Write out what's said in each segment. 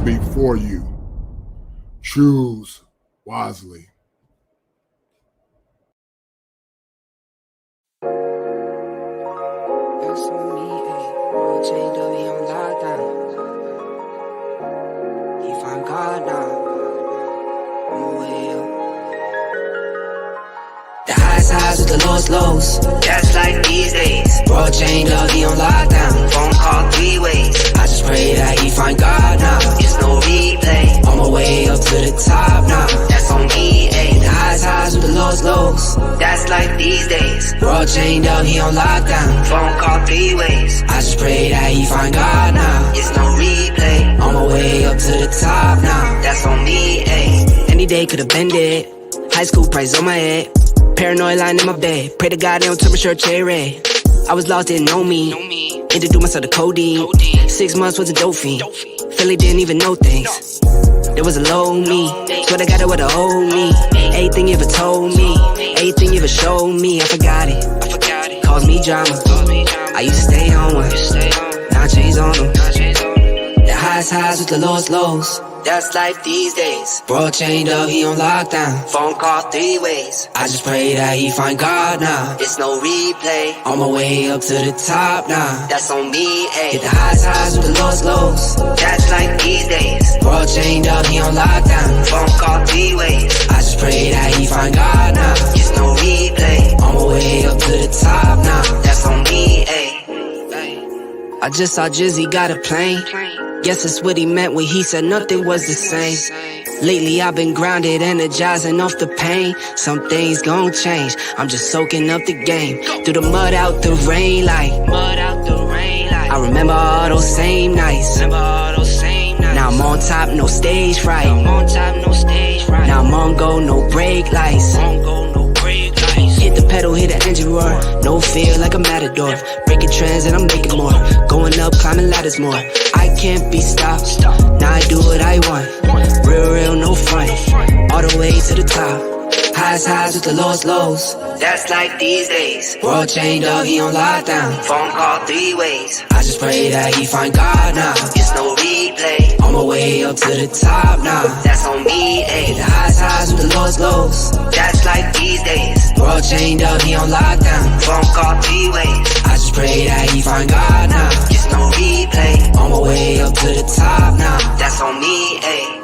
speak for you. Choose wisely. That's on me, ayy. All chained up, he on lockdown. He find God now. On my way up. The highs with the lows. That's like these days. Bro chained up, he on lockdown. Phone call 3 ways. I just pray that he find God now. It's no replay. On my way up to the top now. That's on me, ayy. The highs with the lows. That's like these days. Bro chained up, he on lockdown. Phone call 3 ways. I just pray that he find God now. It's no replay. On my way up to the top now. That's on me, ayy. Any day could've been dead. High school price on my head. Paranoid lying in my bed. Pray to God they don't turn my shirt cherry. I was lost, didn't know me. Introduced myself to codeine. 6 months was a dope fiend. Philly didn't even know things. There was a low me. Swear to God it would've owed me. Everything you ever told me. Everything you ever showed me. I forgot it. Caused me drama. I used to stay on one. Now I changed on them. The highs with the lows. That's life these days. Bro chained up, he on lockdown. Phone call 3 ways. I just pray that he find God now. It's no replay. On my way up to the top now. That's on me, ayy. Get the highs with the lows. That's like these days. Bro chained up, he on lockdown. Phone call 3 ways. I just pray that he find God now. It's no replay. On my way up to the top now. That's on me, ayy. I just saw Jizzy got a plane. Guess that's what he meant when he said nothing was the same. Lately I've been grounded, energizing off the pain. Some things gon' change, I'm just soaking up the game. Through the mud, out the rain like I remember all those same nights. Now I'm on top, no stage fright. Now I'm on go, no brake lights. Hit the pedal, hit the engine roar. No fear like a matador. Breaking trends and I'm making more. Going up, climbing ladders more. I can't be stopped. Now I do what I want. Real, no front. All the way to the top. Highs with the lows. That's like these days. Bro chained up, he on lockdown. Phone call 3 ways. I just pray that he find God now. It's no replay. On my way up to the top now. That's on me, ayy. The highs with the lows. That's like these days. Bro chained up, he on lockdown. Phone call 3 ways. I just pray that he find God now. It's no replay. On my way up to the top now. That's on me, ayy.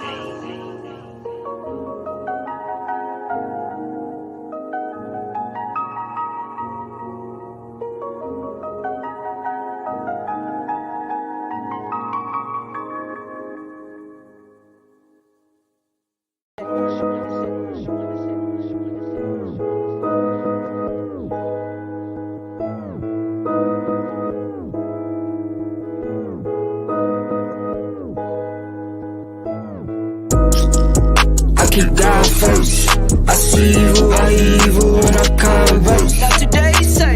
Keep God first. I see evil when I converse. Now today say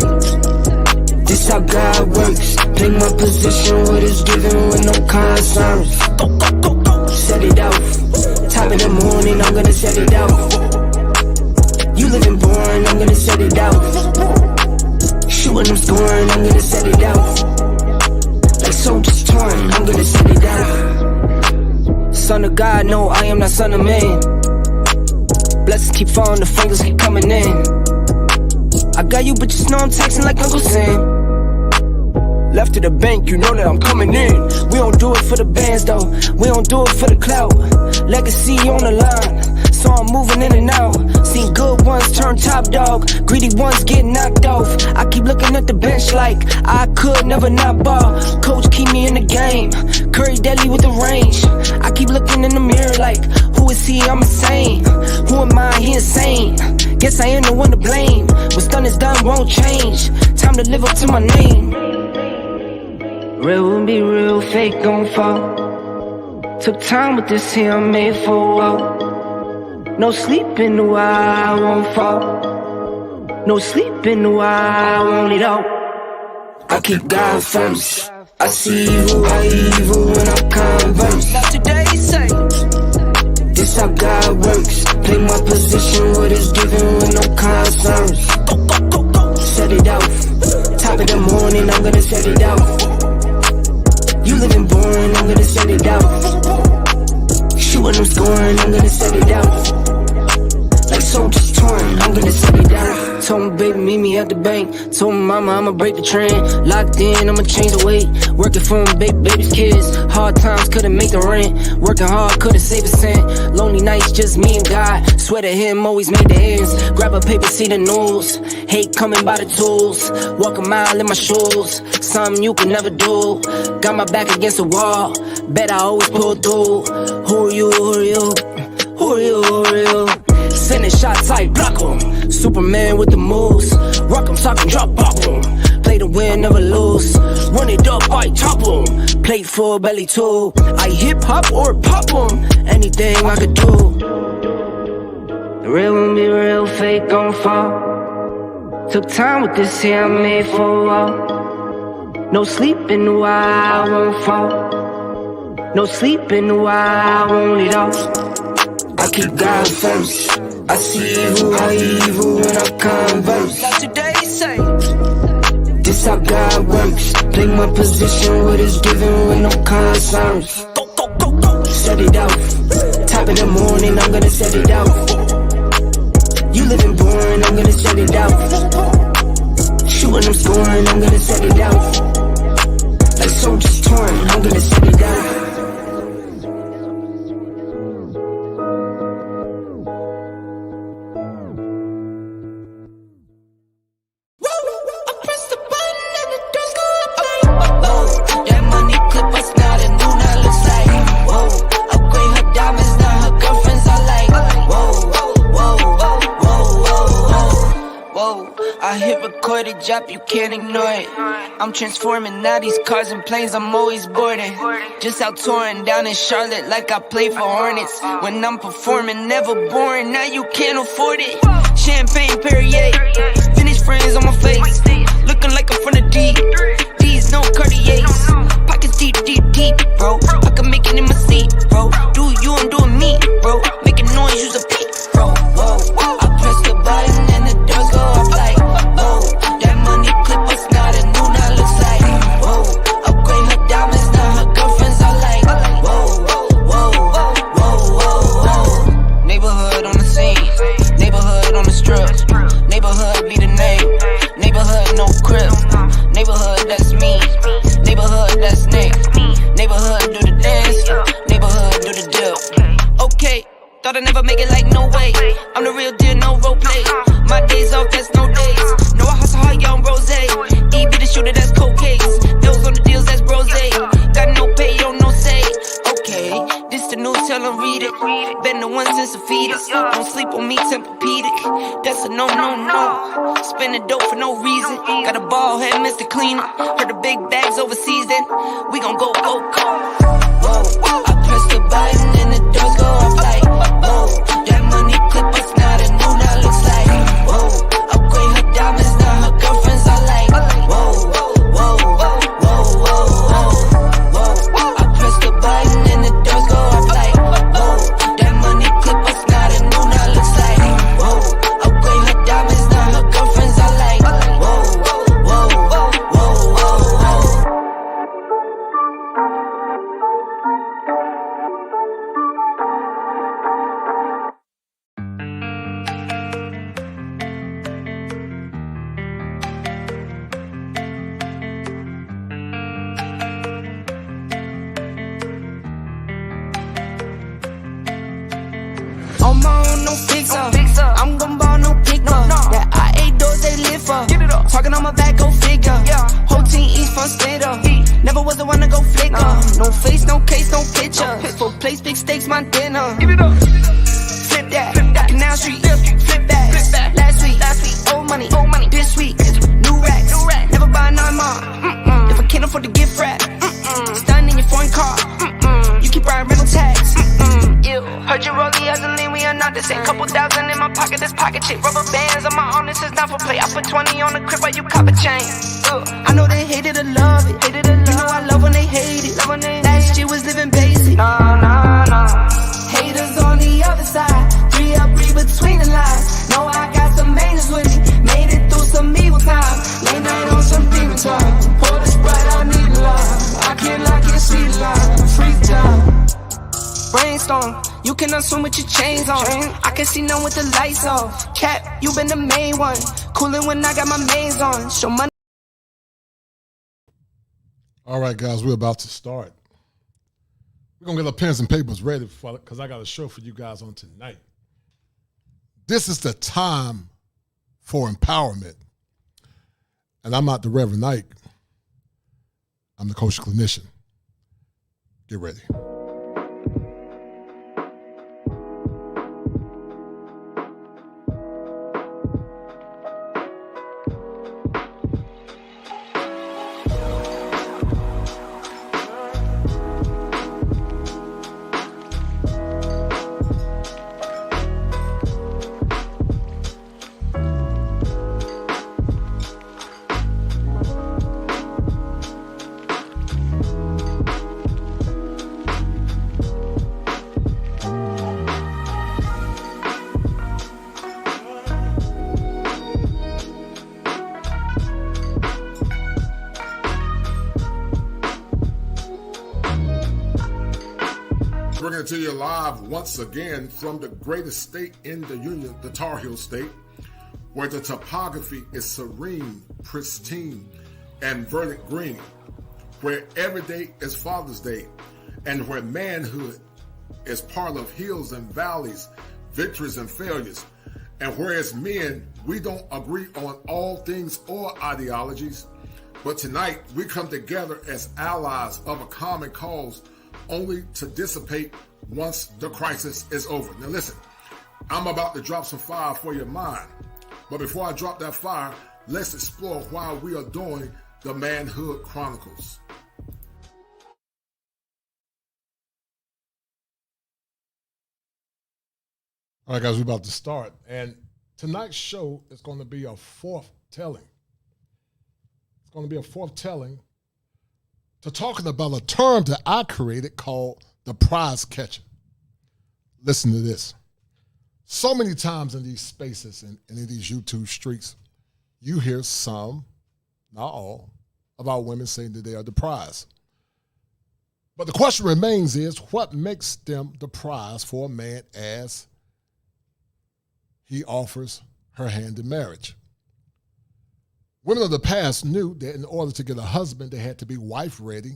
this how God works. Play my position, what is given with no concerns. Go. Set it off. Top of the morning, I'm gonna set it off. You living boring, I'm gonna set it off. Shooting, I'm scoring, I'm gonna set it off. Like soldiers torn, I'm gonna set it off. Son of God, no, I am not son of man. Blessings keep falling, the fingers keep coming in. I got you, but just know I'm texting like Uncle Sam. Left to the bank, you know that I'm coming in. We don't do it for the bands though, we don't do it for the clout. Legacy on the line, so I'm moving in and out. Seen good ones turn top dog, greedy ones get knocked off. I keep looking at the bench like I could never not ball. Coach keep me in the game, Curry deadly with the range. I keep looking in the mirror like, who is he? I'm insane. Who am I? He insane. Guess I ain't the one to blame. What's done is done, won't change. Time to live up to my name. Real will be real, fake gon' fall. Took time with this here, I'm made for a while. No sleeping while I won't fall. No sleeping while I want it all. I keep God first. I see evil when I converse. Now today say this how God works. Play my position, what is given with no concerns. Go. Set it off. Top of the morning, I'm gonna set it off. You living boring, I'm gonna set it off. Shoot when I'm scoring, I'm gonna set it out. Like soldiers torn, I'm gonna set it down. Told my baby, meet me at the bank. Told my mama, I'ma break the trend. Locked in, I'ma change the weight. Working for my baby's kids. Hard times couldn't make the rent. Working hard couldn't save a cent. Lonely nights, just me and God. Swear to him, always made the ends. Grab a paper, see the news. Hate coming by the tools. Walk a mile in my shoes. Something you can never do. Got my back against the wall. Bet I always pull through. Who are you, who are you? Who are you, who are you? Sending shots, I block 'em. Superman with the moves. Rock 'em, sock 'em, drop pop 'em. Play to win, never lose. Run it up, I top 'em. Plate full, belly too. I hip hop or pop 'em. Anything I could do. The real won't be real, fake gon' fall. Took time with this here, I made for a while. No sleeping while I won't fall. No sleeping while I want it all. I keep God first. I see evil, how evil when I converse. Like today say, this how God works. Play my position, what is given with no concerns. Go, go, go, go. Set it out. Top of the morning, I'm gonna set it out. You living boring, I'm gonna set it out. Shooting, I'm scoring, I'm gonna set it out. Like soldiers torn, I'm gonna set it out. I hit recorded, drop, you can't ignore it. I'm transforming now these cars and planes, I'm always boarding. Just out touring down in Charlotte like I play for Hornets. When I'm performing, never boring, now you can't afford it. Champagne Perrier, finished friends on my face. Looking like I'm from the deep, these no Cartiers. Pockets deep, deep, deep, bro. I can make it in my seat, bro. Do you, I'm doing me, bro. Making noise, use a peep, bro. Whoa, I press the button and the doors go off like, whoa. That money clip us now, the new now looks like, whoa. Upgrade her diamonds, now her girlfriends are like, whoa, whoa, whoa, whoa, whoa. Neighborhood on the scene, neighborhood on the strip. Neighborhood be the name, neighborhood no crib. Neighborhood that's me, neighborhood that's Nick. Neighborhood do the dance, neighborhood do the dip. Okay, thought I'd never make it like no way. I'm the real deal, no role play. My days off, that's no days. No, I hustle hard, young rose. E be the shooter, that's cold case. Those on the deals, that's brose. Got no pay, yo, no say. Okay, this the news, tell them read it. Been the one since a fetus. Don't sleep on me, Tempur-Pedic. That's a no, no, no. Spending dope for no reason. Got a ball head, Mr. Cleaner. Heard the big bags overseas, then we gon' go, go, go. Whoa, I press the button and the doors go off like, whoa. That money clip us now, the new now looks like, whoa. Upgrade her diamonds, now her girlfriends are like, whoa, whoa, whoa, whoa, whoa. I press the button and the doors go off like, whoa. That money clip us now, the new now looks like, whoa. Upgrade her diamonds, now her girlfriends are like, whoa, whoa, whoa, whoa. On my own, no fixer. I'm gon' ball, no picker. That I ate those, they live for. Talking on my back, go figure. Whole team eats for splitter. Never was the one to go flicker. No face, no case, no picture. Full place, big stakes, my dinner. Flip that, Canal Street. Flip back. Last week, old money. This week, new racks. Never buy 9 more. If I can't afford to gift wrap, stunning in your foreign car. You keep buying rental tags. Heard you rollie as a lean, we are not the same. Couple thousand in my pocket, that's pocket shit. Rubber bands on my arm, this is not for play. I put 20 on the crib while you cop a chain. I know they hated or love it. You know I love when they hate it. Last year was living basic. Haters on the other side. 3 up, read between the lines. Know I got some angels with me. Made it through some evil times. Late night on some demon time. Pour the Sprite, I need love. I can't lock it, sweet love. Free time. Brainstorm, You cannot swim with your chains on. I can see none with the lights off. Cap, you been the main one. Coolin' when I got my mains on. Show money. All right, guys, we're about to start. We're going to get our pens and papers ready because I got a show for you guys on tonight. This is the time for empowerment. And I'm not the Reverend Ike. I'm the coach clinician. Get ready. Bringing it to you live once again from the greatest state in the Union, the Tar Heel State, where the topography is serene, pristine, and verdant green, where every day is Father's Day, and where manhood is part of hills and valleys, victories and failures, and whereas men, we don't agree on all things or ideologies, but tonight we come together as allies of a common cause, only to dissipate once the crisis is over. Now listen, I'm about to drop some fire for your mind. But before I drop that fire, let's explore why we are doing the Manhood Chronicles. All right, guys, we're about to start. And tonight's show is going to be a fourth telling. It's going to be a fourth telling to talking about a term that I created called the PRIZECATCHER. Listen to this. So many times in these spaces and in these YouTube streets, you hear some, not all, about women saying that they are the prize. But the question remains is, what makes them the prize for a man as he offers her hand in marriage? Women of the past knew that in order to get a husband, they had to be wife ready.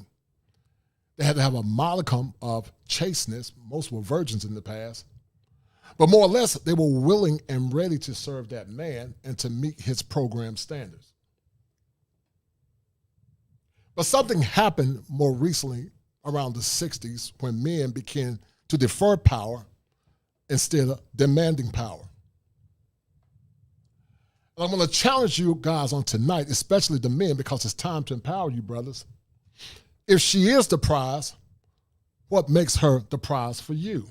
They had to have a modicum of chasteness. Most were virgins in the past. But more or less, they were willing and ready to serve that man and to meet his program standards. But something happened more recently around the 60s when men began to defer power instead of demanding power. And I'm going to challenge you guys on tonight, especially the men, because it's time to empower you, brothers. If she is the prize, what makes her the prize for you?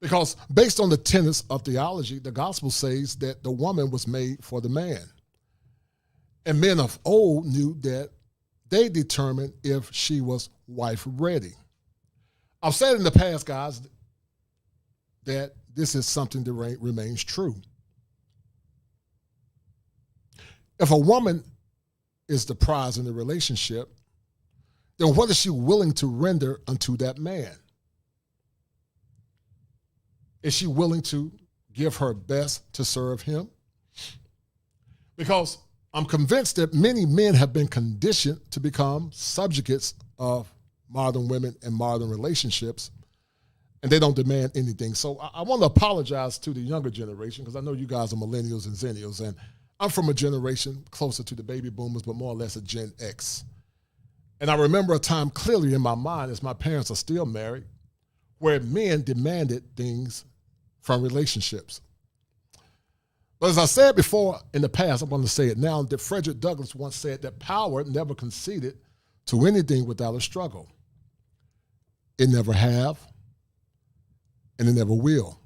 Because based on the tenets of theology, the gospel says that the woman was made for the man. And men of old knew that they determined if she was wife ready. I've said in the past, guys, that this is something that remains true. If a woman is the prize in the relationship, then what is she willing to render unto that man? Is she willing to give her best to serve him? Because I'm convinced that many men have been conditioned to become subjugates of modern women and modern relationships, and they don't demand anything. So I want to apologize to the younger generation, because I know you guys are millennials and zennials, and I'm from a generation closer to the baby boomers, but more or less a Gen X. And I remember a time clearly in my mind, as my parents are still married, where men demanded things from relationships. But as I said before in the past, I'm going to say it now, that Frederick Douglass once said that power never conceded to anything without a struggle. It never have, and it never will.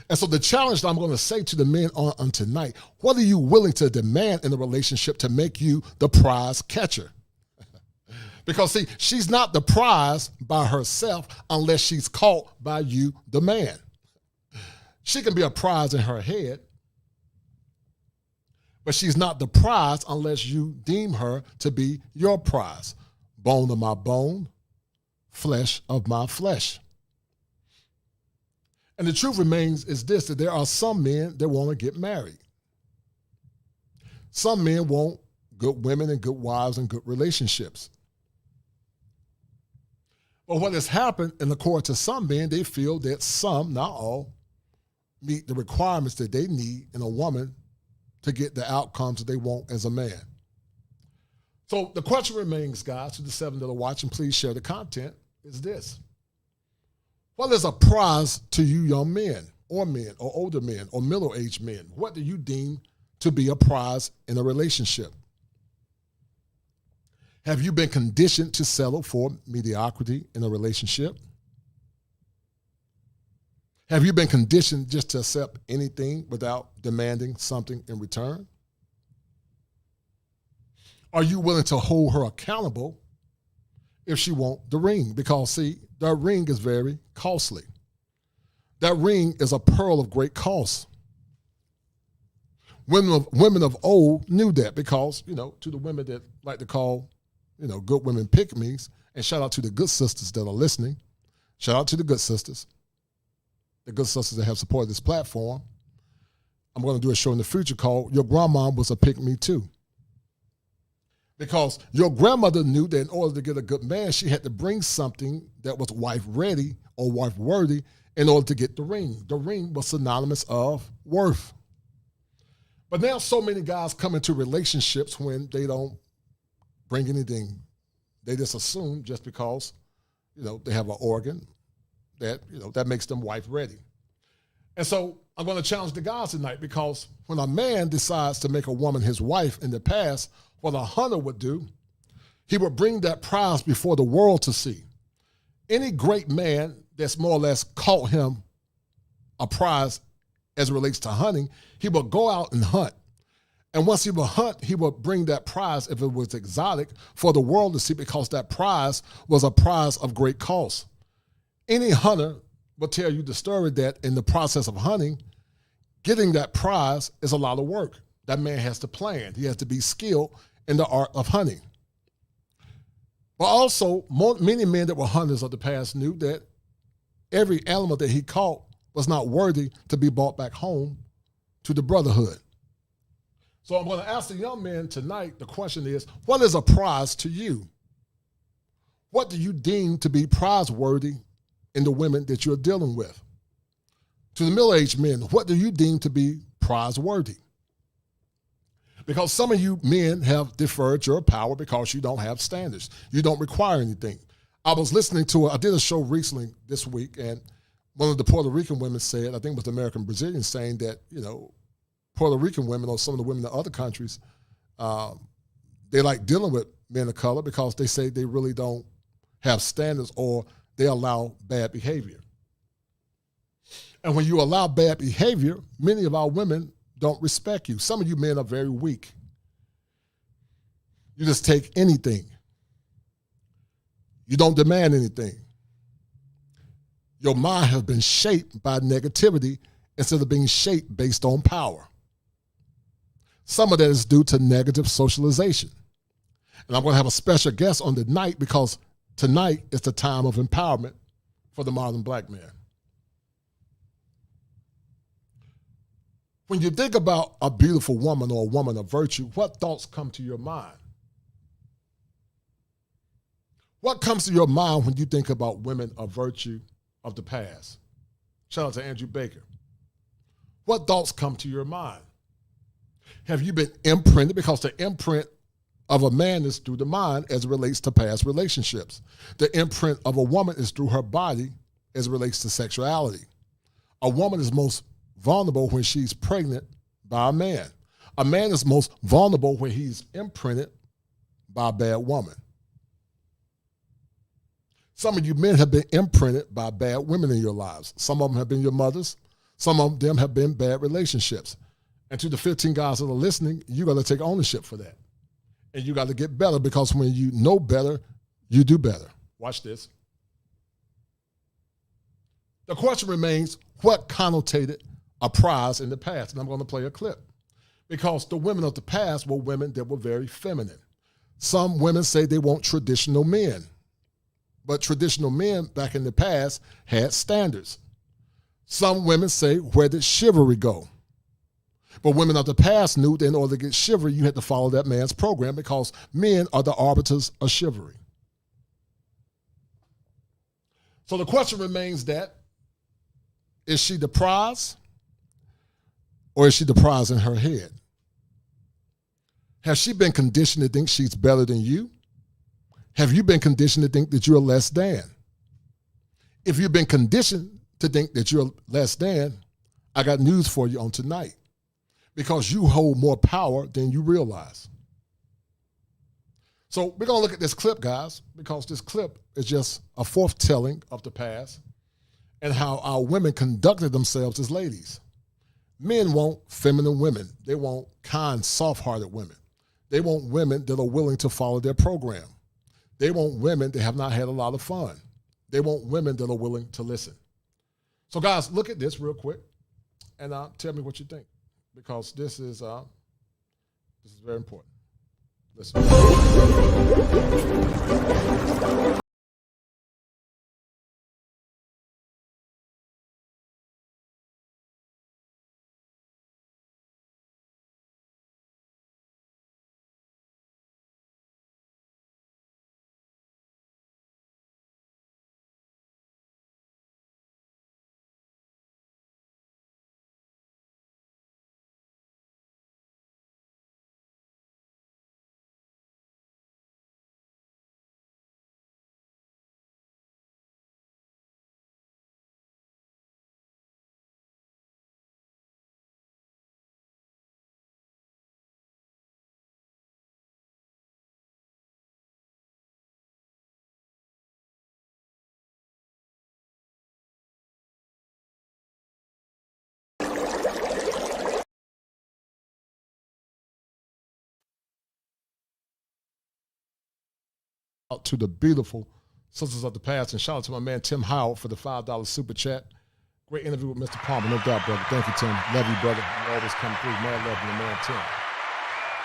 And so the challenge that I'm going to say to the men on tonight, what are you willing to demand in a relationship to make you the prize catcher? Because see, she's not the prize by herself unless she's caught by you, the man. She can be a prize in her head, but she's not the prize unless you deem her to be your prize. Bone of my bone, flesh of my flesh. And the truth remains is this, that there are some men that want to get married. Some men want good women and good wives and good relationships. But what has happened, and according to some men, they feel that some, not all, meet the requirements that they need in a woman to get the outcomes that they want as a man. So the question remains, guys, to the 7 that are watching, please share the content, is this. What is a prize to you young men or older men or middle-aged men? What do you deem to be a prize in a relationship? Have you been conditioned to settle for mediocrity in a relationship? Have you been conditioned just to accept anything without demanding something in return? Are you willing to hold her accountable if she wants the ring? Because, see, that ring is very costly. That ring is a pearl of great cost. Women of old knew that because, to the women that like to call, good women pick-me's, and shout out to the good sisters that are listening. Shout out to the good sisters that have supported this platform. I'm going to do a show in the future called Your Grandma Was a Pick-Me Too. Because your grandmother knew that in order to get a good man, she had to bring something that was wife-ready or wife-worthy in order to get the ring. The ring was synonymous of worth. But now so many guys come into relationships when they don't bring anything. They just assume just because, they have an organ that makes them wife-ready. And so I'm going to challenge the guys tonight, because when a man decides to make a woman his wife in the past, what a hunter would do, he would bring that prize before the world to see. Any great man that's more or less caught him a prize as it relates to hunting, he would go out and hunt. And once he would hunt, he would bring that prize, if it was exotic, for the world to see, because that prize was a prize of great cost. Any hunter will tell you the story that in the process of hunting, getting that prize is a lot of work. That man has to plan. He has to be skilled in the art of hunting. But also, many men that were hunters of the past knew that every animal that he caught was not worthy to be brought back home to the brotherhood. So I'm going to ask the young men tonight, the question is, what is a prize to you? What do you deem to be prize-worthy in the women that you're dealing with? To the middle-aged men, what do you deem to be prize-worthy? Because some of you men have deferred your power because you don't have standards. You don't require anything. I was listening to I did a show recently this week, and one of the Puerto Rican women said, I think it was the American Brazilian, saying that, Puerto Rican women or some of the women in other countries, they like dealing with men of color because they say they really don't have standards, or they allow bad behavior. And when you allow bad behavior, many of our women don't respect you. Some of you men are very weak. You just take anything. You don't demand anything. Your mind has been shaped by negativity instead of being shaped based on power. Some of that is due to negative socialization. And I'm going to have a special guest on tonight, because tonight is the time of empowerment for the modern black man. When you think about a beautiful woman or a woman of virtue, what thoughts come to your mind? What comes to your mind when you think about women of virtue of the past? Shout out to Andrew Baker. What thoughts come to your mind? Have you been imprinted? Because the imprint of a man is through the mind as it relates to past relationships. The imprint of a woman is through her body as it relates to sexuality. A woman is most vulnerable when she's pregnant by a man. A man is most vulnerable when he's imprinted by a bad woman. Some of you men have been imprinted by bad women in your lives. Some of them have been your mothers. Some of them have been bad relationships. And to the 15 guys that are listening, you got to take ownership for that. And you got to get better, because when you know better, you do better. Watch this. The question remains, what connotated a prize in the past? And I'm going to play a clip, because the women of the past were women that were very feminine. Some women say they want traditional men. But traditional men back in the past had standards. Some women say, where did chivalry go? But women of the past knew that in order to get chivalry, you had to follow that man's program because men are the arbiters of chivalry. So the question remains that, is she the prize or is she the prize in her head? Has she been conditioned to think she's better than you? Have you been conditioned to think that you're less than? If you've been conditioned to think that you're less than, I got news for you on tonight, because you hold more power than you realize. So we're going to look at this clip, guys, because this clip is just a forthtelling of the past and how our women conducted themselves as ladies. Men want feminine women. They want kind, soft-hearted women. They want women that are willing to follow their program. They want women that have not had a lot of fun. They want women that are willing to listen. So, guys, look at this real quick and tell me what you think, because this is very important. Listen. To the beautiful sisters of the past, and shout out to my man Tim Howard for the $5 super chat. Great interview with Mr. Palmer, no doubt, brother. Thank you, Tim. Love you, brother. You always come through. Man, love you, man, Tim.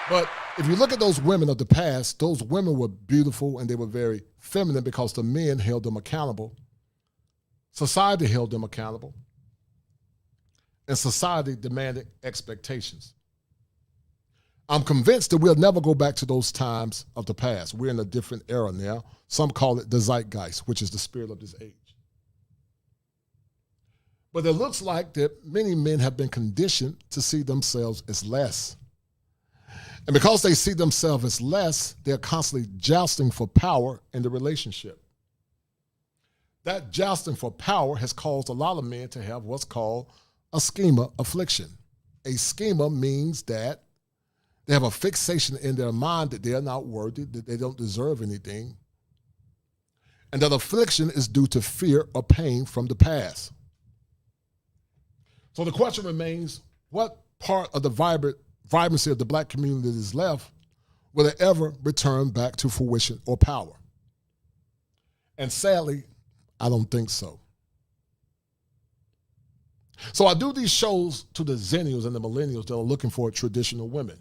But if you look at those women of the past, those women were beautiful and they were very feminine because the men held them accountable. Society held them accountable. And society demanded expectations. I'm convinced that we'll never go back to those times of the past. We're in a different era now. Some call it the zeitgeist, which is the spirit of this age. But it looks like that many men have been conditioned to see themselves as less. And because they see themselves as less, they're constantly jousting for power in the relationship. That jousting for power has caused a lot of men to have what's called a schema affliction. A schema means that they have a fixation in their mind that they are not worthy, that they don't deserve anything. And that affliction is due to fear or pain from the past. So the question remains, what part of the vibrancy of the black community is left? Will it ever return back to fruition or power? And sadly, I don't think so. So I do these shows to the zennials and the millennials that are looking for traditional women.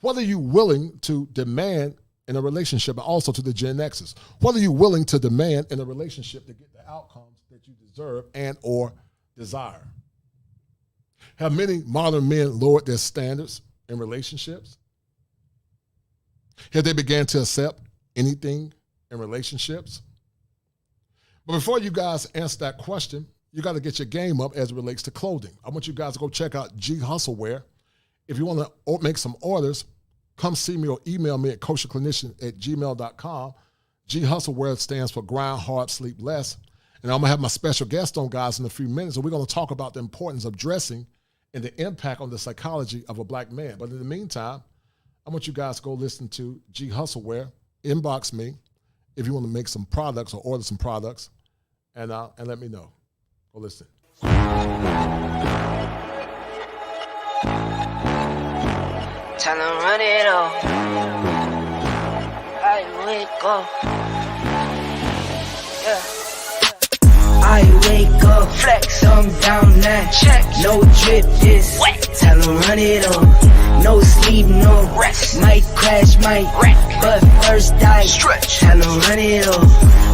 What are you willing to demand in a relationship, and also to the Gen Xers? What are you willing to demand in a relationship to get the outcomes that you deserve and or desire? Have many modern men lowered their standards in relationships? Have they began to accept anything in relationships? But before you guys answer that question, you got to get your game up as it relates to clothing. I want you guys to go check out G Hustlewear. If you want to make some orders, come see me or email me at kosherclinician@gmail.com. G Hustlewear stands for grind hard, sleep less. And I'm going to have my special guest on, guys, in a few minutes. And we're going to talk about the importance of dressing and the impact on the psychology of a black man. But in the meantime, I want you guys to go listen to G Hustlewear. Inbox me if you want to make some products or order some products, and let me know. Go listen. Time to run it off. I wake up. Yeah. I wake wake up, flex, thumb down now. Check, no drip, this wet. Tell him run it up. No sleep, no rest. Might crash, might wreck, but first die. Stretch, tell him run it up.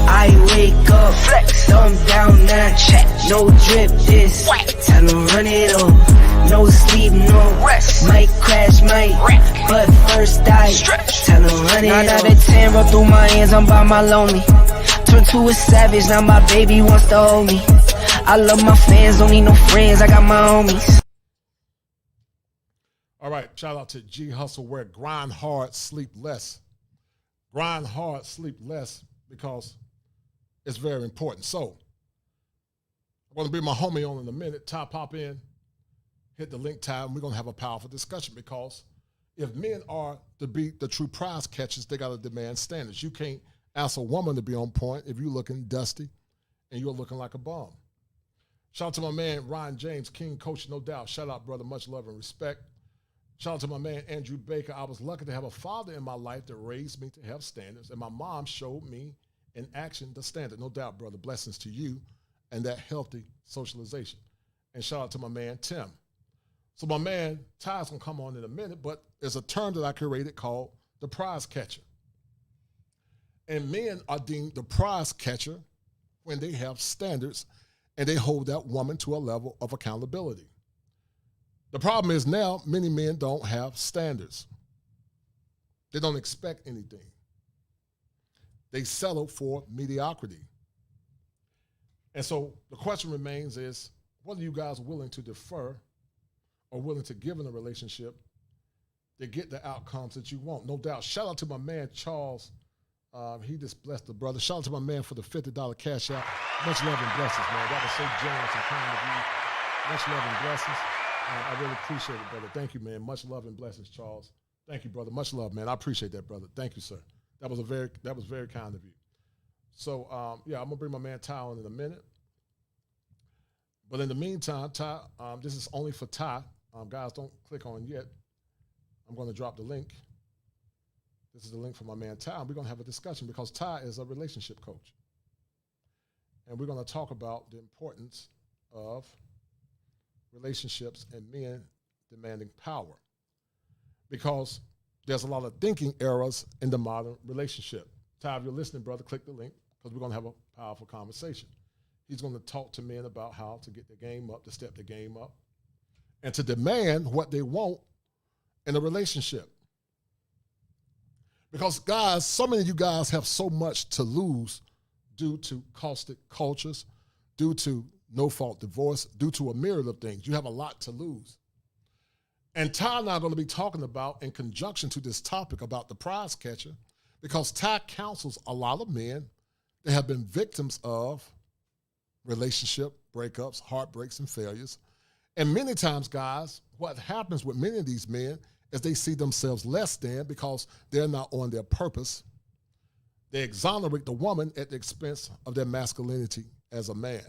I wake up, flex, thumb down now. Check, no drip, this wet. Tell him run it up. No sleep, no rest. Might crash, might wreck, but first die. Stretch, tell him run it up. 9 out of 10 roll through my hands, I'm by my lonely. Turned to a savage, now my baby wants to hold me. I love my fans, don't need no friends, I got my homies. All right, shout out to G Hustle, where grind hard, sleep less. Grind hard, sleep less, because it's very important. So, I'm going to bring my homie on in a minute. Ty, pop in, hit the link tab, and we're going to have a powerful discussion, because if men are to be the true prize catchers, they got to demand standards. You can't ask a woman to be on point if you're looking dusty and you're looking like a bum. Shout out to my man, Ryan James, King Coach, no doubt. Shout out, brother, much love and respect. Shout out to my man, Andrew Baker. I was lucky to have a father in my life that raised me to have standards, and my mom showed me in action the standard. No doubt, brother, blessings to you and that healthy socialization. And shout out to my man, Tim. So my man, Ty's going to come on in a minute, but there's a term that I created called the prize catcher. And men are deemed the prize catcher when they have standards and they hold that woman to a level of accountability. The problem is now many men don't have standards. They don't expect anything. They settle for mediocrity. And so the question remains is, what are you guys willing to defer or willing to give in a relationship to get the outcomes that you want? No doubt. Shout out to my man, Charles. He just blessed the brother. Shout out to my man for the $50 cash out. Much love and blessings, man. That was so generous and kind of you. Much love and blessings. I really appreciate it, brother. Thank you, man. Much love and blessings, Charles. Thank you, brother. Much love, man. I appreciate that, brother. Thank you, sir. That was very kind of you. So, yeah, I'm going to bring my man Ty on in a minute. But in the meantime, Ty, this is only for Ty. Guys, don't click on yet. I'm going to drop the link. This is the link for my man Ty. We're going to have a discussion because Ty is a relationship coach. And we're going to talk about the importance of relationships and men demanding power. Because there's a lot of thinking errors in the modern relationship. Ty, if you're listening, brother, click the link because we're going to have a powerful conversation. He's going to talk to men about how to get the game up, to step the game up, and to demand what they want in a relationship. Because, guys, so many of you guys have so much to lose due to caustic cultures, due to no-fault divorce, due to a myriad of things. You have a lot to lose. And Ty and I are going to be talking about, in conjunction to this topic about the prize catcher, because Ty counsels a lot of men that have been victims of relationship breakups, heartbreaks, and failures. And many times, guys, what happens with many of these men is they see themselves less than because they're not on their purpose. They exonerate the woman at the expense of their masculinity as a man.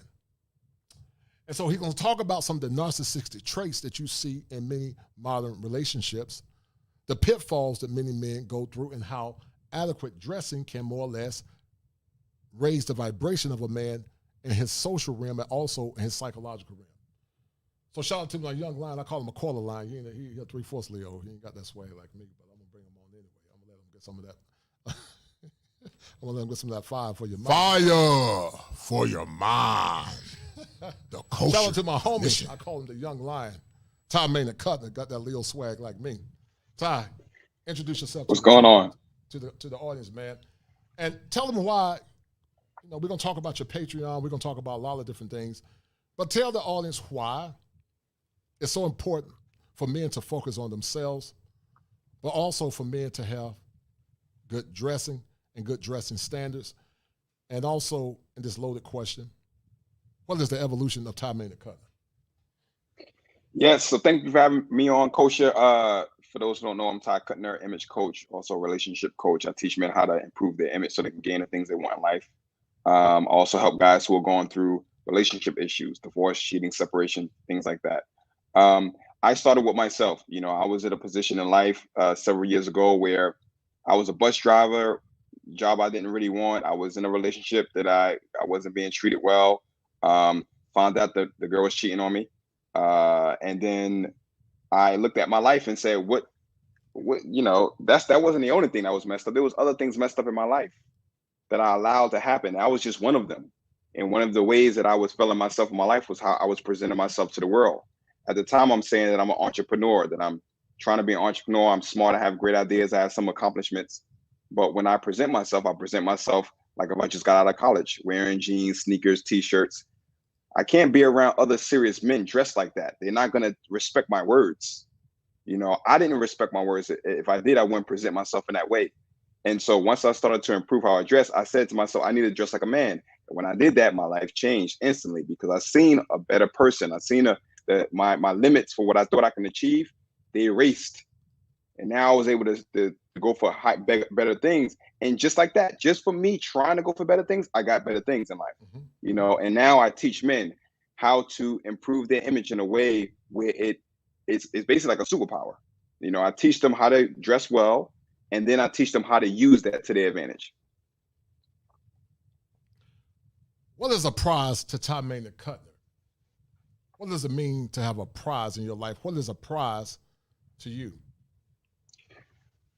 And so he's going to talk about some of the narcissistic traits that you see in many modern relationships, the pitfalls that many men go through, and how adequate dressing can more or less raise the vibration of a man in his social realm and also in his psychological realm. So shout out to my young lion. I call him a quarter lion. He a 3/4 Leo. He ain't got that swag like me, but I'm going to bring him on anyway. I'm going to let him get some of that. I'm going to let him get some of that fire for your mind. Fire for your mind. The culture. Shout out to my homie. Mission. I call him the young lion. Ty Maynard Cutler got that Leo swag like me. Ty, introduce yourself. What's going on? To the audience, man. And tell them why, we're going to talk about your Patreon. We're going to talk about a lot of different things. But tell the audience why it's so important for men to focus on themselves, but also for men to have good dressing and good dressing standards. And also, in this loaded question, what is the evolution of Ty Maynard Cutler? Yes, so thank you for having me on, Kosher. For those who don't know, I'm Ty Cutler, image coach, also a relationship coach. I teach men how to improve their image so they can gain the things they want in life. Also help guys who are going through relationship issues, divorce, cheating, separation, things like that. I started with myself. I was at a position in life several years ago where I was a bus driver, job I didn't really want. I was in a relationship that I wasn't being treated well. found out that the girl was cheating on me. And then I looked at my life and said, what, that wasn't the only thing that was messed up. There was other things messed up in my life that I allowed to happen. I was just one of them. And one of the ways that I was feeling myself in my life was how I was presenting myself to the world. At the time, I'm saying that I'm an entrepreneur, that I'm trying to be an entrepreneur. I'm smart, I have great ideas, I have some accomplishments. But when I present myself like if I just got out of college, wearing jeans, sneakers, t-shirts. I can't be around other serious men dressed like that. They're not going to respect my words. I didn't respect my words. If I did, I wouldn't present myself in that way. And so once I started to improve how I dress, I said to myself, I need to dress like a man. And when I did that, my life changed instantly because I seen a better person. I seen my limits for what I thought I can achieve, they erased. And now I was able to go for better things. And just like that, just for me trying to go for better things, I got better things in life. Mm-hmm. And now I teach men how to improve their image in a way where it's basically like a superpower. I teach them how to dress well, and then I teach them how to use that to their advantage. What is a prize to Ty Maynard Cutner? What does it mean to have a prize in your life? What is a prize to you?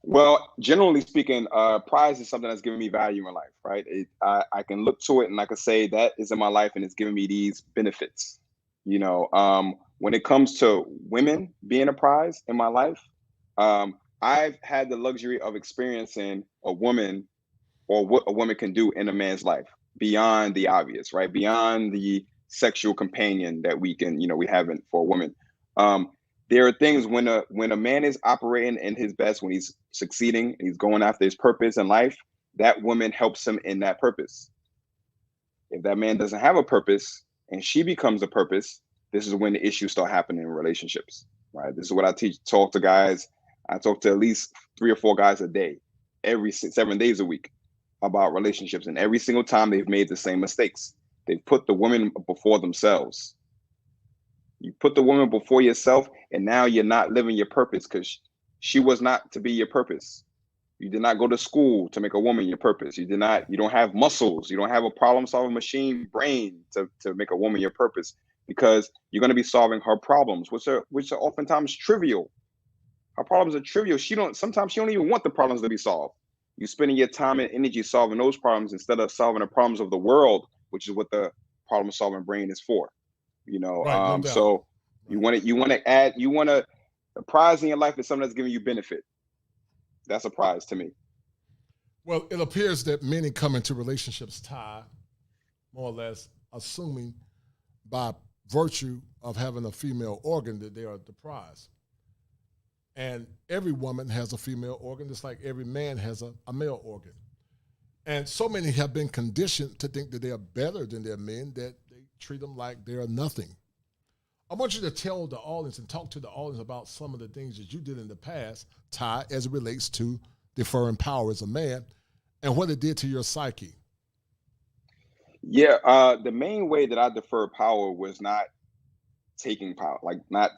Well, generally speaking, prize is something that's giving me value in life, right? I can look to it and I can say that is in my life and it's giving me these benefits. When it comes to women being a prize in my life, I've had the luxury of experiencing a woman or what a woman can do in a man's life beyond the obvious, right? Beyond the sexual companion that we have for a woman. There are things when a man is operating in his best, when he's succeeding and he's going after his purpose in life, that woman helps him in that purpose. If that man doesn't have a purpose and she becomes a purpose, this is when the issues start happening in relationships, right? This is what I talk to guys. I talk to at least 3 or 4 guys a day, every 7 days a week about relationships. And every single time they've made the same mistakes. They've put the woman before themselves. You put the woman before yourself, and now you're not living your purpose because she was not to be your purpose. You did not go to school to make a woman your purpose. You don't have muscles. You don't have a problem-solving machine brain to make a woman your purpose, because you're going to be solving her problems, which are oftentimes trivial. Her problems are trivial. Sometimes she don't even want the problems to be solved. You're spending your time and energy solving those problems instead of solving the problems of the world, which is what the problem-solving brain is for. Right, no so you want to a prize in your life is something that's giving you benefit. That's a prize to me. Well, it appears that many come into relationships, Ty, more or less assuming by virtue of having a female organ that they are the prize. And every woman has a female organ, just like every man has a male organ. And so many have been conditioned to think that they are better than their men, that they treat them like they are nothing. I want you to tell the audience and talk to the audience about some of the things that you did in the past, Ty, as it relates to deferring power as a man and what it did to your psyche. Yeah, the main way that I deferred power was not taking power, like not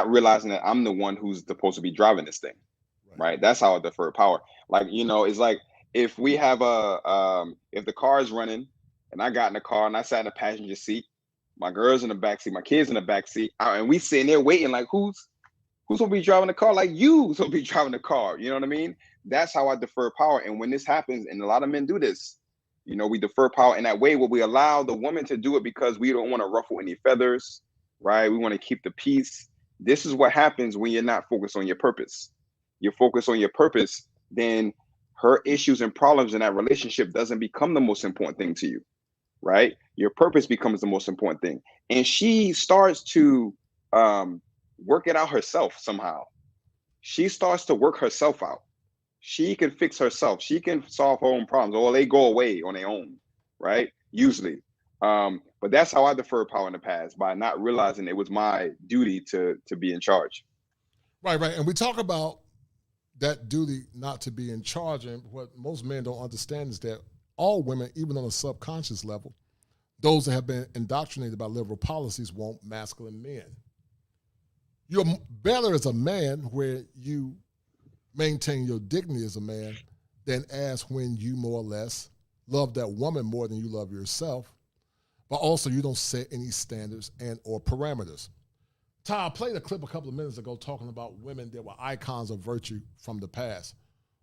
realizing that I'm the one who's supposed to be driving this thing, right? That's how I defer power. Like, it's like if we have if the car is running and I got in the car and I sat in the passenger seat, my girl's in the back seat, my kids in the back seat, and we sitting there waiting, like who's gonna be driving the car? Like you's gonna be driving the car. You know what I mean? That's how I defer power. And when this happens, and a lot of men do this, we defer power in that way where we allow the woman to do it because we don't want to ruffle any feathers, right? We want to keep the peace. This is what happens when you're not focused on your purpose. You're focused on your purpose, then her issues and problems in that relationship doesn't become the most important thing to you, right? Your purpose becomes the most important thing. And she starts to work it out herself somehow. She starts to work herself out. She can fix herself. She can solve her own problems, or they go away on their own, right? Usually. But that's how I deferred power in the past, by not realizing it was my duty to be in charge. Right. And we talk about that duty not to be in charge. And what most men don't understand is that all women, even on a subconscious level, those that have been indoctrinated by liberal policies, want masculine men. You're better as a man where you maintain your dignity as a man than as when you more or less love that woman more than you love yourself. but also you don't set any standards and or parameters. Ty, I played a clip a couple of minutes ago talking about women that were icons of virtue from the past.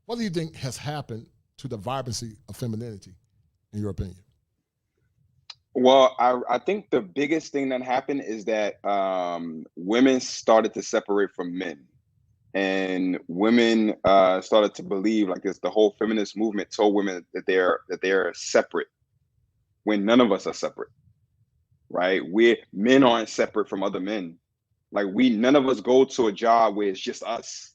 What do you think has happened to the vibrancy of femininity, in your opinion? Well, I think the biggest thing that happened is that women started to separate from men. And women started to believe, like this, the whole feminist movement told women that they're separate when none of us are separate, right? Men aren't separate from other men. Like none of us go to a job where it's just us,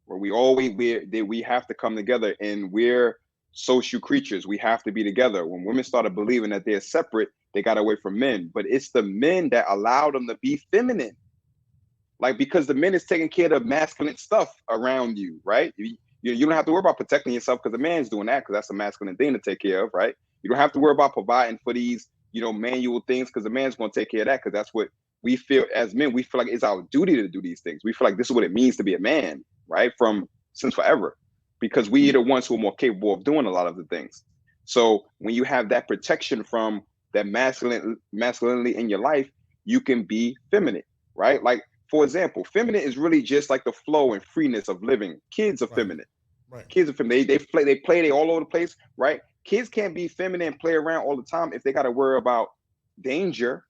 where we have to come together, and we're social creatures. We have to be together. When women started believing that they're separate, they got away from men. But it's the men that allowed them to be feminine. Like, because the men is taking care of masculine stuff around you, right? You don't have to worry about protecting yourself because the man's doing that, because that's a masculine thing to take care of, right? You don't have to worry about providing for these, manual things, because the man's going to take care of that, because that's what we feel as men. We feel like it's our duty to do these things. We feel like this is what it means to be a man, right? Since forever, because we are the ones who are more capable of doing a lot of the things. So when you have that protection from that masculinity in your life, you can be feminine, right? Like, for example, feminine is really just like the flow and freeness of living. Kids are feminine. Right. Kids are feminine. They play, they all over the place, right? Kids can't be feminine and play around all the time if they got to worry about danger.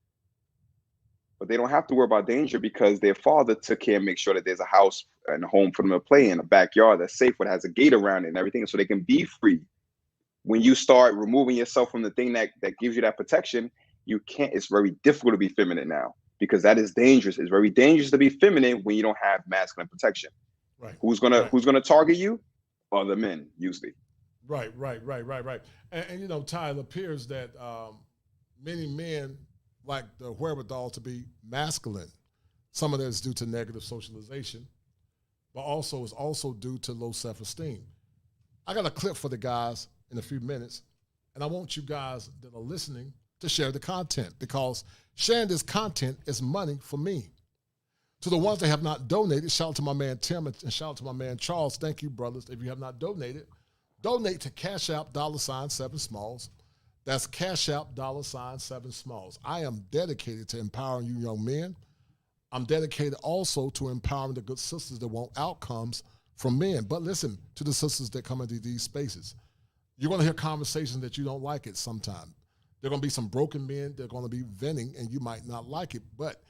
But they don't have to worry about danger because their father took care and make sure that there's a house and a home for them to play in, a backyard that's safe, that has a gate around it and everything, so they can be free. When you start removing yourself from the thing that gives you that protection, it's very difficult to be feminine now, because that is dangerous. It's very dangerous to be feminine when you don't have masculine protection. Right. Who's gonna target you? Other men, usually. Right. And Ty, it appears that many men lack the wherewithal to be masculine. Some of that is due to negative socialization, but also is also due to low self-esteem. I got a clip for the guys in a few minutes, and I want you guys that are listening to share the content, because sharing this content is money for me. To the ones that have not donated, shout out to my man Tim and shout out to my man Charles. Thank you, brothers. If you have not donated, donate to Cash App $7 Smalls. That's Cash App $7 Smalls. I am dedicated to empowering you young men. I'm dedicated also to empowering the good sisters that want outcomes from men. But listen to the sisters that come into these spaces. You're going to hear conversations that you don't like it sometimes. There are going to be some broken men that are going to be venting, and you might not like it, but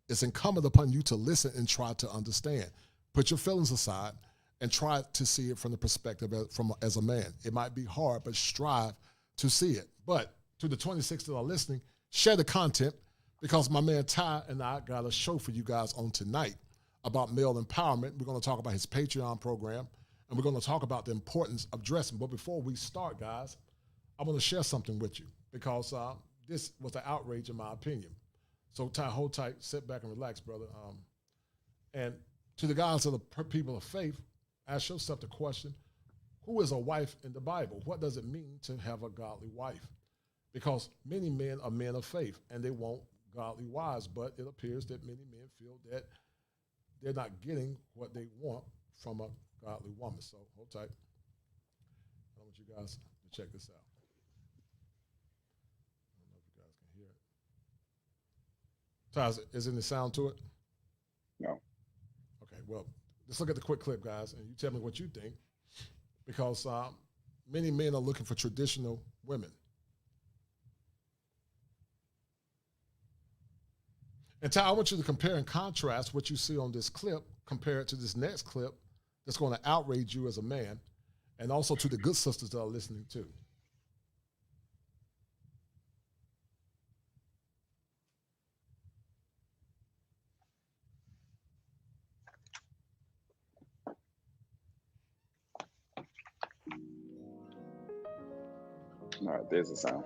it's incumbent upon you to listen and try to understand. Put your feelings aside and try to see it from the perspective as a man. It might be hard, but strive to see it. But to the 26 that are listening, share the content, because my man Ty and I got a show for you guys on tonight about male empowerment. We're going to talk about his Patreon program, and we're going to talk about the importance of dressing. But before we start, guys, I want to share something with you, because this was an outrage in my opinion. So Ty, hold tight, sit back and relax, brother. And to the guys of the people of faith, ask yourself the question, who is a wife in the Bible? What does it mean to have a godly wife? Because many men are men of faith, and they want godly wives, but it appears that many men feel that they're not getting what they want from a godly woman. So hold tight. I want you guys to check this out. Taz, is any sound to it? No. Okay, well, let's look at the quick clip, guys, and you tell me what you think, because many men are looking for traditional women. And Ty, I want you to compare and contrast what you see on this clip, compare it to this next clip that's going to outrage you as a man, and also to the good sisters that are listening too. All right, there's the sound.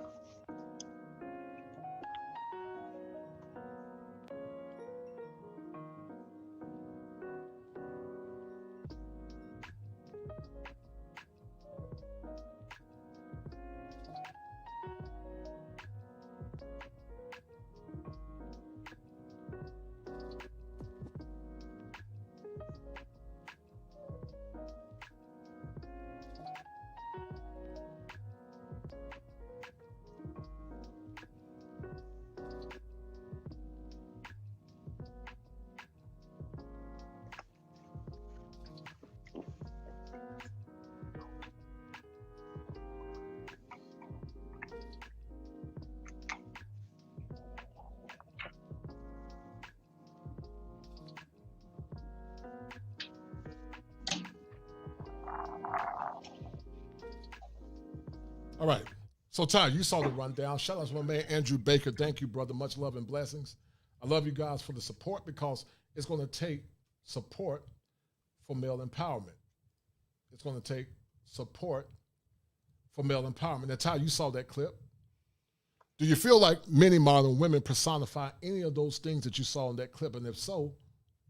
All right. So, Ty, you saw the rundown. Shout out to my man, Andrew Baker. Thank you, brother. Much love and blessings. I love you guys for the support because it's going to take support for male empowerment. It's going to take support for male empowerment. Now, Ty, you saw that clip. Do you feel like many modern women personify any of those things that you saw in that clip? And if so,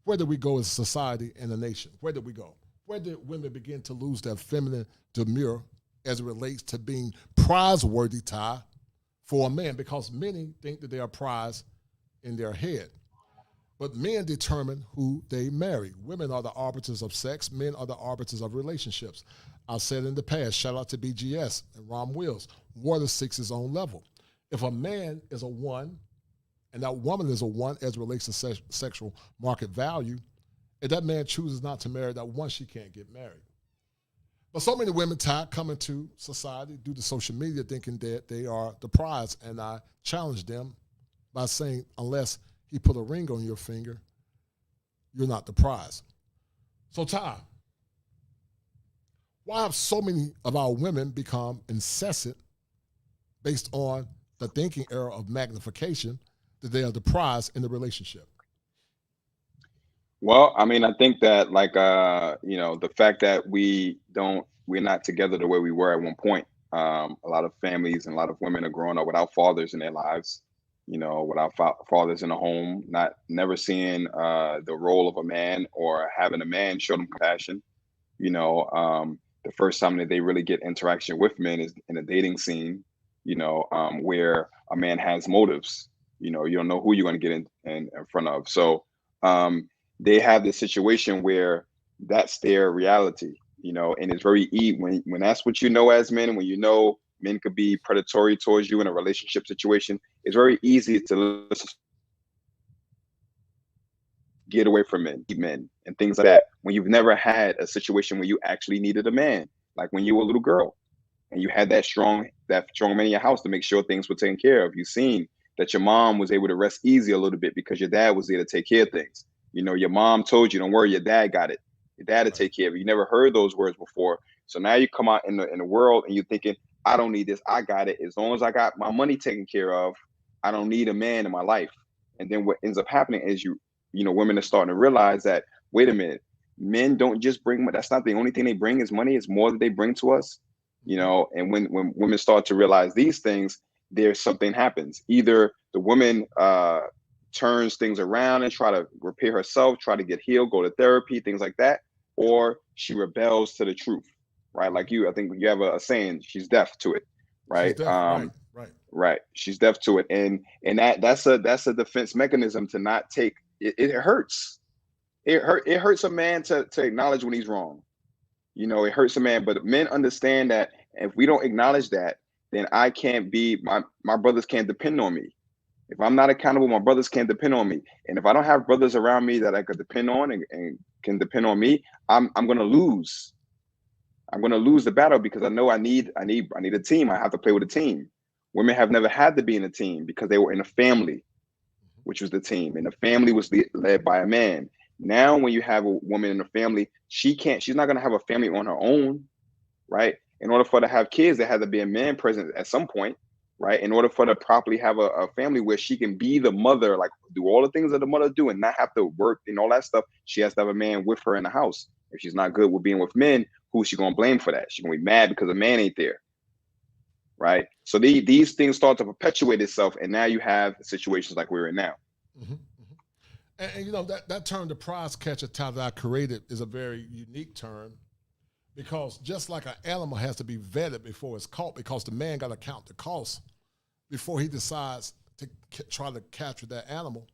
where did we go as a society and a nation? Where did we go? Where did women begin to lose their feminine demure as it relates to being prize-worthy, Ty, for a man? Because many think that they are prize in their head. But men determine who they marry. Women are the arbiters of sex. Men are the arbiters of relationships. I've said in the past, shout out to BGS and Ron Wills, water seeks his own level. If a man is a one and that woman is a one as it relates to sexual market value, if that man chooses not to marry that one, she can't get married. But so many women, Ty, come into society due to social media thinking that they are the prize, and I challenge them by saying, unless he put a ring on your finger, you're not the prize. So, Ty, why have so many of our women become incessant based on the thinking era of magnification that they are the prize in the relationship? Well, I mean, I think that the fact that we're not together the way we were at one point. A lot of families and a lot of women are growing up without fathers in their lives, without fathers in the home, never seeing the role of a man or having a man show them compassion. The first time that they really get interaction with men is in a dating scene, where a man has motives. You don't know who you're going to get in front of. So they have this situation where that's their reality, and it's very easy when that's what as men, when men could be predatory towards you in a relationship situation, it's very easy to get away from men and things like that when you've never had a situation where you actually needed a man, like when you were a little girl and you had that strong man in your house to make sure things were taken care of. You've seen that your mom was able to rest easy a little bit because your dad was there to take care of things. Your mom told you, don't worry, your dad got it. Your dad to take care of it. You never heard those words before. So now you come out in the world and you're thinking, I don't need this. I got it. As long as I got my money taken care of, I don't need a man in my life. And then what ends up happening is women are starting to realize that, wait a minute, men don't just bring money. That's not the only thing they bring is money. It's more that they bring to us, and when women start to realize these things, there's something happens. Either the woman turns things around and try to repair herself, try to get healed, go to therapy, things like that, or she rebels to the truth, right? Like I think you have a saying, she's deaf to it, right? Right. She's deaf to it, and that's a defense mechanism to not take. It hurts. It hurts a man to acknowledge when he's wrong. It hurts a man, but men understand that if we don't acknowledge that, then I can't be my brothers can't depend on me. If I'm not accountable, my brothers can't depend on me. And if I don't have brothers around me that I could depend on and can depend on me, I'm gonna lose. I'm gonna lose the battle because I know I need a team. I have to play with a team. Women have never had to be in a team because they were in a family, which was the team, and the family was led by a man. Now, when you have a woman in a family, she's not gonna have a family on her own, right? In order for her to have kids, there had to be a man present at some point. Right. In order for her to properly have a family where she can be the mother, like do all the things that the mother do and not have to work and all that stuff, she has to have a man with her in the house. If she's not good with being with men, who's she going to blame for that? She's going to be mad because a man ain't there. Right. So these things start to perpetuate itself. And now you have situations like we're in now. Mm-hmm, mm-hmm. And that term, the prize catcher, that I created, is a very unique term. Because just like an animal has to be vetted before it's caught, because the man got to count the cost before he decides to try to capture that animal,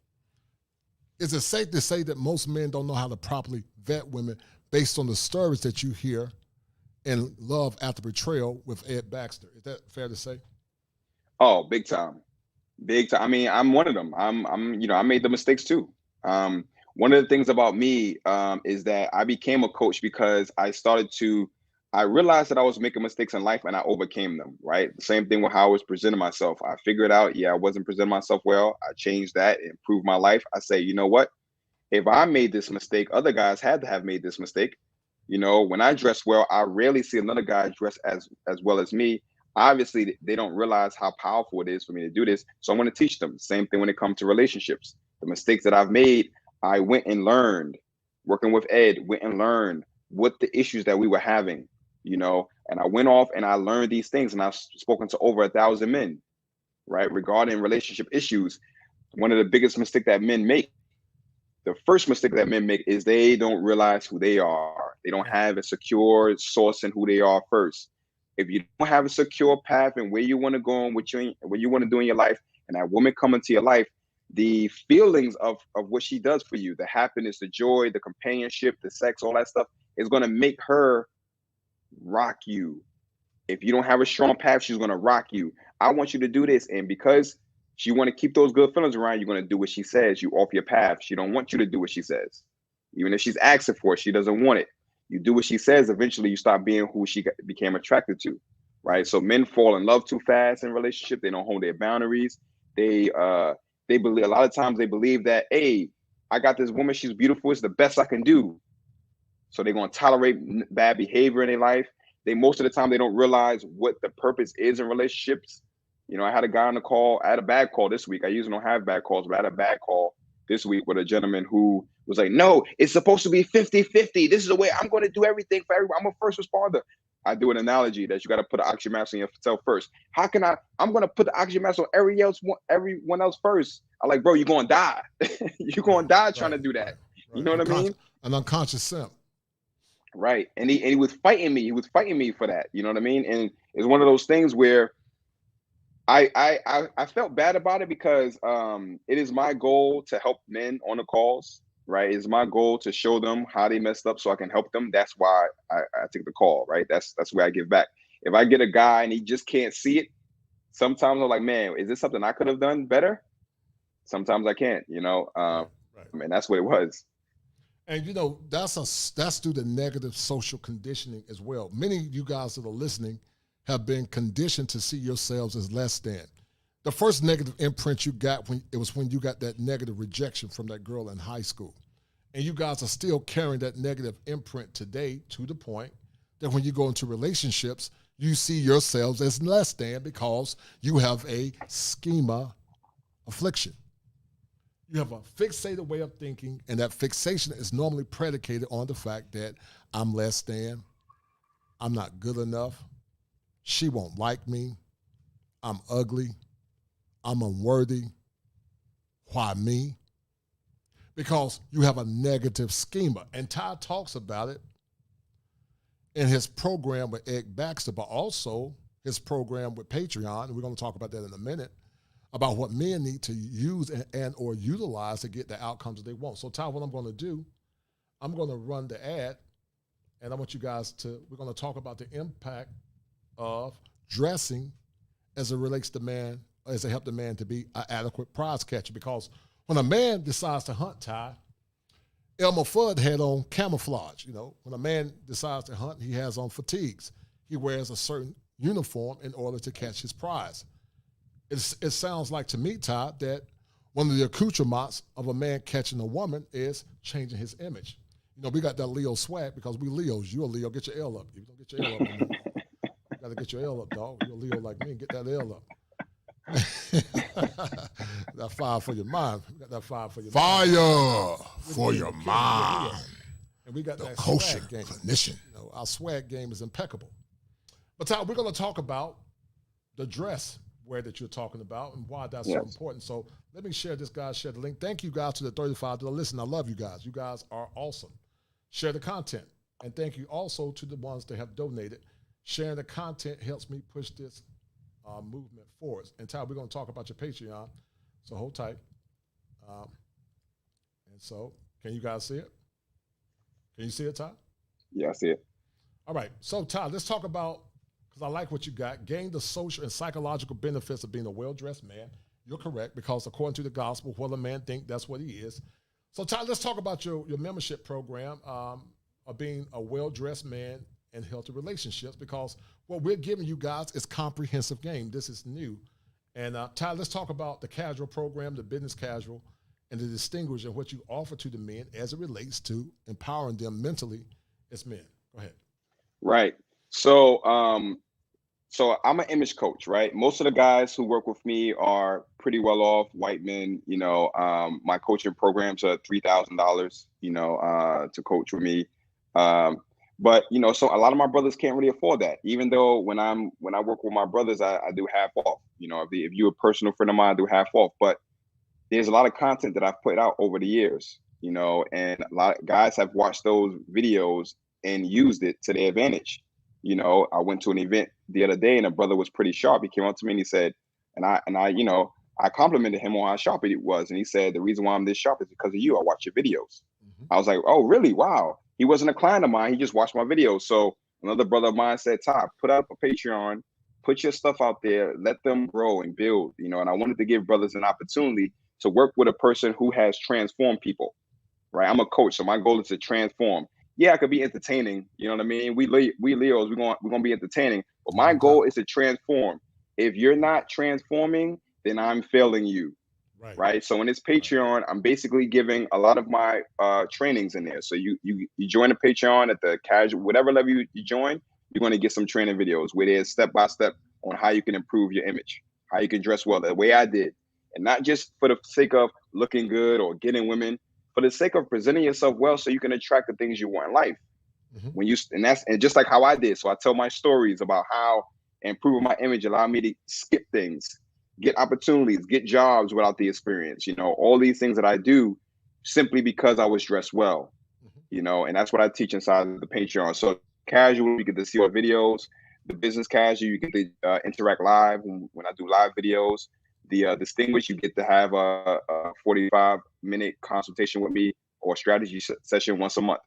is it safe to say that most men don't know how to properly vet women based on the stories that you hear in Love After Betrayal with Ed Baxter? Is that fair to say? Oh, big time. Big time. I mean, I'm one of them. I made the mistakes too. One of the things about me is that I became a coach because I realized that I was making mistakes in life and I overcame them, right? The same thing with how I was presenting myself. I figured out, I wasn't presenting myself well. I changed that, improved my life. I say, you know what? If I made this mistake, other guys had to have made this mistake. When I dress well, I rarely see another guy dress as well as me. obviously they don't realize how powerful it is for me to do this. So I want to teach them. Same thing when it comes to relationships. The mistakes that I've made, I went and learned, working with Ed, went and learned what the issues that we were having, you know, and I went off and I learned these things, and I've spoken to over 1,000 men, right, regarding relationship issues. One of the biggest mistakes that men make, the first mistake that men make, is they don't realize who they are. They don't have a secure source in who they are first. If you don't have a secure path and where you want to go and what you want to do in your life, and that woman come into your life, the feelings of what she does for you, the happiness, the joy, the companionship, the sex, all that stuff, is going to make her rock you. If you don't have a strong path, she's going to rock you. I want you to do this. And because she want to keep those good feelings around, you're going to do what she says. You off your path. She don't want you to do what she says. Even if she's asking for it, she doesn't want it. You do what she says, eventually you stop being who she became attracted to, right? So men fall in love too fast in relationship. They don't hold their boundaries. They believe, a lot of times they believe that, hey, I got this woman, she's beautiful, it's the best I can do. So they're going to tolerate bad behavior in their life. Most of the time, they don't realize what the purpose is in relationships. You know, I had a guy on the call. I had a bad call this week. I usually don't have bad calls, but I had a bad call this week with a gentleman who was like, no, it's supposed to be 50-50. This is the way I'm going to do everything for everyone. I'm a first responder. I do an analogy that you got to put an oxygen mask on yourself first. How can I'm going to put the oxygen mask on everyone else first. I'm like, bro, you're going to die. You're going to die trying to do that. Right. You know what I mean? An unconscious simp. Right. And he was fighting me. He was fighting me for that. You know what I mean? And it's one of those things where I felt bad about it, because it is my goal to help men on the calls, right? It's my goal to show them how they messed up so I can help them. That's why I take the call, right? That's where I give back. If I get a guy and he just can't see it, sometimes I'm like, man, is this something I could have done better? Sometimes I can't, you know? Right. I mean, that's what it was. And, you know, that's due to negative social conditioning as well. Many of you guys that are listening have been conditioned to see yourselves as less than. The first negative imprint you got when you got that negative rejection from that girl in high school. And you guys are still carrying that negative imprint today, to the point that when you go into relationships, you see yourselves as less than because you have a schema affliction. You have a fixated way of thinking, and that fixation is normally predicated on the fact that I'm less than, I'm not good enough, she won't like me, I'm ugly, I'm unworthy. Why me? Because you have a negative schema. And Ty talks about it in his program with Ed Baxter, but also his program with Patreon, and we're going to talk about that in a minute, about what men need to use and or utilize to get the outcomes that they want. So Ty, what I'm going to do, I'm going to run the ad, and I want you guys we're going to talk about the impact of dressing as it relates to man, as it help the man to be an adequate prize catcher. Because when a man decides to hunt, Ty, Elmer Fudd had on camouflage. You know, when a man decides to hunt, he has on fatigues. He wears a certain uniform in order to catch his prize. It sounds like to me, Todd, that one of the accoutrements of a man catching a woman is changing his image. You know, we got that Leo swag because we Leos. You're a Leo, get your L up. If you don't get your L up, you got to get your L up, dog. You're a Leo like me, get that L up. That fire for your mind. We got that fire for your mind. Fire for your mind. And we got the that kosher swag game. Clinician. You know, our swag game is impeccable. But Todd, we're going to talk about the dress wear that you're talking about and why that's so important. So let me share this, guys. Share the link. Thank you, guys, to the 35 that are listening. I love you guys. You guys are awesome. Share the content. And thank you also to the ones that have donated. Sharing the content helps me push this movement forward. And Ty, we're going to talk about your Patreon. So hold tight. And so, can you guys see it? Can you see it, Ty? Yeah, I see it. All right. So, Ty, let's talk about, because I like what you got, gain the social and psychological benefits of being a well-dressed man. You're correct, because according to the gospel, what a man think, that's what he is. So, Ty, let's talk about your membership program of being a well-dressed man in healthy relationships, because what we're giving you guys is comprehensive game. This is new. And, Ty, let's talk about the casual program, the business casual, and the distinguish of what you offer to the men as it relates to empowering them mentally as men. Go ahead. Right. So So I'm an image coach, right? Most of the guys who work with me are pretty well off, white men. My coaching programs are $3,000, to coach with me. But so a lot of my brothers can't really afford that. Even though when I work with my brothers, I do half off. If you're a personal friend of mine, I do half off. But there's a lot of content that I've put out over the years, and a lot of guys have watched those videos and used it to their advantage. I went to an event the other day and a brother was pretty sharp. He came up to me and he said, I complimented him on how sharp it was. And he said, the reason why I'm this sharp is because of you. I watch your videos. Mm-hmm. I was like, oh, really? Wow. He wasn't a client of mine. He just watched my videos. So another brother of mine said, Todd, put up a Patreon, put your stuff out there, let them grow and build, and I wanted to give brothers an opportunity to work with a person who has transformed people, right? I'm a coach, so my goal is to transform. Yeah, I could be entertaining. You know what I mean? We Leos, we're gonna be entertaining, but my goal is to transform. If you're not transforming, then I'm failing you, right? So in this Patreon, I'm basically giving a lot of my trainings in there. So you join the Patreon at the casual, whatever level you join, you're going to get some training videos where there's step by step on how you can improve your image, how you can dress well, the way I did, and not just for the sake of looking good or getting women, for the sake of presenting yourself well so you can attract the things you want in life. Mm-hmm. And just like how I did. So I tell my stories about how improving my image allowed me to skip things, get opportunities, get jobs without the experience, all these things that I do simply because I was dressed well, and that's what I teach inside of the Patreon. So casual, you get to see our videos. The business casual, you get to interact live when I do live videos. The distinguished, you get to have a 45-minute consultation with me or strategy session once a month.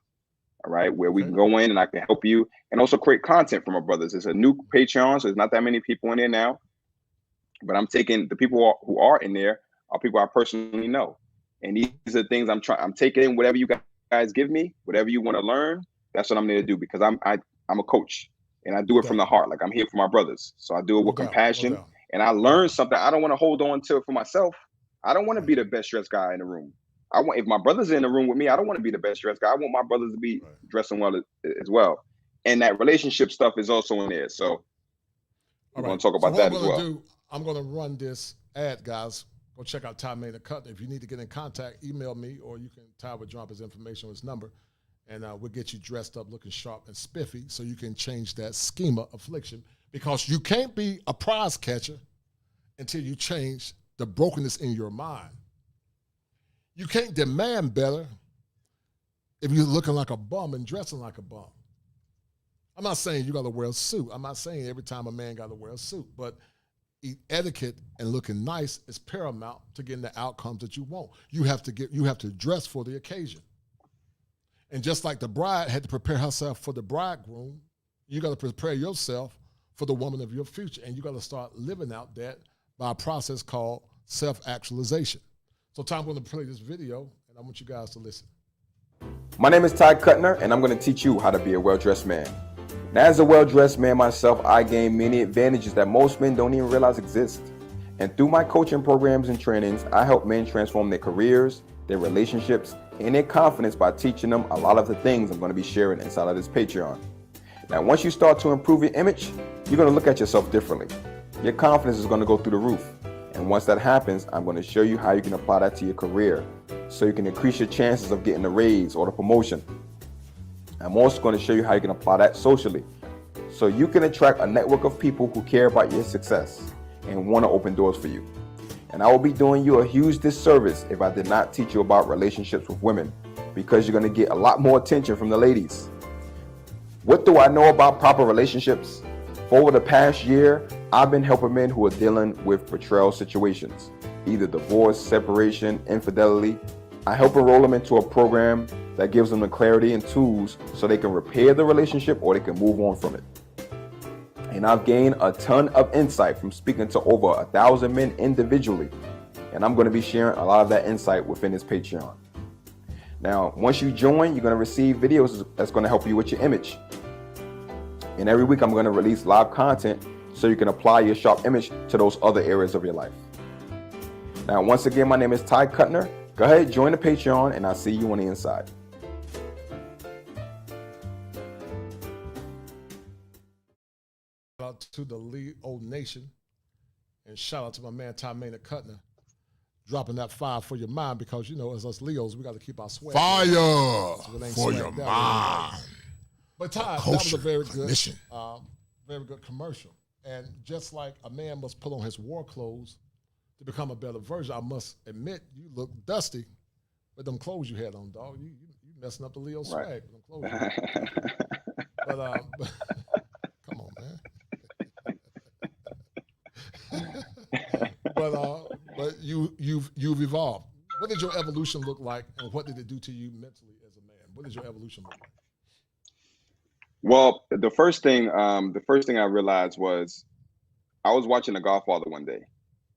All right, where we can go in and I can help you and also create content for my brothers. It's a new Patreon, so there's not that many people in there now. But I'm taking the people who are in there are people I personally know. And these are things I'm taking in whatever you guys give me, whatever you want to learn. That's what I'm there to do, because I'm a coach and I do it from the heart. Like, I'm here for my brothers. So I do it with compassion. And I learned something. I don't want to hold on to it for myself. I don't want to be the best dressed guy in the room. If my brothers are in the room with me, I don't want to be the best dressed guy. I want my brothers to be dressing well as well. And that relationship stuff is also in there. So we're going to talk about that as well. I'm going to run this ad, guys. Go check out Ty Maynard Cutler. If you need to get in contact, email me, or you can, Ty will drop his information on his number, and we'll get you dressed up looking sharp and spiffy so you can change that schema affliction, because you can't be a prize catcher until you change the brokenness in your mind. You can't demand better if you're looking like a bum and dressing like a bum. I'm not saying you got to wear a suit. I'm not saying every time a man got to wear a suit, but etiquette and looking nice is paramount to getting the outcomes that you want. You have to dress for the occasion. And just like the bride had to prepare herself for the bridegroom, you got to prepare yourself for the woman of your future. And you got to start living out that by a process called self-actualization. So Tom, I'm going to play this video, and I want you guys to listen. My name is Ty Cutner, and I'm going to teach you how to be a well-dressed man. Now, as a well-dressed man myself, I gain many advantages that most men don't even realize exist. And through my coaching programs and trainings, I help men transform their careers, their relationships, and their confidence by teaching them a lot of the things I'm going to be sharing inside of this Patreon. Now, once you start to improve your image, you're going to look at yourself differently. Your confidence is going to go through the roof. And once that happens, I'm going to show you how you can apply that to your career so you can increase your chances of getting a raise or the promotion. I'm also going to show you how you can apply that socially so you can attract a network of people who care about your success and want to open doors for you. And I will be doing you a huge disservice if I did not teach you about relationships with women, because you're going to get a lot more attention from the ladies. What do I know about proper relationships? For over the past year, I've been helping men who are dealing with betrayal situations, either divorce, separation, infidelity. I help enroll them into a program that gives them the clarity and tools so they can repair the relationship or they can move on from it. And I've gained a ton of insight from speaking to over 1,000 men individually. And I'm going to be sharing a lot of that insight within this Patreon. Now, once you join, you're going to receive videos that's going to help you with your image. And every week I'm going to release live content so you can apply your sharp image to those other areas of your life. Now, once again, my name is Ty Cutner. Go ahead, join the Patreon, and I'll see you on the inside. Out to the Leo Nation. And shout out to my man, Ty Maynard Cutner, dropping that fire for your mind, because, you know, as us Leos, we got to keep our swag. Fire so for your mind. But Ty, that was a very good commercial. And just like a man must put on his war clothes to become a better version, I must admit, you look dusty with them clothes you had on, dog. You messing up the Leo swag with them clothes. But come on, man. But you've evolved. What did your evolution look like, and what did it do to you mentally as a man? What did your evolution look like? Well, the first thing I realized was I was watching The Godfather one day.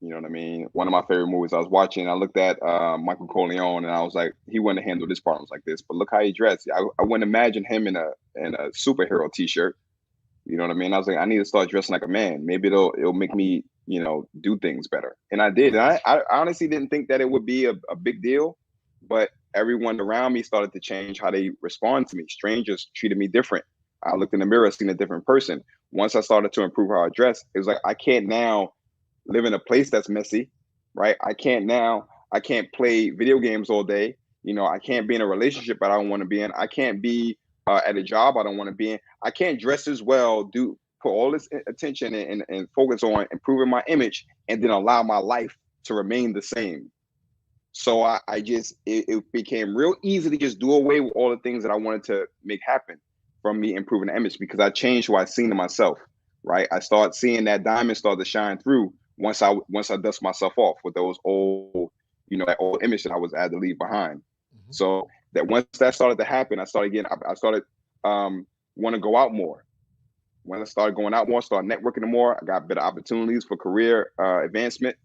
You know what I mean? One of my favorite movies I was watching. I looked at Michael Corleone, and I was like, he wouldn't handle his problems like this. But look how he dressed. I wouldn't imagine him in a superhero T-shirt. You know what I mean? I was like, I need to start dressing like a man. Maybe it'll make me, you know, do things better. And I did. And I honestly didn't think that it would be a big deal, but everyone around me started to change how they respond to me. Strangers treated me different. I looked in the mirror, seen a different person. Once I started to improve how I dress, it was like, I can't now live in a place that's messy, right? I can't play video games all day. You know, I can't be in a relationship I don't want to be in. I can't be at a job I don't want to be in. I can't dress as well, put all this attention and focus on improving my image, and then allow my life to remain the same. So it became real easy to just do away with all the things that I wanted to make happen from me improving the image, because I changed who I seen in myself, right? I started seeing that diamond start to shine through once I dust myself off with those old, you know, that old image that I had to leave behind. Mm-hmm. So that once that started to happen, I started want to go out more. When I started going out more, started networking more, I got better opportunities for career advancement.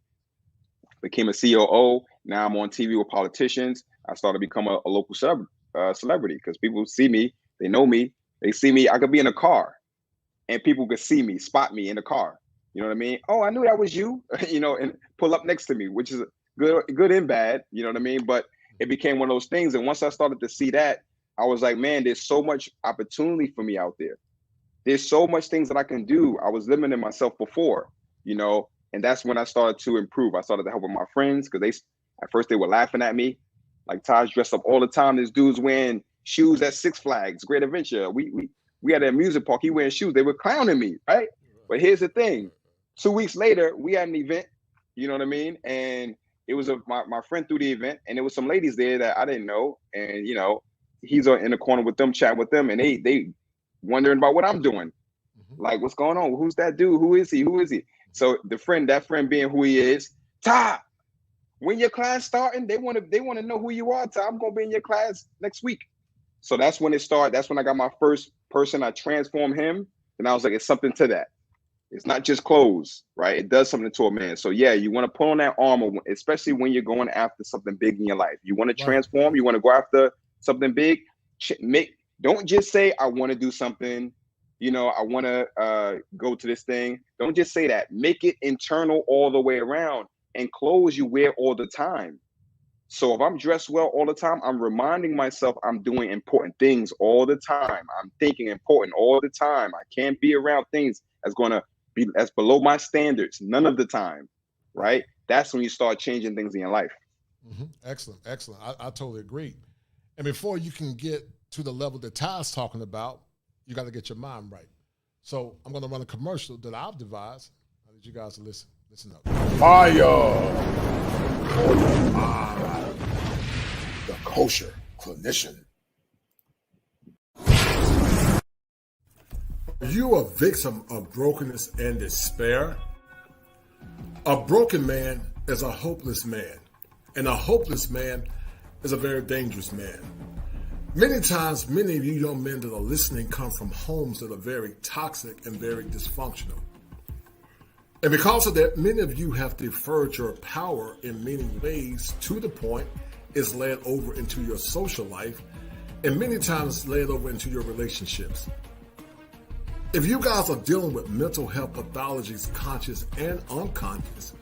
Became a COO. Now I'm on TV with politicians. I started to become a local celebrity, because people see me, they know me, they see me. I could be in a car, and people could see me, spot me in the car. You know what I mean? Oh, I knew that was you. You know, and pull up next to me, which is good and bad. You know what I mean? But it became one of those things. And once I started to see that, I was like, man, there's so much opportunity for me out there. There's so much things that I can do. I was limiting myself before, you know, and that's when I started to improve. I started to help with my friends, because at first they were laughing at me. Like, Taj's dressed up all the time. This dude's wearing shoes at Six Flags, Great Adventure. We had an amusement park. He wearing shoes. They were clowning me, right? But here's the thing. 2 weeks later, we had an event, you know what I mean? And it was my friend threw the event, and there was some ladies there that I didn't know. And, you know, he's in the corner with them, chatting with them, and they wondering about what I'm doing. Mm-hmm. Like, what's going on? Who's that dude? Who is he? So that friend being who he is, Ty, when your class starting, they want to know who you are, Ty. I'm going to be in your class next week. So that's when it started. That's when I got my first person. I transformed him. And I was like, it's something to that. It's not just clothes, right? It does something to a man. So yeah, you want to put on that armor, especially when you're going after something big in your life. You want to transform. You want to go after something big. Don't just say, I want to do something. You know, I want to go to this thing. Don't just say that. Make it internal all the way around. And clothes you wear all the time. So if I'm dressed well all the time, I'm reminding myself I'm doing important things all the time. I'm thinking important all the time. I can't be around things that's below my standards none of the time, right? That's when you start changing things in your life. Mm-hmm. Excellent. I totally agree. And before you can get to the level that Ty's talking about, you got to get your mind right. So I'm going to run a commercial that I've devised. I need you guys to listen up. Fire for your mind. The Kosher Clinician. Are you a victim of brokenness and despair? A broken man is a hopeless man, and a hopeless man is a very dangerous man. Many times, many of you young men that are listening come from homes that are very toxic and very dysfunctional. And because of that, many of you have deferred your power in many ways to the point it's led over into your social life, and many times led over into your relationships. If you guys are dealing with mental health pathologies, conscious and unconscious,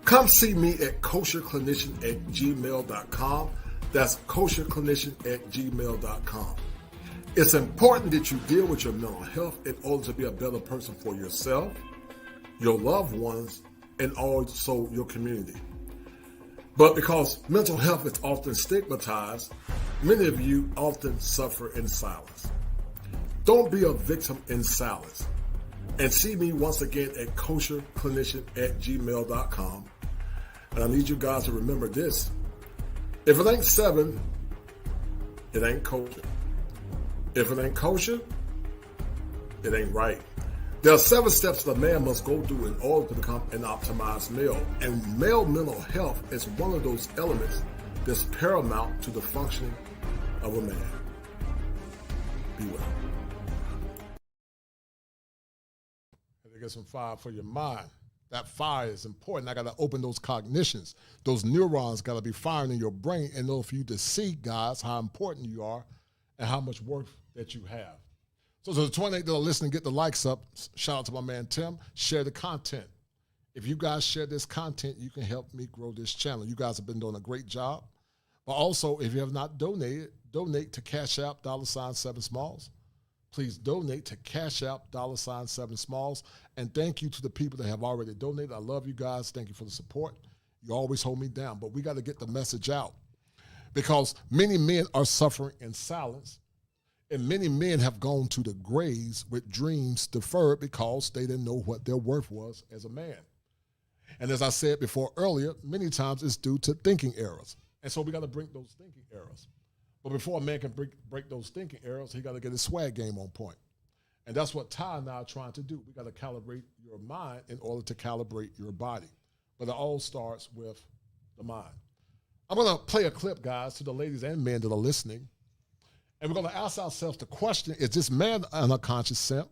come see me at kosherclinician@gmail.com. That's kosherclinician@gmail.com. It's important that you deal with your mental health in order to be a better person for yourself, your loved ones, and also your community. But because mental health is often stigmatized, many of you often suffer in silence. Don't be a victim in silence. And see me once again at kosherclinician@gmail.com. And I need you guys to remember this. If it ain't 7, it ain't kosher. If it ain't kosher, it ain't right. There are 7 steps that a man must go through in order to become an optimized male. And male mental health is one of those elements that's paramount to the functioning of a man. Be well. To get some fire for your mind. That fire is important. I got to open those cognitions. Those neurons got to be firing in your brain in order for you to see, guys, how important you are and how much worth that you have. So to the 28 that are listening, get the likes up. Shout out to my man Tim. Share the content. If you guys share this content, you can help me grow this channel. You guys have been doing a great job. But also, if you have not donated, donate to Cash App $7Smalls. Please donate to Cash App $7Smalls. And thank you to the people that have already donated. I love you guys. Thank you for the support. You always hold me down. But we got to get the message out because many men are suffering in silence. And many men have gone to the graves with dreams deferred because they didn't know what their worth was as a man. And as I said before earlier, many times it's due to thinking errors. And so we got to break those thinking errors. But before a man can break those thinking errors, he got to get his swag game on point. And that's what Ty and I are trying to do. We got to calibrate your mind in order to calibrate your body. But it all starts with the mind. I'm going to play a clip, guys, to the ladies and men that are listening. And we're going to ask ourselves the question, is this man an unconscious simp?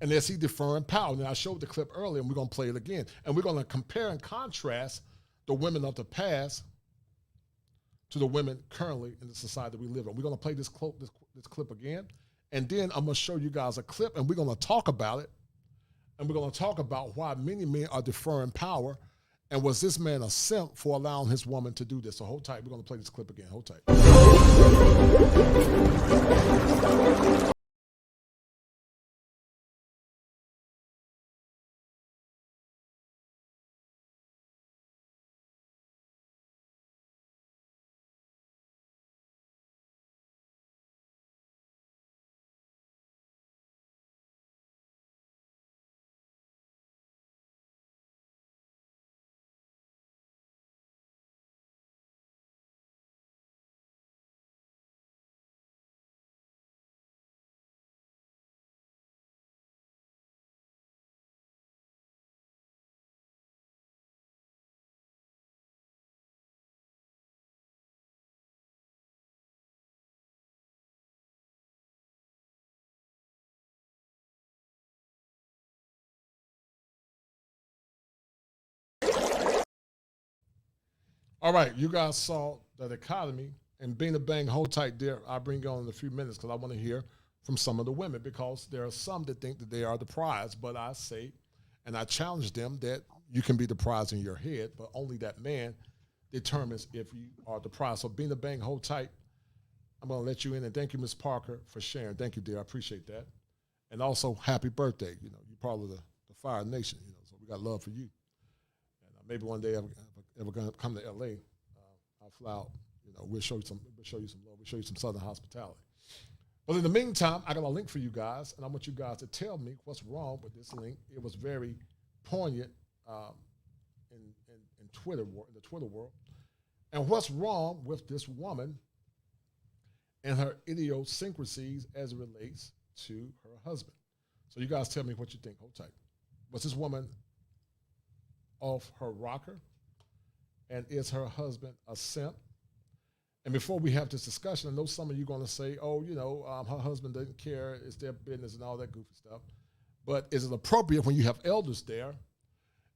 And is he deferring power? And I showed the clip earlier, and we're going to play it again. And we're going to compare and contrast the women of the past to the women currently in the society that we live in. We're going to play this clip again, and then I'm going to show you guys a clip, and we're going to talk about it, and we're going to talk about why many men are deferring power, and was this man a simp for allowing his woman to do this? So hold tight. We're going to play this clip again. Hold tight. All right, you guys saw the dichotomy, and being a bang, hold tight there. I'll bring you on in a few minutes because I want to hear from some of the women because there are some that think that they are the prize, but I say, and I challenge them that you can be the prize in your head, but only that man determines if you are the prize. So being a bang, hold tight. I'm going to let you in, and thank you, Ms. Parker, for sharing. Thank you, dear. I appreciate that. And also, happy birthday. You know, you're part of the Fire Nation, you know, so we got love for you. And maybe one day ever going to come to LA, I'll fly out. You know, we'll show you some love. We'll show you some Southern hospitality. But in the meantime, I got a link for you guys, and I want you guys to tell me what's wrong with this link. It was very poignant in the Twitter world. And what's wrong with this woman and her idiosyncrasies as it relates to her husband? So you guys tell me what you think. Hold tight. Was this woman off her rocker? And is her husband a simp? And before we have this discussion, I know some of you are going to say, oh, you know, her husband doesn't care, it's their business and all that goofy stuff. But is it appropriate when you have elders there?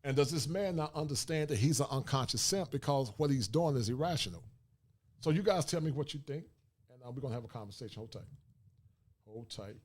And does this man not understand that he's an unconscious simp because what he's doing is irrational? So you guys tell me what you think, and we're going to have a conversation. Hold tight. Hold tight.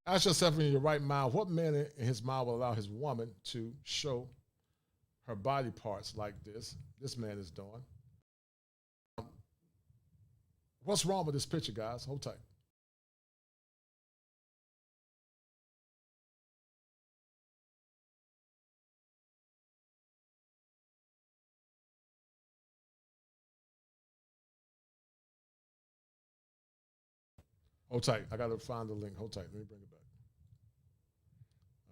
Ask yourself in your right mind, what man in his mind will allow his woman to show her body parts like this man is doing? What's wrong with this picture, guys? Hold tight. Hold tight. I got to find the link. Hold tight. Let me bring it back.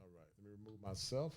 All right. Let me remove myself.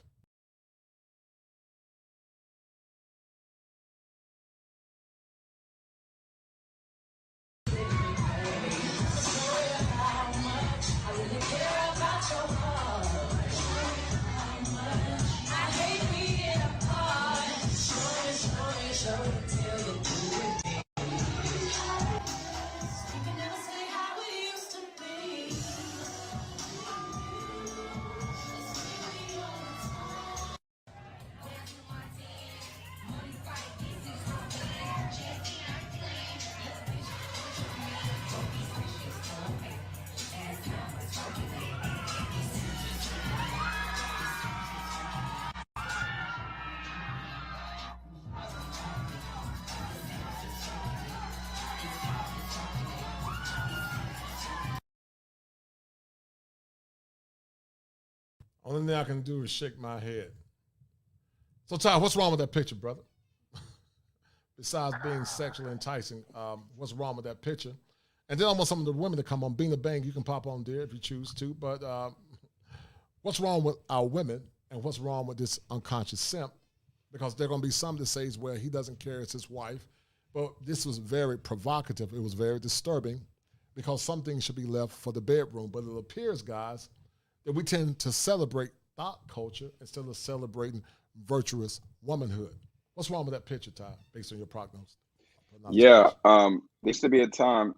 Only thing I can do is shake my head. So, Ty, what's wrong with that picture, brother? Besides being sexually enticing, what's wrong with that picture? And then I want some of the women to come on. Bing the bang, you can pop on there if you choose to. But what's wrong with our women, and what's wrong with this unconscious simp? Because there are going to be some that says, well, he doesn't care, it's his wife. But this was very provocative. It was very disturbing because some things should be left for the bedroom. But it appears, guys, that we tend to celebrate thought culture instead of celebrating virtuous womanhood. What's wrong with that picture, Ty, based on your prognosis? Yeah, there used to be a time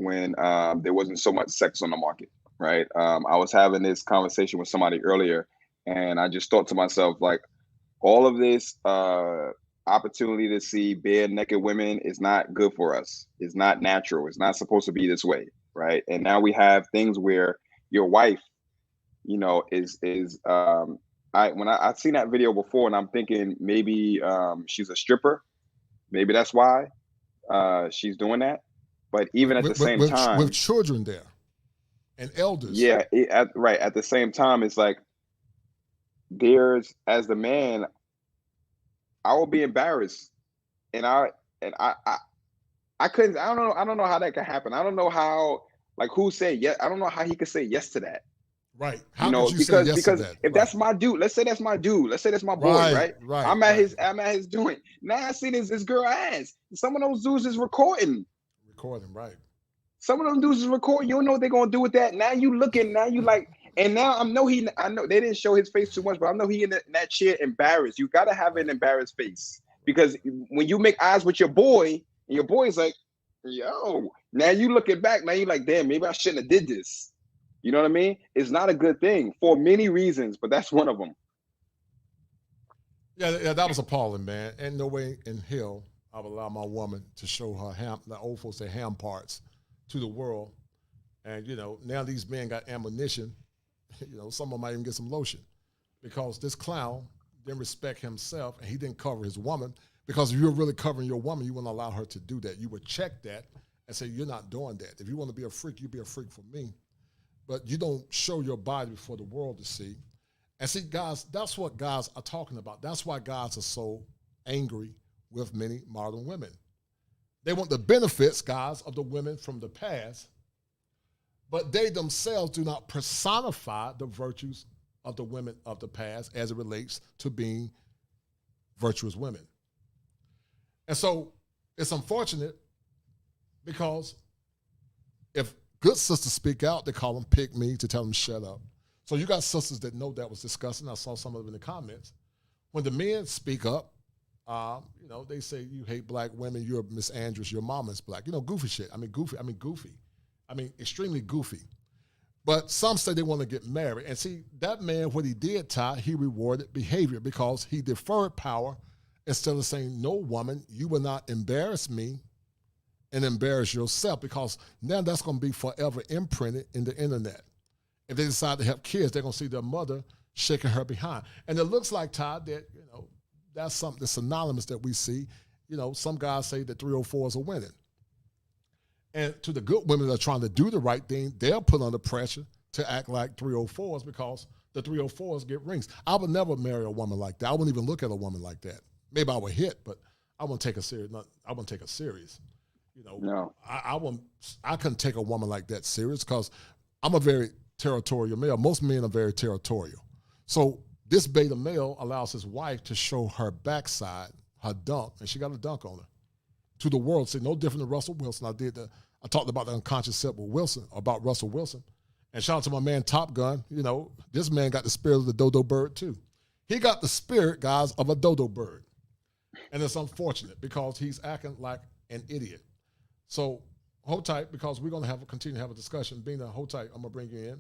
when there wasn't so much sex on the market, right? I was having this conversation with somebody earlier, and I just thought to myself, like, all of this opportunity to see bare naked women is not good for us. It's not natural. It's not supposed to be this way, right? And now we have things where your wife, you know, I've seen that video before, and I'm thinking maybe she's a stripper. Maybe that's why she's doing that. But even at the same time, with children there and elders. Yeah, right. At the same time, it's like as the man, I will be embarrassed, and I couldn't. I don't know how that could happen. I don't know how. Like, who said yes? I don't know how he could say yes to that. Right. How could you say yes to that? If that's my dude, let's say that's my dude. Let's say that's my boy, right? Right. I'm at his joint. Now I see this girl ass. Some of those dudes is recording. Right. Some of them dudes is recording. You don't know what they're gonna do with that. Now you looking. Now you like. And now I know they didn't show his face too much, but I know he in that chair embarrassed. You gotta have an embarrassed face, because when you make eyes with your boy, and your boy's like, yo, now you looking back, now you like, damn, maybe I shouldn't have did this. You know what I mean? It's not a good thing for many reasons, but that's one of them. Yeah, that was appalling, man. And no way in hell I would allow my woman to show her the old folks say ham parts to the world. And, you know, now these men got ammunition. You know, some of them might even get some lotion because this clown didn't respect himself and he didn't cover his woman. Because if you're really covering your woman, you wouldn't allow her to do that. You would check that and say, you're not doing that. If you want to be a freak, you be a freak for me. But you don't show your body for the world to see. And see, guys, that's what guys are talking about. That's why guys are so angry with many modern women. They want the benefits, guys, of the women from the past, but they themselves do not personify the virtues of the women of the past as it relates to being virtuous women. And so it's unfortunate because if good sisters speak out, they call them pick me to tell them shut up. So you got sisters that know that was disgusting. I saw some of them in the comments. When the men speak up, you know, they say you hate black women, you're Miss Andrews, your mama's black. You know, goofy shit. Goofy. Extremely goofy. But some say they want to get married. And see, that man, what he did, Ty, he rewarded behavior because he deferred power instead of saying, no, woman, you will not embarrass me and embarrass yourself, because now that's going to be forever imprinted in the internet. If they decide to help kids, they're going to see their mother shaking her behind. And it looks like, Todd, that, that's something that's synonymous that we see. Some guys say that 304s are winning. And to the good women that are trying to do the right thing, they're put under pressure to act like 304s because the 304s get rings. I would never marry a woman like that. I wouldn't even look at a woman like that. Maybe I would hit, but I wouldn't take her serious. I wouldn't take her serious. No. I couldn't take a woman like that serious because I'm a very territorial male. Most men are very territorial. So this beta male allows his wife to show her backside, her dunk, and she got a dunk on her, to the world. Say, no different than Russell Wilson. I talked about the unconscious self with Wilson, about Russell Wilson. And shout out to my man Top Gun. This man got the spirit of the dodo bird too. He got the spirit, guys, of a dodo bird. And it's unfortunate because he's acting like an idiot. So hold tight, because we're going to continue to have a discussion. Bina, hold tight. I'm going to bring you in.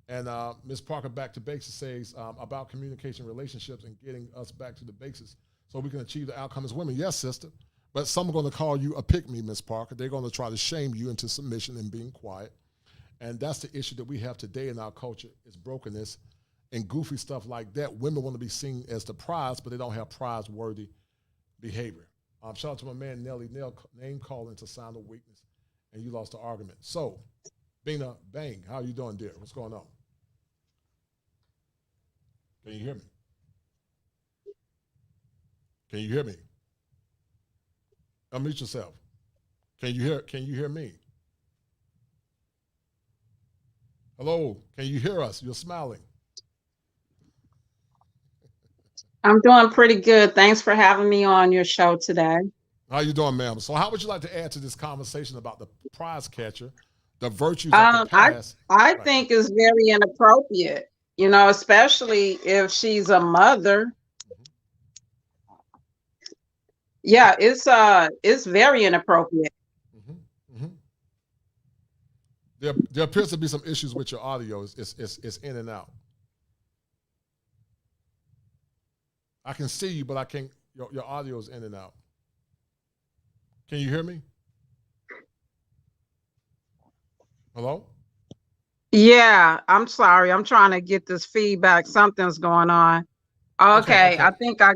And Ms. Parker, Back to Basics, says about communication, relationships, and getting us back to the basics so we can achieve the outcome as women. Yes, sister. But some are going to call you a pick-me, Ms. Parker. They're going to try to shame you into submission and being quiet. And that's the issue that we have today in our culture, is brokenness and goofy stuff like that. Women want to be seen as the prize, but they don't have prize-worthy behavior. Shout out to my man Nelly Nell, name calling to sign of weakness, and you lost the argument. So, Bina Bang, how you doing, dear? What's going on? Can you hear me? Can you hear me? Unmute yourself. Can you hear me? Hello, can you hear us? You're smiling. I'm doing pretty good. Thanks for having me on your show today. How you doing, ma'am? So how would you like to add to this conversation about the prize catcher, the virtues of the past? I think it's very inappropriate, especially if she's a mother. Mm-hmm. Yeah, it's very inappropriate. Mm-hmm. Mm-hmm. There appears to be some issues with your audio. It's in and out. I can see you, but I can't. Your audio is in and out. Can you hear me? Hello? Yeah, I'm sorry. I'm trying to get this feedback. Something's going on. Okay. I think I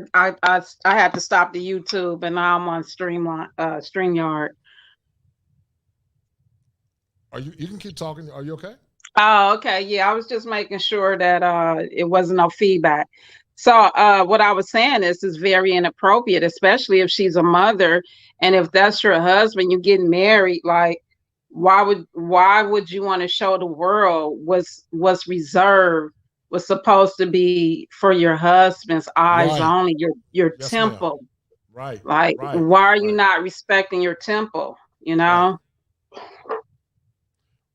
had to stop the YouTube, and now I'm on StreamYard. You can keep talking. Are you okay? Oh, okay. Yeah, I was just making sure that it wasn't no feedback. So what I was saying is very inappropriate, especially if she's a mother, and if that's your husband, you're getting married. Like, why would you want to show the world what's reserved, was supposed to be for your husband's eyes only, your yes, temple. Ma'am. Right. Like, why are you not respecting your temple? Right.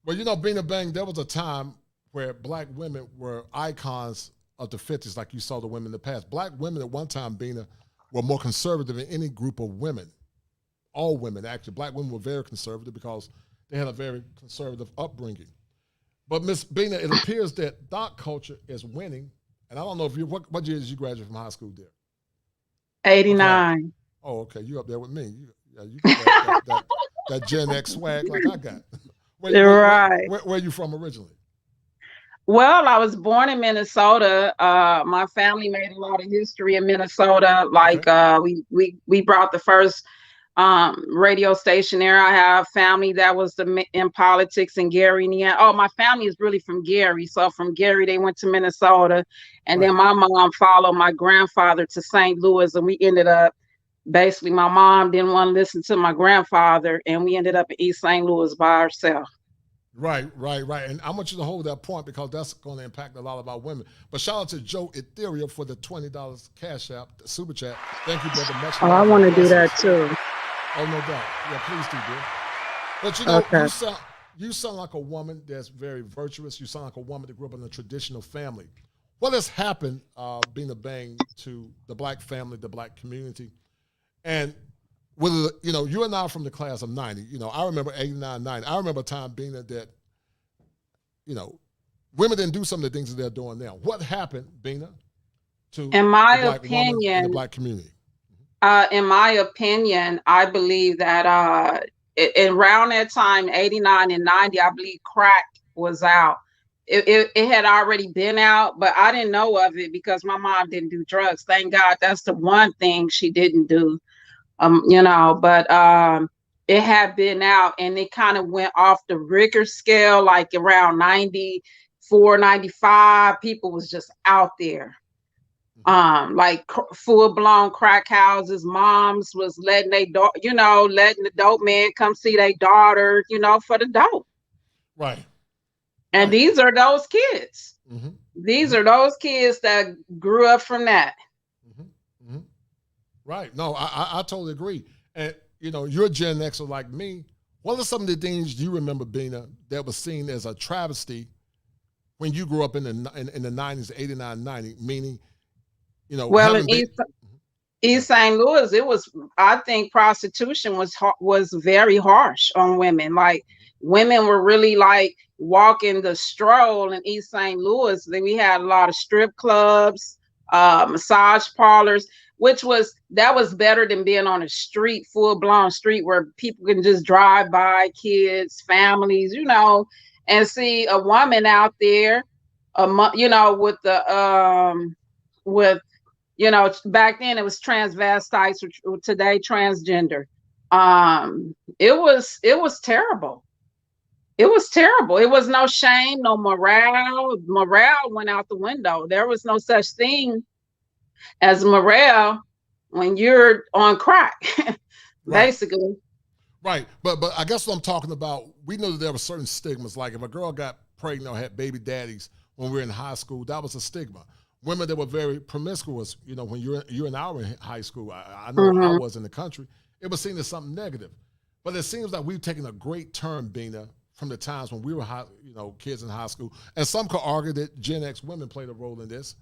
Well, Bina Bang, there was a time where black women were icons of the 50s, like you saw the women in the past. Black women at one time, Bina, were more conservative than any group of women. All women, actually. Black women were very conservative because they had a very conservative upbringing. But Miss Bina, it appears that dark culture is winning. And I don't know if what year did you graduate from high school, dear? 89. Okay. Oh, okay. You up there with me. You got that Gen X swag like I got. Where are you from originally? Well, I was born in Minnesota. My family made a lot of history in Minnesota. Like, we brought the first radio station there. I have family that was in politics in Gary, Indiana. Oh, my family is really from Gary. So from Gary, they went to Minnesota. And then my mom followed my grandfather to St. Louis. And we ended up, basically, my mom didn't want to listen to my grandfather. And we ended up in East St. Louis by ourselves. Right. And I want you to hold that point because that's going to impact a lot of our women. But shout out to Joe Ethereal for the $20 cash app, the super chat. Thank you, brother. Much I want to do that too. Oh, no doubt. Yeah, please do, dear. But you sound like a woman that's very virtuous. You sound like a woman that grew up in a traditional family. What has happened, Bina Bang, to the black family, the black community? And whether, you and I are from the class of 90. I remember 89, 90. I remember a time being that, women didn't do some of the things that they're doing now. What happened, Bina, to in my the black opinion, woman in the black community? In my opinion, I believe that around that time, 89 and 90, I believe crack was out. It had already been out, but I didn't know of it because my mom didn't do drugs. Thank God, that's the one thing she didn't do. But it had been out, and it kind of went off the Richter scale, like around 94, 95. People was just out there. Like full-blown crack houses. Moms was letting letting the dope man come see their daughter, for the dope. Right. And these are those kids. Mm-hmm. These are those kids that grew up from that. Mm-hmm. Mm-hmm. Right. No, I totally agree. And, you're a Gen Xer like me. What are some of the things you remember, Bina, that was seen as a travesty when you grew up in the 90s, 89, 90, meaning, well, in East St. Louis, I think prostitution was very harsh on women. Like, women were really like walking the stroll in East St. Louis. Then we had a lot of strip clubs, massage parlors, that was better than being on a street, full-blown street where people can just drive by, kids, families, and see a woman out there, with back then it was transvestites, today transgender. It was terrible. It was terrible. It was no shame, no morale. Morale went out the window. There was no such thing as morale when you're on crack, basically. Right. But I guess what I'm talking about, we know that there were certain stigmas. Like if a girl got pregnant or had baby daddies when we were in high school, that was a stigma. Women that were very promiscuous, when you're in our high school, I know I was in the country, it was seen as something negative. But it seems like we've taken a great turn, Bina, from the times when we were kids in high school. And some could argue that Gen X women played a role in this.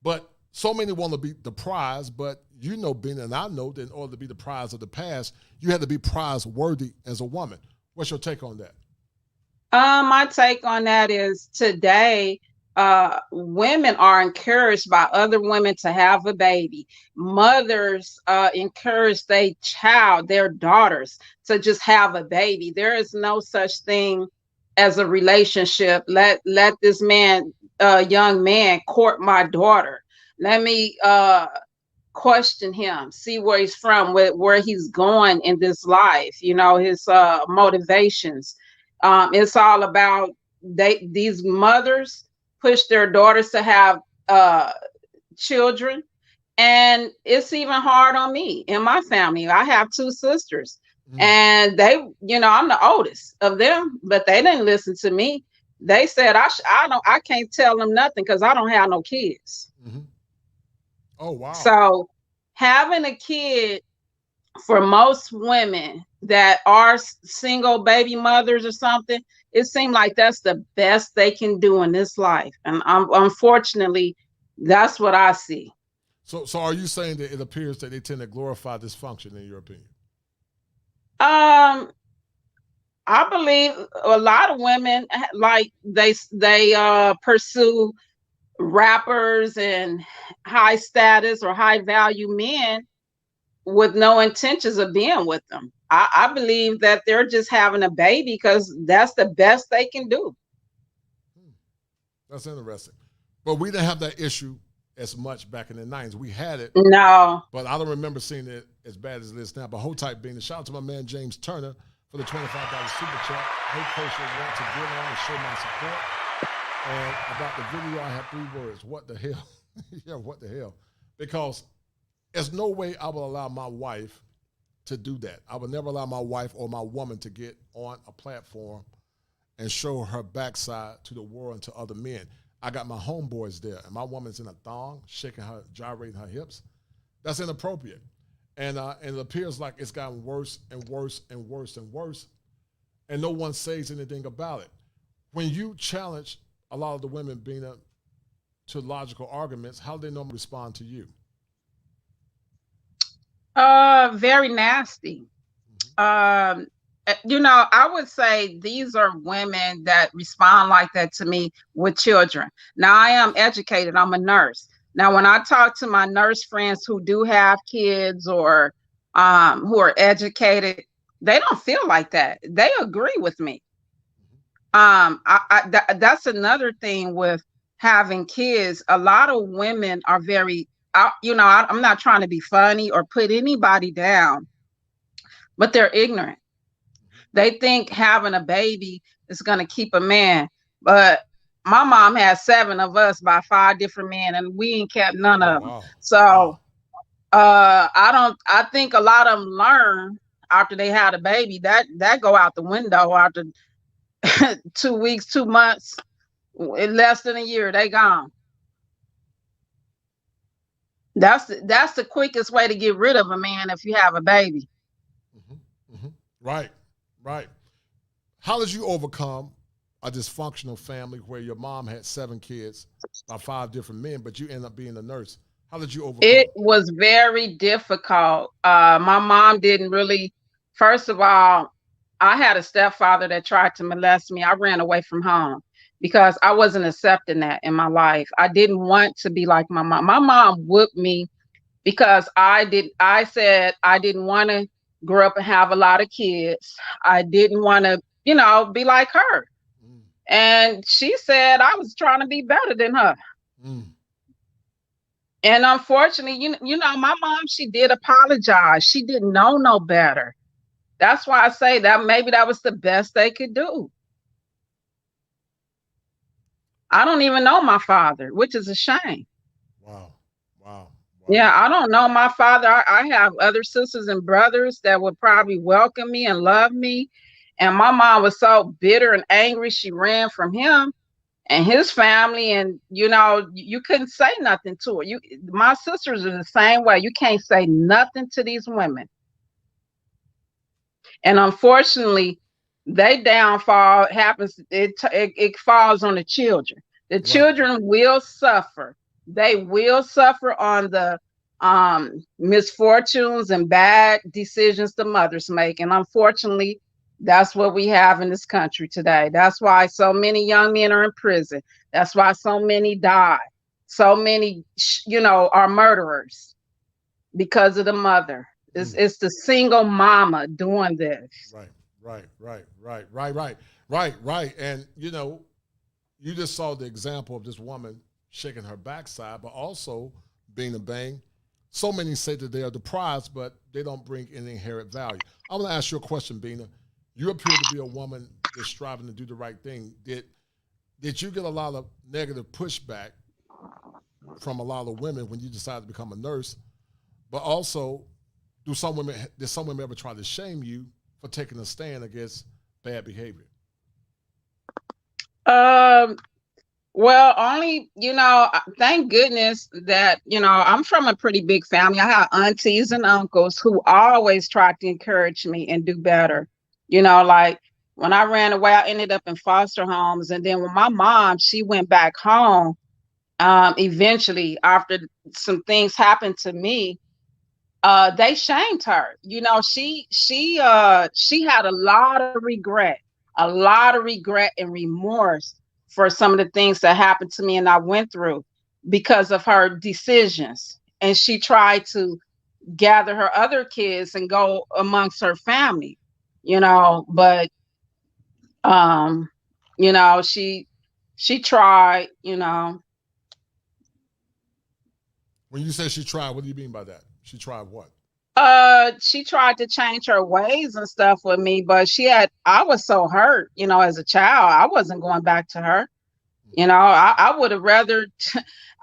But so many want to be the prize, but Bina, and I know that in order to be the prize of the past, you had to be prize worthy as a woman. What's your take on that? My take on that is today, women are encouraged by other women to have a baby. Mothers encourage their daughters to just have a baby. There is no such thing as a relationship. Let this man, young man, court my daughter. Let me question him, see where he's from, where he's going in this life, his motivations. It's all about these mothers push their daughters to have children. And it's even hard on me and my family. I have two sisters and they, I'm the oldest of them, but they didn't listen to me. They said, I can't tell them nothing because I don't have no kids. Mm-hmm. Oh, wow. So having a kid for most women that are single baby mothers or something, it seems like that's the best they can do in this life. And unfortunately, that's what I see. So are you saying that it appears that they tend to glorify dysfunction, in your opinion? I believe a lot of women, like they pursue rappers and high status or high value men with no intentions of being with them. I believe that they're just having a baby because that's the best they can do. That's interesting. But we didn't have that issue as much back in the 90s. We had it. No. But I don't remember seeing it as bad as it is now. But hold tight, Bina. Shout out to my man James Turner for the $25 super chat. Hey, Coach, I want to get on and show my support. And about the video, I have 3 words. What the hell? Yeah, what the hell? Because there's no way I will allow my wife to do that. I would never allow my wife or my woman to get on a platform and show her backside to the world and to other men. I got my homeboys there, and my woman's in a thong, gyrating her hips. That's inappropriate. And it appears like it's gotten worse and worse and worse and worse, and no one says anything about it. When you challenge a lot of the women being to logical arguments, how do they normally respond to you? Very nasty. I would say these are women that respond like that to me with children. Now, I am educated. I'm a nurse. Now, when I talk to my nurse friends who do have kids or who are educated, they don't feel like that. They agree with me. That's another thing with having kids. A lot of women are very, I'm not trying to be funny or put anybody down, but they're ignorant. They think having a baby is going to keep a man. But my mom had 7 of us by 5 different men, and we ain't kept none of them. Wow. So I think a lot of them learn after they had a baby. That go out the window after 2 weeks, 2 months, in less than a year, they gone. That's the quickest way to get rid of a man if you have a baby. Right. How did you overcome a dysfunctional family where your mom had 7 kids by 5 different men, but you end up being a nurse? How did you overcome? It was very difficult. My mom didn't really, first of all, I had a stepfather that tried to molest me. I ran away from home because I wasn't accepting that in my life. I didn't want to be like my mom. My mom whooped me because I said I didn't want to grow up and have a lot of kids. I didn't want to, be like her. And she said I was trying to be better than her. And unfortunately, my mom, she did apologize. She didn't know no better. That's why I say that maybe that was the best they could do. I don't even know my father, which is a shame. Wow. Yeah, I don't know my father. I have other sisters and brothers that would probably welcome me and love me. And my mom was so bitter and angry, she ran from him and his family. And, you couldn't say nothing to her. My sisters are the same way. You can't say nothing to these women. And unfortunately, their downfall happens, it falls on the children. The children will suffer. They will suffer on the misfortunes and bad decisions the mothers make. And unfortunately, that's what we have in this country today. That's why so many young men are in prison. That's why so many die. So many, are murderers because of the mother. It's the single mama doing this. Right. And, you just saw the example of this woman shaking her backside, but also being a bang. So many say that they are the prize, but they don't bring any inherent value. I'm going to ask you a question, Bina. You appear to be a woman that's striving to do the right thing. Did you get a lot of negative pushback from a lot of women when you decided to become a nurse? But also, did some women ever try to shame you for taking a stand against bad behavior? Well, only, thank goodness that, I'm from a pretty big family. I have aunties and uncles who always tried to encourage me and do better. Like when I ran away, I ended up in foster homes. And then when my mom, she went back home, eventually after some things happened to me, they shamed her. She had a lot of regret and remorse for some of the things that happened to me and I went through because of her decisions. And she tried to gather her other kids and go amongst her family, but she tried, When you say she tried, what do you mean by that? She tried what? She tried to change her ways and stuff with me, but I was so hurt, as a child. I wasn't going back to her. I would have rather,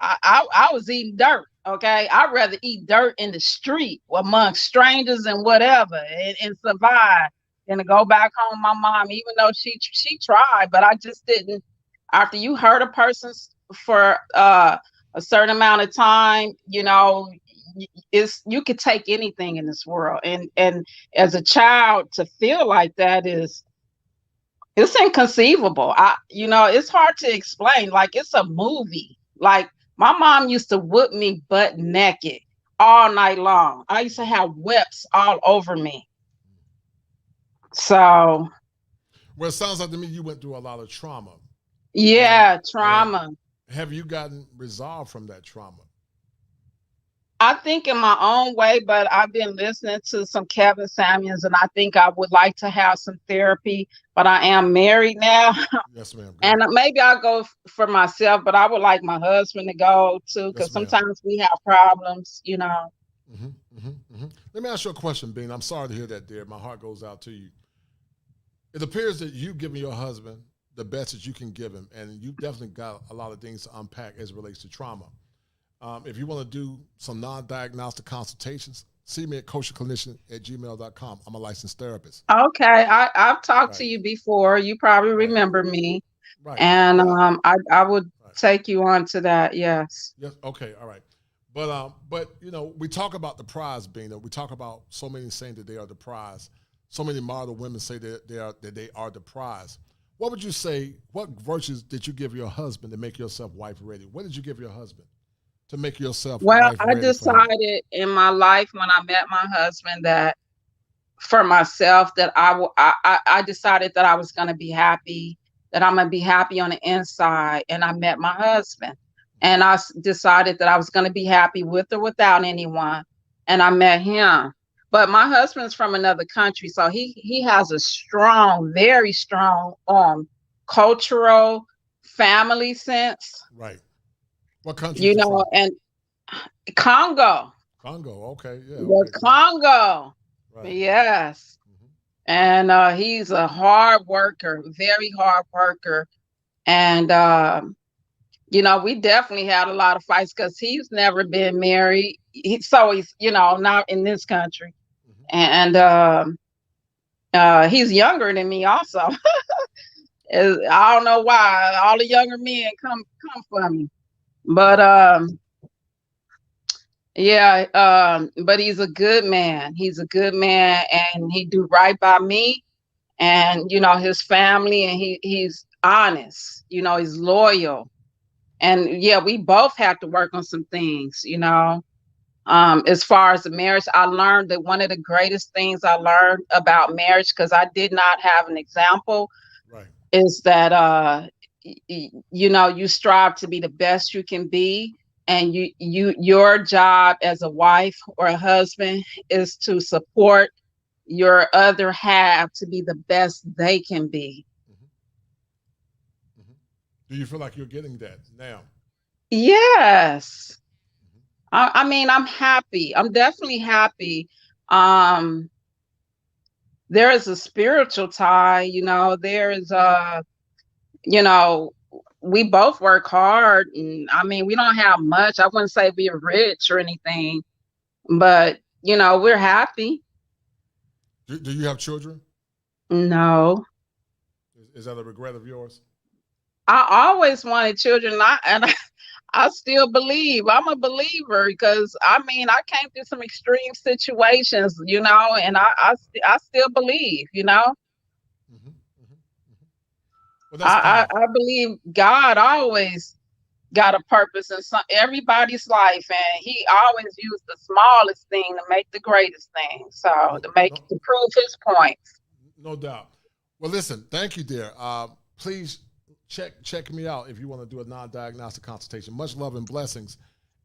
I was eating dirt. Okay. I'd rather eat dirt in the street amongst strangers and whatever and survive than to go back home. My mom, even though she tried, but I just didn't. After you hurt a person for a certain amount of time, you could take anything in this world. And as a child to feel like that it's inconceivable. It's hard to explain. Like it's a movie. Like my mom used to whoop me butt naked all night long. I used to have whips all over me. So. Well, it sounds like to me you went through a lot of trauma. Yeah, trauma. Have you gotten resolved from that trauma? I think in my own way, but I've been listening to some Kevin Samuels, and I think I would like to have some therapy. But I am married now, Yes, ma'am. Good. and maybe I'll go for myself. But I would like my husband to go too, because Yes, ma'am. sometimes we have problems, you know. Let me ask you a question, Bean. I'm sorry to hear that, dear. My heart goes out to you. It appears that you've given your husband the best that you can give him, and you've definitely got a lot of things to unpack as it relates to trauma. If you want to do some non-diagnostic consultations, see me at coachclinician@gmail.com. I'm a licensed therapist. Okay, I've talked to you before. You probably remember me, and I would take you on to that. Yes. Yes. Okay. All right. But you know, we talk about the prize, being that we talk about so many saying that they are the prize. So many model women say that they are the prize. What would you say? What virtues did you give your husband to make yourself wife ready? What did you give your husband to make yourself wife ready? Well, I decided in my life when I met my husband that for myself that I decided that I was going to be happy, that I'm going to be happy on the inside, and I met my husband, and I decided that I was going to be happy with or without anyone, and I met him. But my husband's from another country, so he has a strong, very strong cultural family sense. Right. What country? You know, and Congo. Congo, okay, yeah. Okay, Congo. Right. Yes. And he's a hard worker, very hard worker. And you know, we definitely had a lot of fights because he's never been married. So he's, you know, not in this country. And he's younger than me also. I don't know why. All the younger men come for me. But yeah, but he's a good man. He's a good man, and he do right by me and, you know, his family, and he's honest, you know, he's loyal. And yeah, we both have to work on some things, you know. As far as the marriage, I learned that one of the greatest things I learned about marriage, because I did not have an example, is that you know, you strive to be the best you can be. And your job as a wife or a husband is to support your other half to be the best they can be. Do you feel like you're getting that now? Yes. I mean, I'm happy. I'm definitely happy. There is a spiritual tie, you know, there is you know, we both work hard, and I mean, we don't have much. I wouldn't say we're rich or anything, but you know, we're happy. Do you have children? No. Is that a regret of yours? I always wanted children, and I still believe. I'm a believer because I mean, I came through some extreme situations, you know, and I still believe, you know. Well, I believe God always got a purpose in everybody's life, and he always used the smallest thing to make the greatest thing. So to prove his points. No doubt. Well, listen, thank you, dear. Please check me out if you want to do a non-diagnostic consultation. Much love and blessings.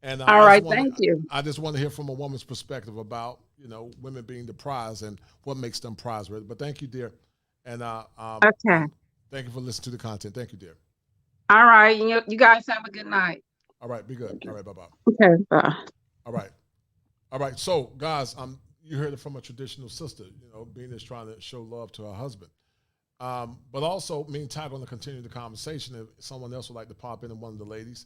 And all right, thank you. I just want to hear from a woman's perspective about, you know, women being the prize and what makes them prize ready. But thank you, dear. And okay. Thank you for listening to the content. Thank you, dear. All right. You guys have a good night. All right. Be good. All right. Bye-bye. Okay. Bye. All right. All right. So, guys, you heard it from a traditional sister, you know, being is trying to show love to her husband. But also, me and Ty are going to continue the conversation. If someone else would like to pop in and one of the ladies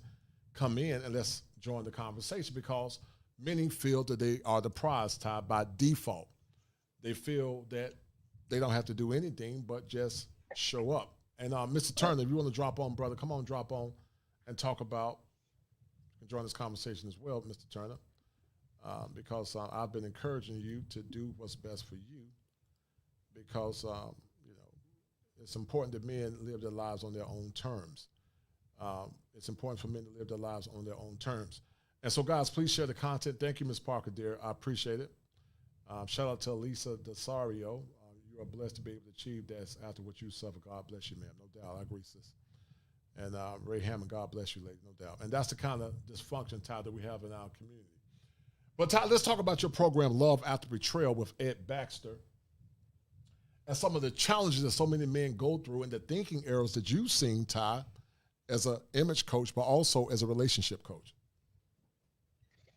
come in and let's join the conversation, because many feel that they are the prize, Ty, by default. They feel that they don't have to do anything but just show up. And Mr. Turner, if you want to drop on, brother, come on, drop on and talk about and join this conversation as well, Mr. Turner, because I've been encouraging you to do what's best for you, because you know, it's important that men live their lives on their own terms. It's important for men to live their lives on their own terms. And so, guys, please share the content. Thank you, Ms. Parker, dear. I appreciate it. Shout out to Elisa Desario. You are blessed to be able to achieve that after what you suffer. God bless you, ma'am. No doubt. I agree, sis. And Ray Hammond, God bless you, lady. No doubt. And that's the kind of dysfunction type that we have in our community. But Ty, let's talk about your program, Love After Betrayal, with Ed Baxter, and some of the challenges that so many men go through and the thinking errors that you've seen, Ty, as an image coach, but also as a relationship coach.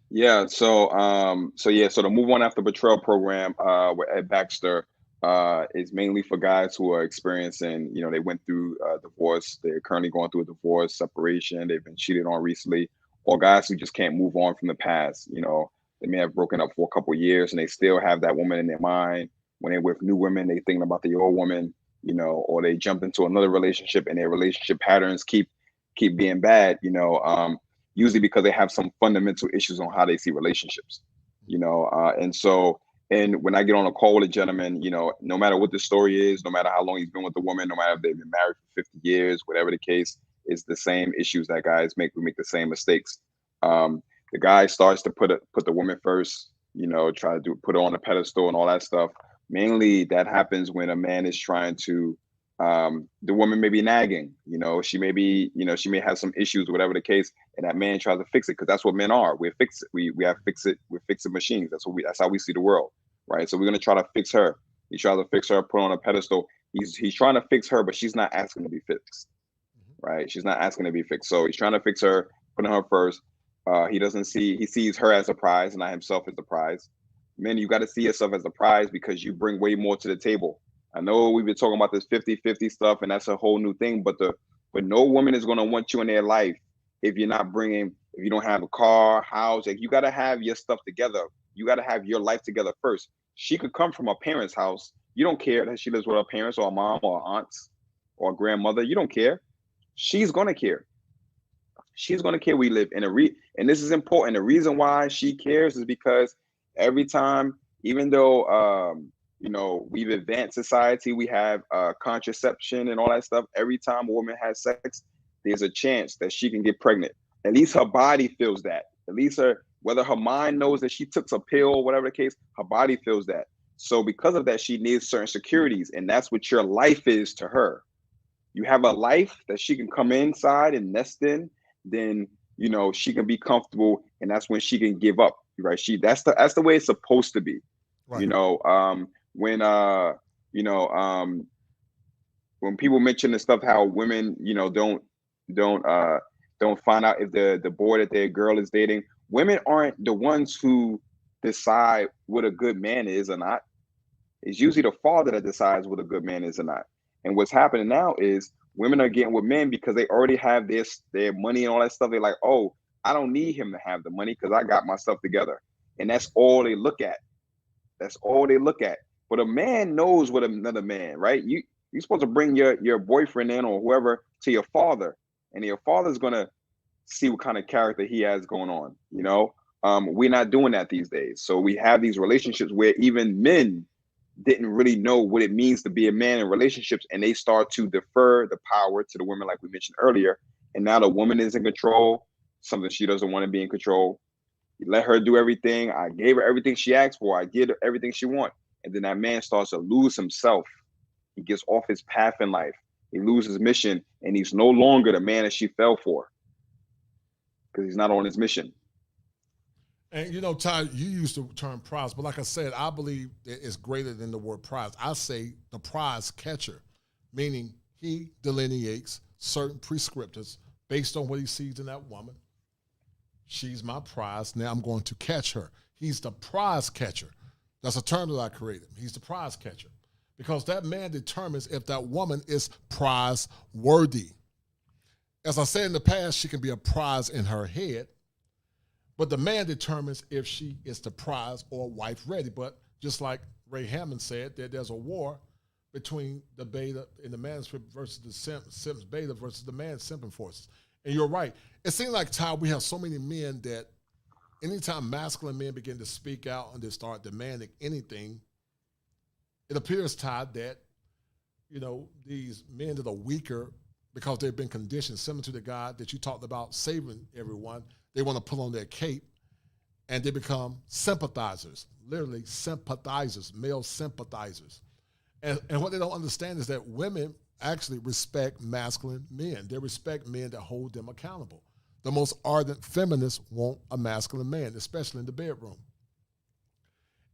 Yeah. So the Move On After Betrayal program with Ed Baxter is mainly for guys who are experiencing, they went through divorce, they're currently going through a divorce, separation, they've been cheated on recently, or guys who just can't move on from the past. They may have broken up for a couple of years and they still have that woman in their mind. When they're with new women, they thinking about the old woman, or they jump into another relationship and their relationship patterns keep being bad, usually because they have some fundamental issues on how they see relationships, and when I get on a call with a gentleman, no matter what the story is, no matter how long he's been with the woman, no matter if they've been married for 50 years, whatever the case, it's the same issues that guys make. We make the same mistakes. The guy starts to put the woman first, try to put her on a pedestal and all that stuff. Mainly that happens when a man is trying to, the woman may be nagging, she may have some issues, whatever the case, and that man tries to fix it because that's what men are. We're fixing machines. That's how we see the world, right? So we're gonna try to fix her. He tries to fix her, put her on a pedestal. He's trying to fix her, but she's not asking to be fixed, right? She's not asking to be fixed. So he's trying to fix her, putting her first. He sees her as a prize, not himself as a prize. Men, you got to see yourself as a prize because you bring way more to the table. I know we've been talking about this 50-50 stuff, and that's a whole new thing, but no woman is going to want you in their life if you don't have a car, house. Like, you got to have your stuff together. You got to have your life together first. She could come from a parent's house. You don't care that she lives with her parents or a mom or aunts or a grandmother. You don't care. She's going to care. She's going to care where you live. And this is important. The reason why she cares is because every time, even though, we've advanced society, we have contraception and all that stuff. Every time a woman has sex, there's a chance that she can get pregnant. At least her body feels that. At least whether her mind knows that she took a pill or whatever the case, her body feels that. So because of that, she needs certain securities. And that's what your life is to her. You have a life that she can come inside and nest in, then, she can be comfortable. And that's when she can give up, right? That's the way it's supposed to be. Right. When people mention the stuff, how women, don't find out if the boy that their girl is dating, women aren't the ones who decide what a good man is or not. It's usually the father that decides what a good man is or not. And what's happening now is women are getting with men because they already have their money and all that stuff. They're like, oh, I don't need him to have the money because I got myself together. And that's all they look at. That's all they look at. But a man knows what another man, right? You're supposed to bring your boyfriend in or whoever to your father, and your father's gonna see what kind of character he has going on. We're not doing that these days. So we have these relationships where even men didn't really know what it means to be a man in relationships, and they start to defer the power to the women, like we mentioned earlier. And now the woman is in control, something she doesn't want to be in control. You let her do everything. I gave her everything she asked for. I give her everything she wants. And then that man starts to lose himself. He gets off his path in life. He loses his mission, and he's no longer the man that she fell for because he's not on his mission. And Ty, you used the term prize, but like I said, I believe it's greater than the word prize. I say the prize catcher, meaning he delineates certain prescriptors based on what he sees in that woman. She's my prize. Now I'm going to catch her. He's the prize catcher. That's a term that I created. He's the prize catcher because that man determines if that woman is prize worthy. As I said in the past, she can be a prize in her head, but the man determines if she is the prize or wife ready. But just like Ray Hammond said, there's a war between the beta and the manuscript versus the Simp's beta versus the man's simping forces. And you're right. It seems like, Ty, we have so many men that anytime masculine men begin to speak out and they start demanding anything, it appears, Ty, that, these men that are weaker because they've been conditioned, similar to the guy that you talked about saving everyone, they want to pull on their cape and they become sympathizers, literally sympathizers, male sympathizers. And what they don't understand is that women actually respect masculine men. They respect men that hold them accountable. The most ardent feminists want a masculine man, especially in the bedroom.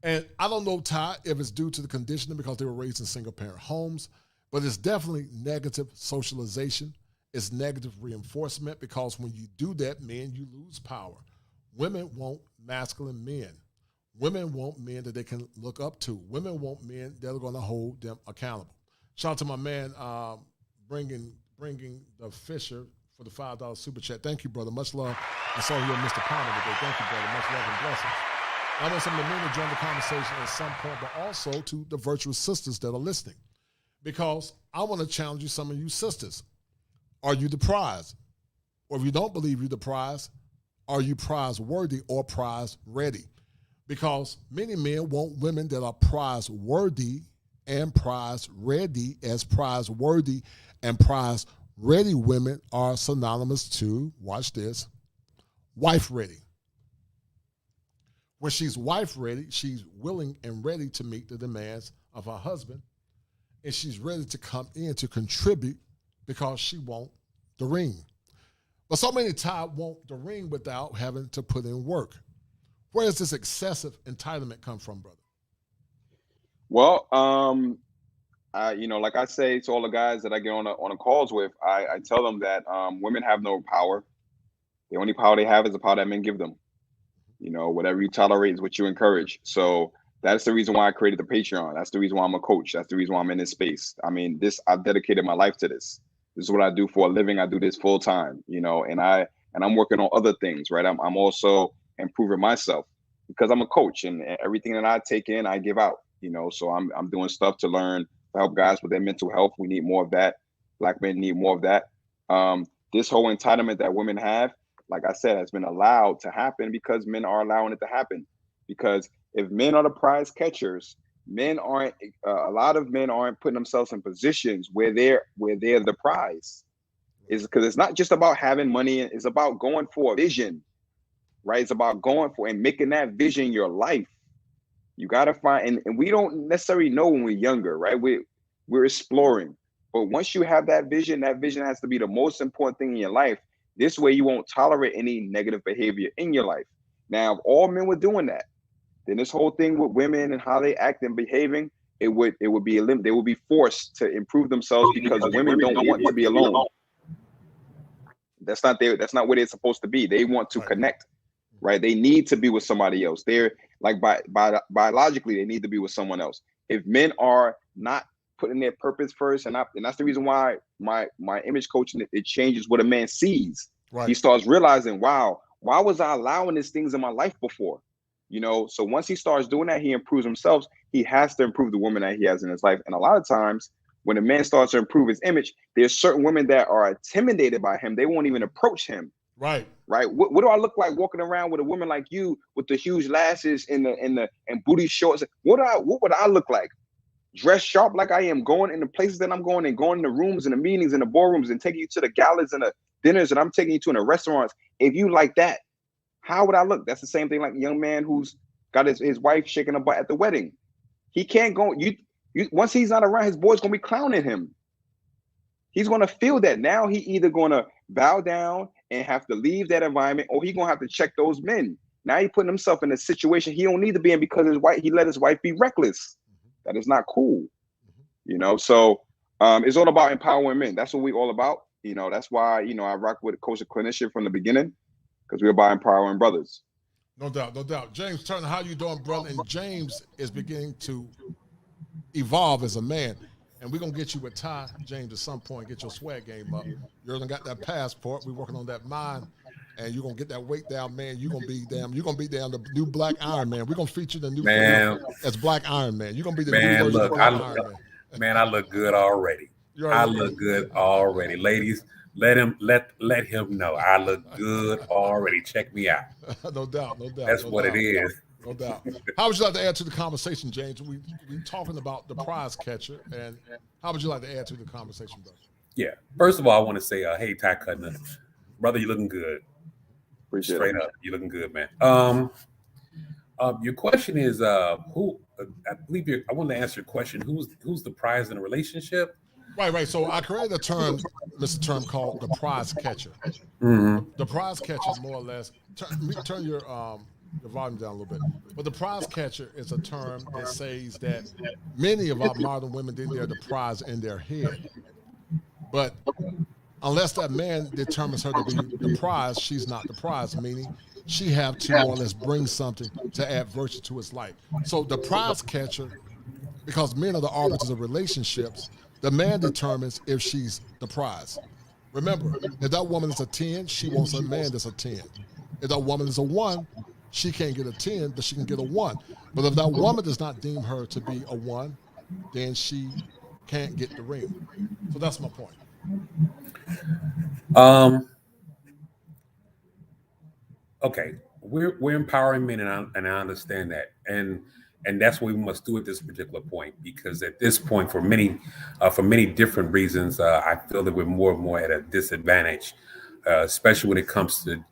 And I don't know, Ty, if it's due to the conditioning because they were raised in single-parent homes, but it's definitely negative socialization. It's negative reinforcement because when you do that, men, you lose power. Women want masculine men. Women want men that they can look up to. Women want men that are going to hold them accountable. Shout out to my man bringing the Fisher for the $5 super chat. Thank you, brother. Much love. I saw you and Mr. Palmer today. Thank you, brother. Much love and blessings. I want some of the men to join the conversation at some point, but also to the virtuous sisters that are listening, because I want to challenge you, some of you sisters. Are you the prize? Or if you don't believe you're the prize, are you prize worthy or prize ready? Because many men want women that are prize worthy and prize ready, as prize worthy and prize ready women are synonymous to, watch this, wife ready. When she's wife ready, she's willing and ready to meet the demands of her husband, and she's ready to come in to contribute because she wants the ring. But so many times want the ring without having to put in work. Where does this excessive entitlement come from, brother? Well, like I say to all the guys that I get on the calls with, I tell them that women have no power. The only power they have is the power that men give them. Whatever you tolerate is what you encourage. So that's the reason why I created the Patreon. That's the reason why I'm a coach. That's the reason why I'm in this space. I mean, I've dedicated my life to this. This is what I do for a living. I do this full time, and I'm working on other things, right? I'm also improving myself because I'm a coach, and everything that I take in, I give out, so I'm doing stuff to learn, to help guys with their mental health. We need more of that. Black men need more of that. This whole entitlement that women have, like I said, has been allowed to happen because men are allowing it to happen. Because if men are the prize catchers, a lot of men aren't putting themselves in positions where they're the prize. Is because it's not just about having money, it's about going for a vision, right? It's about going for and making that vision your life. You got to find, and we don't necessarily know when we're younger, right? We're exploring. But once you have that vision has to be the most important thing in your life. This way you won't tolerate any negative behavior in your life. Now, if all men were doing that, then this whole thing with women and how they act and behaving, it would be they would be forced to improve themselves because women don't want to be alone. That's not where they're supposed to be. They want to connect, right? They need to be with somebody else. They're like biologically, they need to be with someone else. If men are not putting their purpose first, and that's the reason why my image coaching, it changes what a man sees. Right. He starts realizing, wow, why was I allowing these things in my life before? So once he starts doing that, he improves himself. He has to improve the woman that he has in his life. And a lot of times when a man starts to improve his image, there's certain women that are intimidated by him. They won't even approach him. Right. What do I look like walking around with a woman like you with the huge lashes and booty shorts? What would I look like? Dressed sharp like I am, going in the places that I'm going and going in the rooms and the meetings and the boardrooms and taking you to the galas and the dinners that I'm taking you to in the restaurants. If you like that, how would I look? That's the same thing like a young man who's got his wife shaking her butt at the wedding. He can't go. Once he's not around, his boy's gonna be clowning him. He's gonna feel that. Now he either gonna bow down and have to leave that environment, or he gonna have to check those men. Now he putting himself in a situation he don't need to be in because he let his wife be reckless. That is not cool. So it's all about empowering men. That's what we all about. That's why, I rock with Coach and Clinician from the beginning, because we're about empowering brothers. No doubt, no doubt. James Turner, how you doing, brother? And James is beginning to evolve as a man. And we're going to get you with Ty, James, at some point, get your swag game up. You already got that passport. We're working on that mind. And you're going to get that weight down, man. You're going to be the new Black Iron Man. We're going to feature the new as Black Iron Man. You're going to be the new version of Black Iron Man. Man, I look good already. I look good already. Ladies, let him know I look good already. Check me out. No doubt. That's what it is. No doubt. How would you like to add to the conversation, James? We're talking about the prize catcher, and how would you like to add to the conversation, brother? Yeah. First of all, I want to say, hey, Ty Cutner, brother, you looking good. Appreciate Straight it. up, you looking good, man. Your question is who? I believe I want to answer your question. Who's the prize in a relationship? Right. So I created a term, Mr. Term, called the prize catcher. Mm-hmm. The prize catcher is more or less. Turn your your volume down a little bit. But the prize catcher is a term that says that many of our modern women think they're the prize in their head. But unless that man determines her to be the prize, she's not the prize, meaning she have to more or less bring something to add virtue to his life. So the prize catcher, because men are the arbiters of relationships, the man determines if she's the prize. Remember, if that woman is a 10, she wants a man that's a 10. If that woman is a 1, she can't get a 10, but she can get a 1. But if that woman does not deem her to be a 1, then she can't get the ring. So that's my point. Okay, we're empowering men, and I understand that, and that's what we must do at this particular point, because at this point, for many different reasons, I feel that we're more and more at a disadvantage, especially when it comes to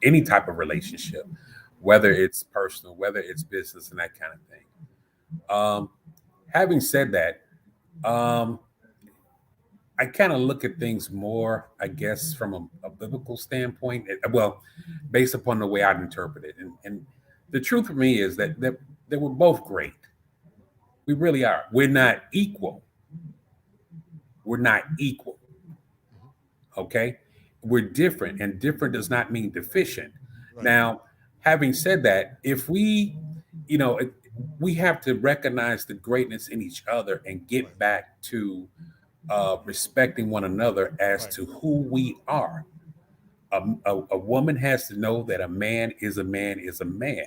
any type of relationship, whether it's personal, whether it's business, and that kind of thing. Having said that, I kind of look at things more, I guess, from a biblical standpoint. Well, based upon the way I'd interpret it, and the truth for me is that we're both great. We really are. We're not equal. We're not equal. Okay, we're different, and different does not mean deficient. Right. Now, having said that, if we have to recognize the greatness in each other and get back to respecting one another as to who we are. A woman has to know that a man is a man is a man.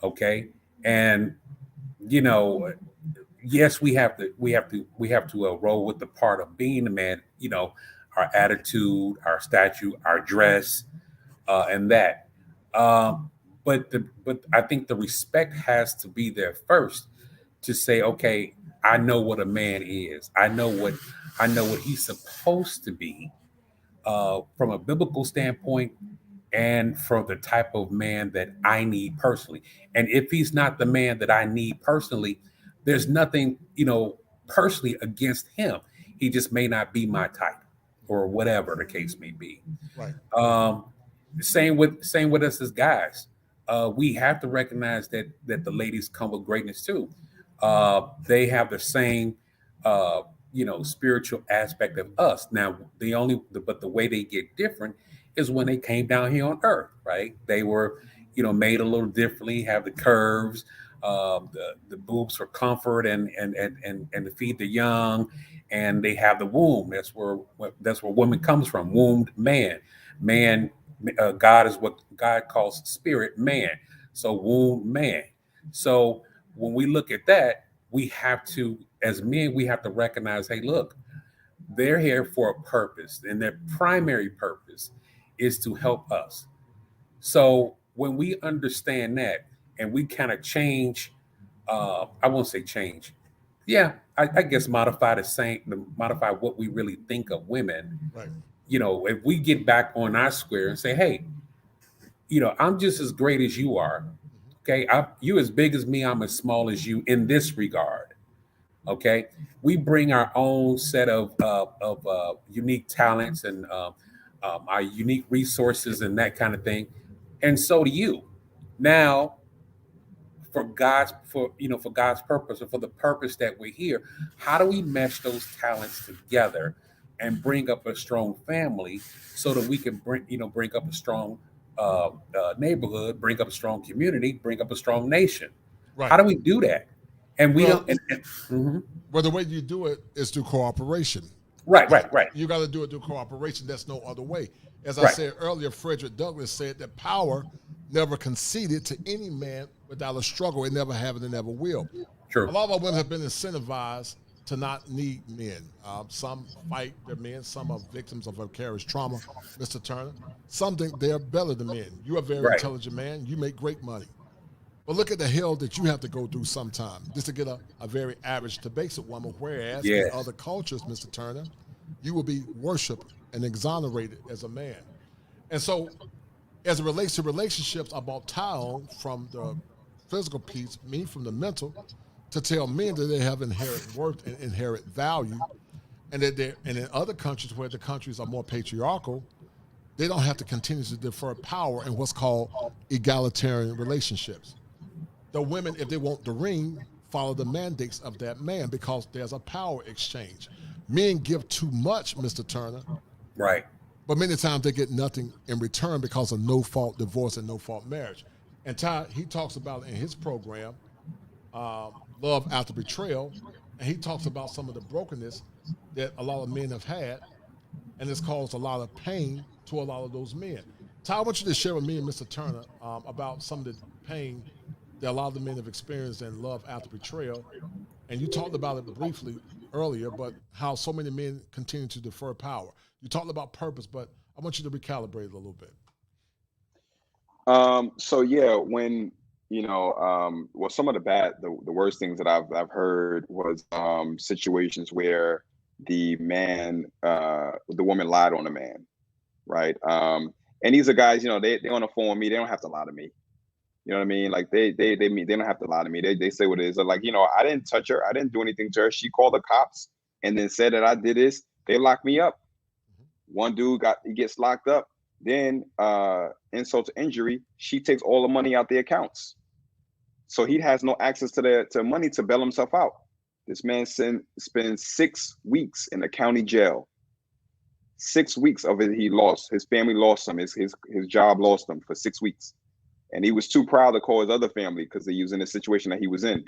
Okay, and yes, we have to roll with the part of being a man. Our attitude, our stature, our dress, and that. But I think the respect has to be there first to say, okay, I know what a man is. I know what he's supposed to be from a biblical standpoint, and from the type of man that I need personally. And if he's not the man that I need personally, there's nothing, personally against him. He just may not be my type, or whatever the case may be. Right. Same with us as guys. We have to recognize that the ladies come with greatness too. They have the same, spiritual aspect of us. Now, but the way they get different is when they came down here on earth, right? They were, made a little differently, have the curves, the boobs for comfort and to feed the young, and they have the womb. That's where woman comes from. Wombed man. God is what God calls spirit man. So womb man. So when we look at that, we have to, as men, we have to recognize, hey, look, they're here for a purpose, and their primary purpose is to help us. So when we understand that, and we kind of change, I won't say change. Yeah, I guess modify what we really think of women. Right. If we get back on our square and say, hey, I'm just as great as you are. Okay, you as big as me, I'm as small as you in this regard. Okay, we bring our own set of unique talents and our unique resources and that kind of thing, and so do you. Now, for God's purpose, or for the purpose that we're here, how do we mesh those talents together and bring up a strong family so that we can bring up a strong neighborhood, bring up a strong community, bring up a strong nation? Right. How do we do that? And we don't. Well, the way you do it is through cooperation. Right. You got to do it through cooperation. There's no other way. As I said earlier, Frederick Douglass said that power never conceded to any man without a struggle. It never have and it never will. True. A lot of our women have been incentivized to not need men. Some fight their men. Some are victims of vicarious trauma, Mr. Turner. Some think they're better than men. You're a very intelligent man. You make great money. But look at the hell that you have to go through sometime just to get a very average to basic woman, whereas in other cultures, Mr. Turner, you will be worshipped and exonerated as a man. And so as it relates to relationships, I brought Ty on from the physical piece, me from the mental, to tell men that they have inherent worth and inherent value, and that in other countries where the countries are more patriarchal, they don't have to continue to defer power in what's called egalitarian relationships. The women, if they want the ring, follow the mandates of that man because there's a power exchange. Men give too much, Mr. Turner. Right. But many times they get nothing in return because of no-fault divorce and no-fault marriage. And Ty, he talks about in his program, Love After Betrayal, and he talks about some of the brokenness that a lot of men have had, and it's caused a lot of pain to a lot of those men. Ty, I want you to share with me and Mr. Turner about some of the pain that a lot of the men have experienced in Love After Betrayal. And you talked about it briefly earlier, but how so many men continue to defer power. You talked about purpose, but I want you to recalibrate it a little bit. So yeah, when well, some of the worst things that I've heard was situations where the woman lied on the man, right? And these are guys, they on the phone with me, they don't have to lie to me. You know what I mean? Like they don't have to lie to me. They say what it is. They're like, I didn't touch her. I didn't do anything to her. She called the cops and then said that I did this. They locked me up. One dude gets locked up. Then insult to injury, she takes all the money out the accounts. So he has no access to money to bail himself out. This man spends 6 weeks in the county jail. 6 weeks of it he lost. His family lost him. His job lost him for 6 weeks. And he was too proud to call his other family because he was in the situation that he was in.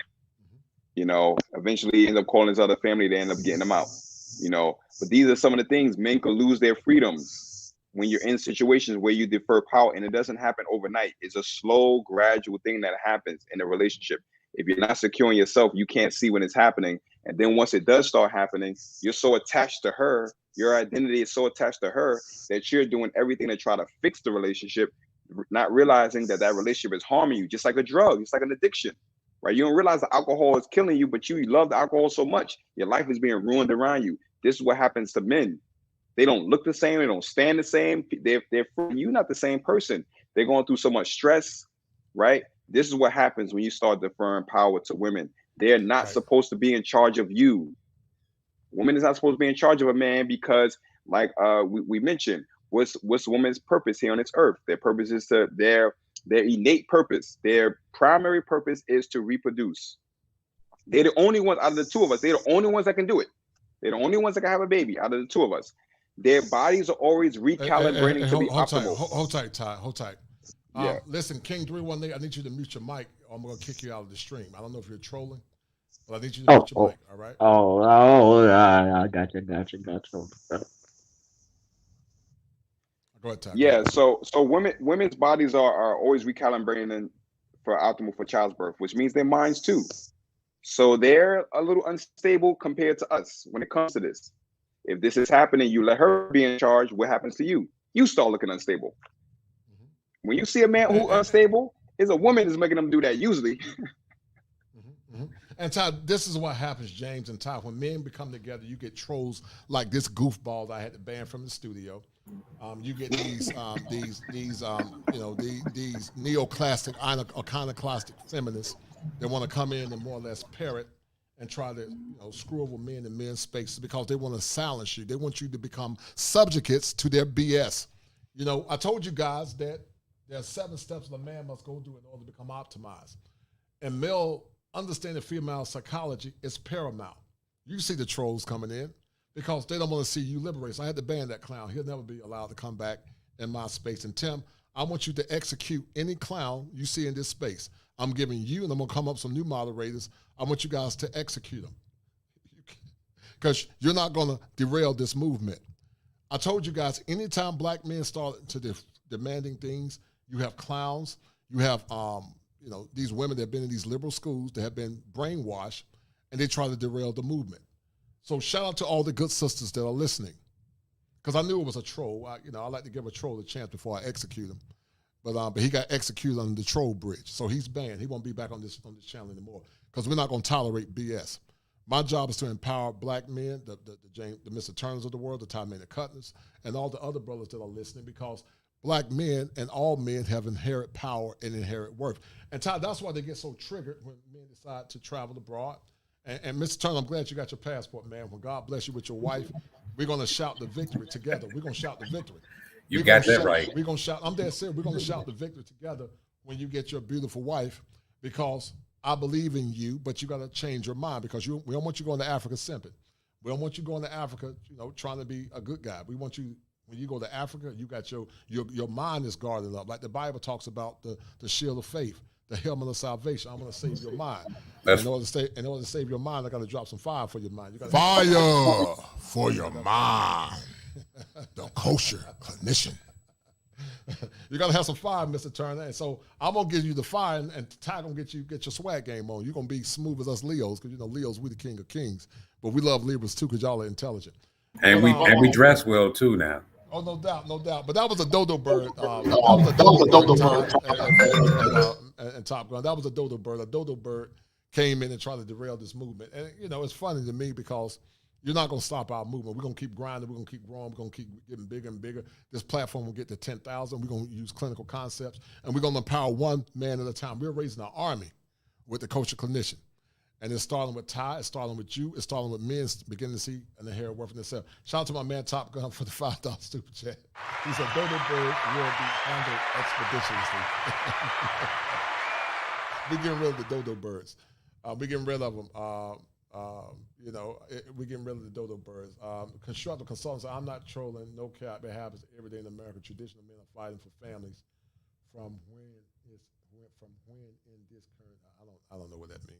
Eventually he ended up calling his other family. They ended up getting him out. But these are some of the things men could lose their freedoms when you're in situations where you defer power, and it doesn't happen overnight. It's a slow, gradual thing that happens in a relationship. If you're not securing yourself, you can't see when it's happening. And then once it does start happening, you're so attached to her, your identity is so attached to her that you're doing everything to try to fix the relationship, not realizing that relationship is harming you, just like a drug. It's like an addiction, right? You don't realize the alcohol is killing you, but you love the alcohol so much, your life is being ruined around you. This is what happens to men. They don't look the same. They don't stand the same. You're not the same person. They're going through so much stress, right? This is what happens when you start deferring power to women. They're not supposed to be in charge of you. Women is not supposed to be in charge of a man because, like we mentioned, what's woman's purpose here on this earth? Their purpose is their innate purpose. Their primary purpose is to reproduce. They're the only ones out of the two of us. They're the only ones that can do it. They're the only ones that can have a baby out of the two of us. Their bodies are always recalibrating to be optimal. Hold tight, Ty. Hold tight. Yeah. Listen, King 318, I need you to mute your mic or I'm going to kick you out of the stream. I don't know if you're trolling, but I need you to mute your mic, all right? I gotcha. Go ahead, Ty. Yeah, so women's bodies are always recalibrating for optimal for childbirth, which means their minds too. So they're a little unstable compared to us when it comes to this. If this is happening, you let her be in charge, what happens to you? You start looking unstable. When you see a man who's unstable, it's a woman that's making them do that usually. And Ty, this is what happens, James and Ty. When men become together, you get trolls like this goofball that I had to ban from the studio. You get these neoclassic, iconoclastic feminists that want to come in and more or less parrot and try to screw over men in men's spaces because they want to silence you. They want you to become subjugates to their BS. I told you guys that there are 7 steps that a man must go through in order to become optimized. And male understanding female psychology is paramount. You see the trolls coming in because they don't want to see you liberate. So I had to ban that clown. He'll never be allowed to come back in my space. And Tim, I want you to execute any clown you see in this space. I'm giving you, and I'm going to come up with some new moderators. I want you guys to execute them because you're not going to derail this movement. I told you guys, anytime black men start to demanding things, you have clowns, you have these women that have been in these liberal schools that have been brainwashed, and they try to derail the movement. So shout out to all the good sisters that are listening, because I knew it was a troll. I like to give a troll a chance before I execute him. But he got executed on the troll bridge, so he's banned. He won't be back on this channel anymore because we're not going to tolerate BS. My job is to empower black men, the Mr. Turners of the world, the Ty Cuttners, and all the other brothers that are listening, because black men and all men have inherent power and inherent worth. And Ty, that's why they get so triggered when men decide to travel abroad. And Mr. Turner, I'm glad you got your passport, man. When God bless you with your wife, we're going to shout the victory together. We're going to shout the victory. You got that right. We're gonna shout. I'm dead serious. We're gonna shout the victory together when you get your beautiful wife, because I believe in you, but you got to change your mind, because we don't want you going to Africa simping. We don't want you going to Africa, trying to be a good guy. We want you, when you go to Africa, you got your mind is guarded up. Like the Bible talks about the shield of faith, the helmet of salvation. I'm going to save your mind. In order to save your mind, I got to drop some fire for your mind. Fire for your mind. The kosher clinician. You got to have some fire, Mr. Turner. And so I'm going to give you the fire, and Ty going to get your swag game on. You're going to be smooth as us Leos, because Leos, we the king of kings. But we love Libras too, because y'all are intelligent. And we dress well too now. Oh, no doubt. But that was a dodo bird. That was a dodo bird and Top Gun. That was a dodo bird. A dodo bird came in and tried to derail this movement. And, it's funny to me, because you're not going to stop our movement. We're going to keep grinding. We're going to keep growing. We're going to keep getting bigger and bigger. This platform will get to 10,000. We're going to use clinical concepts, and we're going to empower one man at a time. We're raising an army with the kosher clinician. And it's starting with Ty. It's starting with you. It's starting with men beginning to see and the hair work for themselves. Shout out to my man Top Gun for the $5 super chat. He said, dodo bird will be handled expeditiously. We're getting rid of the dodo birds. We're getting rid of them. We're getting rid of the dodo birds. Constructive consultants. I'm not trolling. No cap. It happens every day in America. Traditional men are fighting for families from when in this current. I don't know what that means.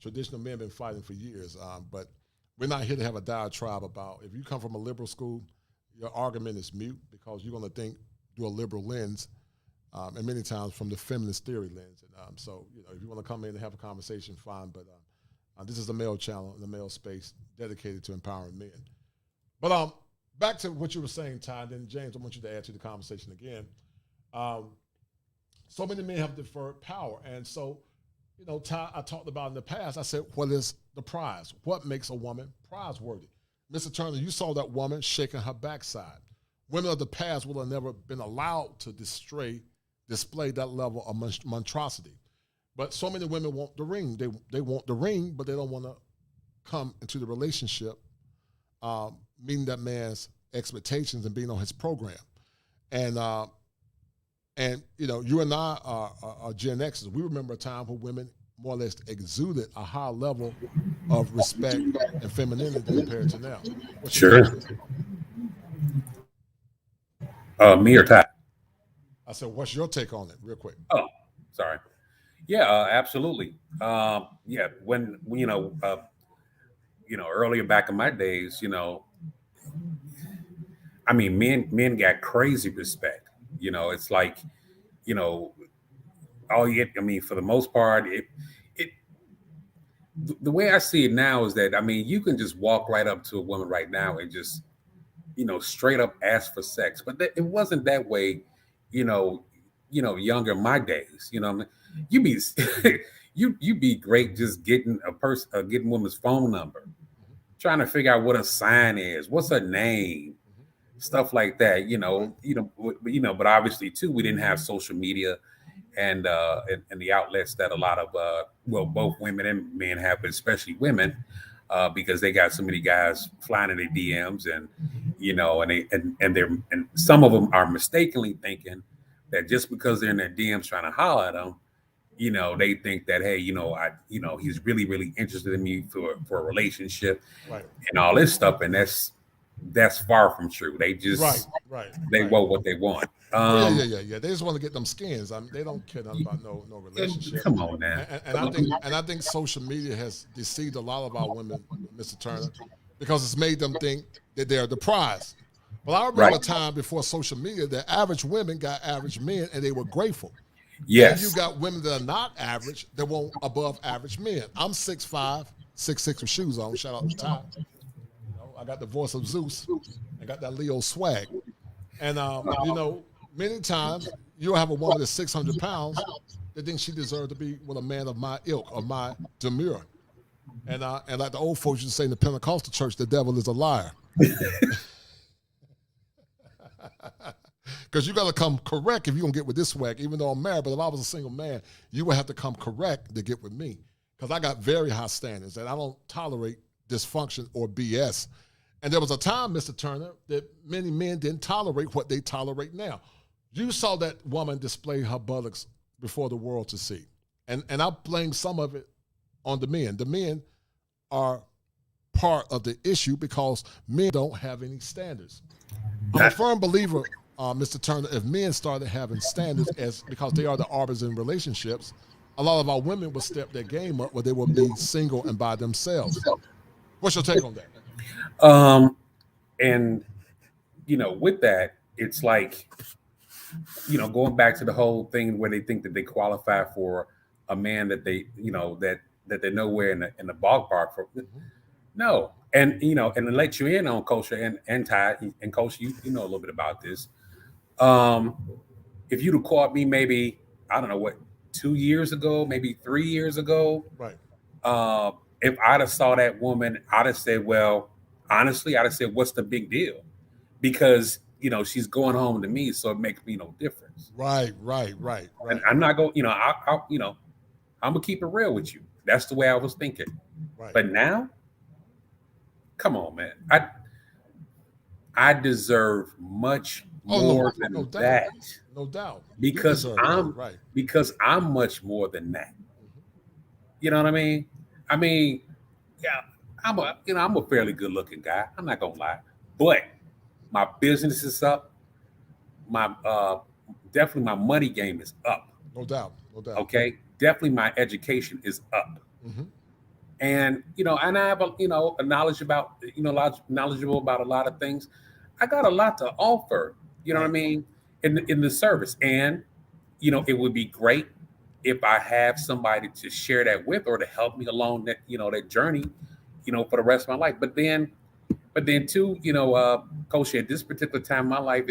Traditional men have been fighting for years, but we're not here to have a diatribe about, if you come from a liberal school, your argument is mute, because you're going to think through a liberal lens, and many times from the feminist theory lens. And so, if you want to come in and have a conversation, fine, but this is a male channel in the male space dedicated to empowering men. But back to what you were saying, Ty, and then James, I want you to add to the conversation again. So many men have deferred power, and so, Ty, I talked about in the past, I said, what is the prize? What makes a woman prize-worthy? Mr. Turner, you saw that woman shaking her backside. Women of the past would have never been allowed to display that level of monstrosity. But so many women want the ring. They want the ring, but they don't want to come into the relationship, meeting that man's expectations and being on his program. And you and I are Gen Xers. We remember a time when women more or less exuded a high level of respect and femininity compared to now. Sure. Me or Ty? I said, what's your take on it, real quick? Oh, sorry. Yeah, absolutely. When earlier back in my days, men got crazy respect. It's like, for the most part, the way I see it now is that, you can just walk right up to a woman right now and just, straight up ask for sex. But it wasn't that way, younger in my days. You be great just getting getting woman's phone number, trying to figure out what her sign is, what's her name, stuff like that. But obviously too, we didn't have social media and the outlets that a lot of both women and men have, but especially women, because they got so many guys flying in their DMs, and and some of them are mistakenly thinking that just because they're in their DMs trying to holler at them, they think that, hey, he's really, really interested in me for a relationship, right, and all this stuff, and that's far from true. They just they want what they want. They just want to get them skins. They don't care nothing about no relationship. Come on now. And I think social media has deceived a lot of our women, Mr. Turner, because it's made them think that they're the prize. Well, I remember a time before social media that average women got average men, and they were grateful. Yes. And you got women that are not average that want above average men. I'm 6'5", 6'6" with shoes on. Shout out to Ty. I got the voice of Zeus. I got that Leo swag. And, many times you'll have a woman that's 600 pounds that thinks she deserves to be with a man of my ilk, of my demure. And like the old folks used to say in the Pentecostal church, the devil is a liar. Because you got to come correct if you're going to get with this swag, even though I'm married. But if I was a single man, you would have to come correct to get with me. Because I got very high standards, and I don't tolerate dysfunction or BS. And there was a time, Mr. Turner, that many men didn't tolerate what they tolerate now. You saw that woman display her buttocks before the world to see. And I blame some of it on the men. The men are part of the issue because men don't have any standards. I'm a firm believer, Mr. Turner, if men started having standards because they are the arbiters in relationships, a lot of our women would step their game up where they would be single and by themselves. What's your take on that? And, with that, it's like, going back to the whole thing where they think that they qualify for a man that they, that they're nowhere in the ballpark for. No. And, and to let you in on Kosher and Ty and Kosher, you know a little bit about this. If you'd have caught me maybe, I don't know what, 2 years ago, maybe 3 years ago. Right. If I'd have saw that woman, I'd have said, well, honestly, I'd have said, what's the big deal? Because, she's going home to me, so it makes me no difference. Right. And I'm not going, I'm going to keep it real with you. That's the way I was thinking. Right. But now, come on, man. I deserve much more than that. No doubt. Because I'm much more than that. You know what I mean? Yeah, I'm a fairly good looking guy. I'm not gonna lie, but my business is up. Definitely my money game is up. No doubt. Okay, definitely my education is up. And and I have a knowledgeable about a lot of things. I got a lot to offer. You know what I mean? In the service, and it would be great if I have somebody to share that with or to help me along that that journey, for the rest of my life. But then too, Coach, at this particular time in my life,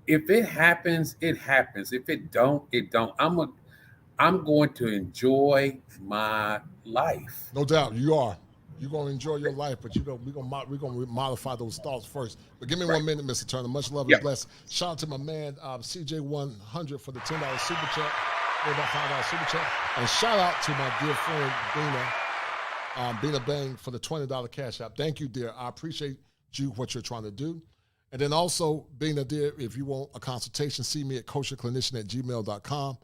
if it happens, it happens. If it don't, it don't. I'm going to enjoy my life. No doubt, you are. You're going to enjoy your life, but we're going to modify those thoughts first. But give me 1 minute, Mr. Turner. Much love and bless. Shout out to my man, CJ100 for the $10 super chat, or about $5 super chat. And shout out to my dear friend, Bina Bang, for the $20 cash app. Thank you, dear. I appreciate what you're trying to do. And then also, Bina, dear, if you want a consultation, see me at kosherclinician@gmail.com.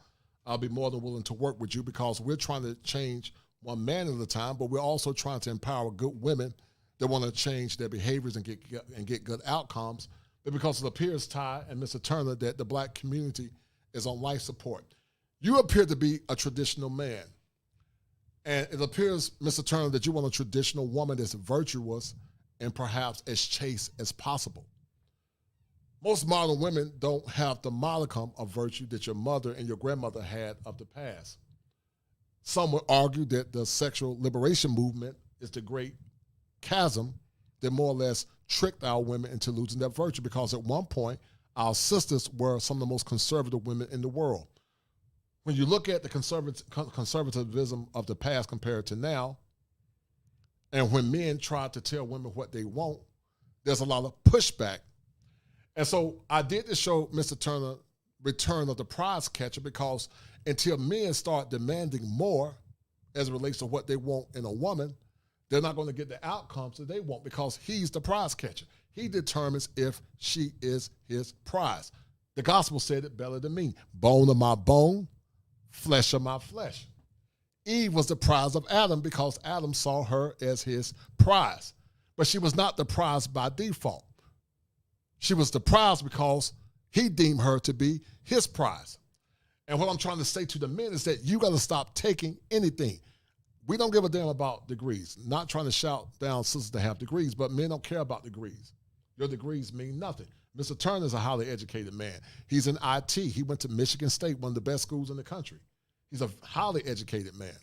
I'll be more than willing to work with you because we're trying to change one man at a time, but we're also trying to empower good women that want to change their behaviors and get good outcomes. But because it appears, Ty and Mr. Turner, that the black community is on life support. You appear to be a traditional man. And it appears, Mr. Turner, that you want a traditional woman that's virtuous and perhaps as chaste as possible. Most modern women don't have the modicum of virtue that your mother and your grandmother had of the past. Some would argue that the sexual liberation movement is the great chasm that more or less tricked our women into losing their virtue, because at one point, our sisters were some of the most conservative women in the world. When you look at the conservatism of the past compared to now, and when men try to tell women what they want, there's a lot of pushback. And so I did this show, Mr. Turner, Return of the PRIZECATCHER, because until men start demanding more as it relates to what they want in a woman, they're not going to get the outcomes that they want, because he's the prize catcher. He determines if she is his prize. The gospel said it better than me. Bone of my bone, flesh of my flesh. Eve was the prize of Adam because Adam saw her as his prize. But she was not the prize by default. She was the prize because he deemed her to be his prize. And what I'm trying to say to the men is that you got to stop taking anything. We don't give a damn about degrees. Not trying to shout down sisters that have degrees, but men don't care about degrees. Your degrees mean nothing. Mr. Turner is a highly educated man. He's in IT. He went to Michigan State, one of the best schools in the country. He's a highly educated man.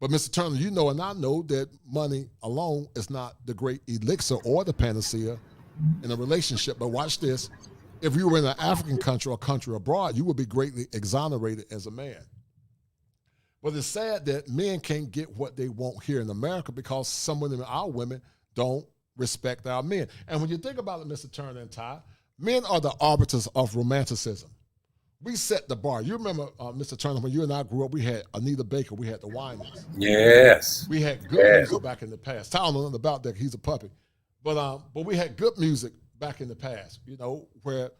But Mr. Turner, you know and I know that money alone is not the great elixir or the panacea in a relationship. But watch this. If you were in an African country or country abroad, you would be greatly exonerated as a man. But it's sad that men can't get what they want here in America because some of our women don't respect our men. And when you think about it, Mr. Turner and Ty, men are the arbiters of romanticism. we set the bar. You remember, Mr. Turner, when you and I grew up, we had Anita Baker, we had the Winans. Yes. We had good music back in the past. Ty don't know nothing about that. He's a puppy. But we had good music back in the past, you know, where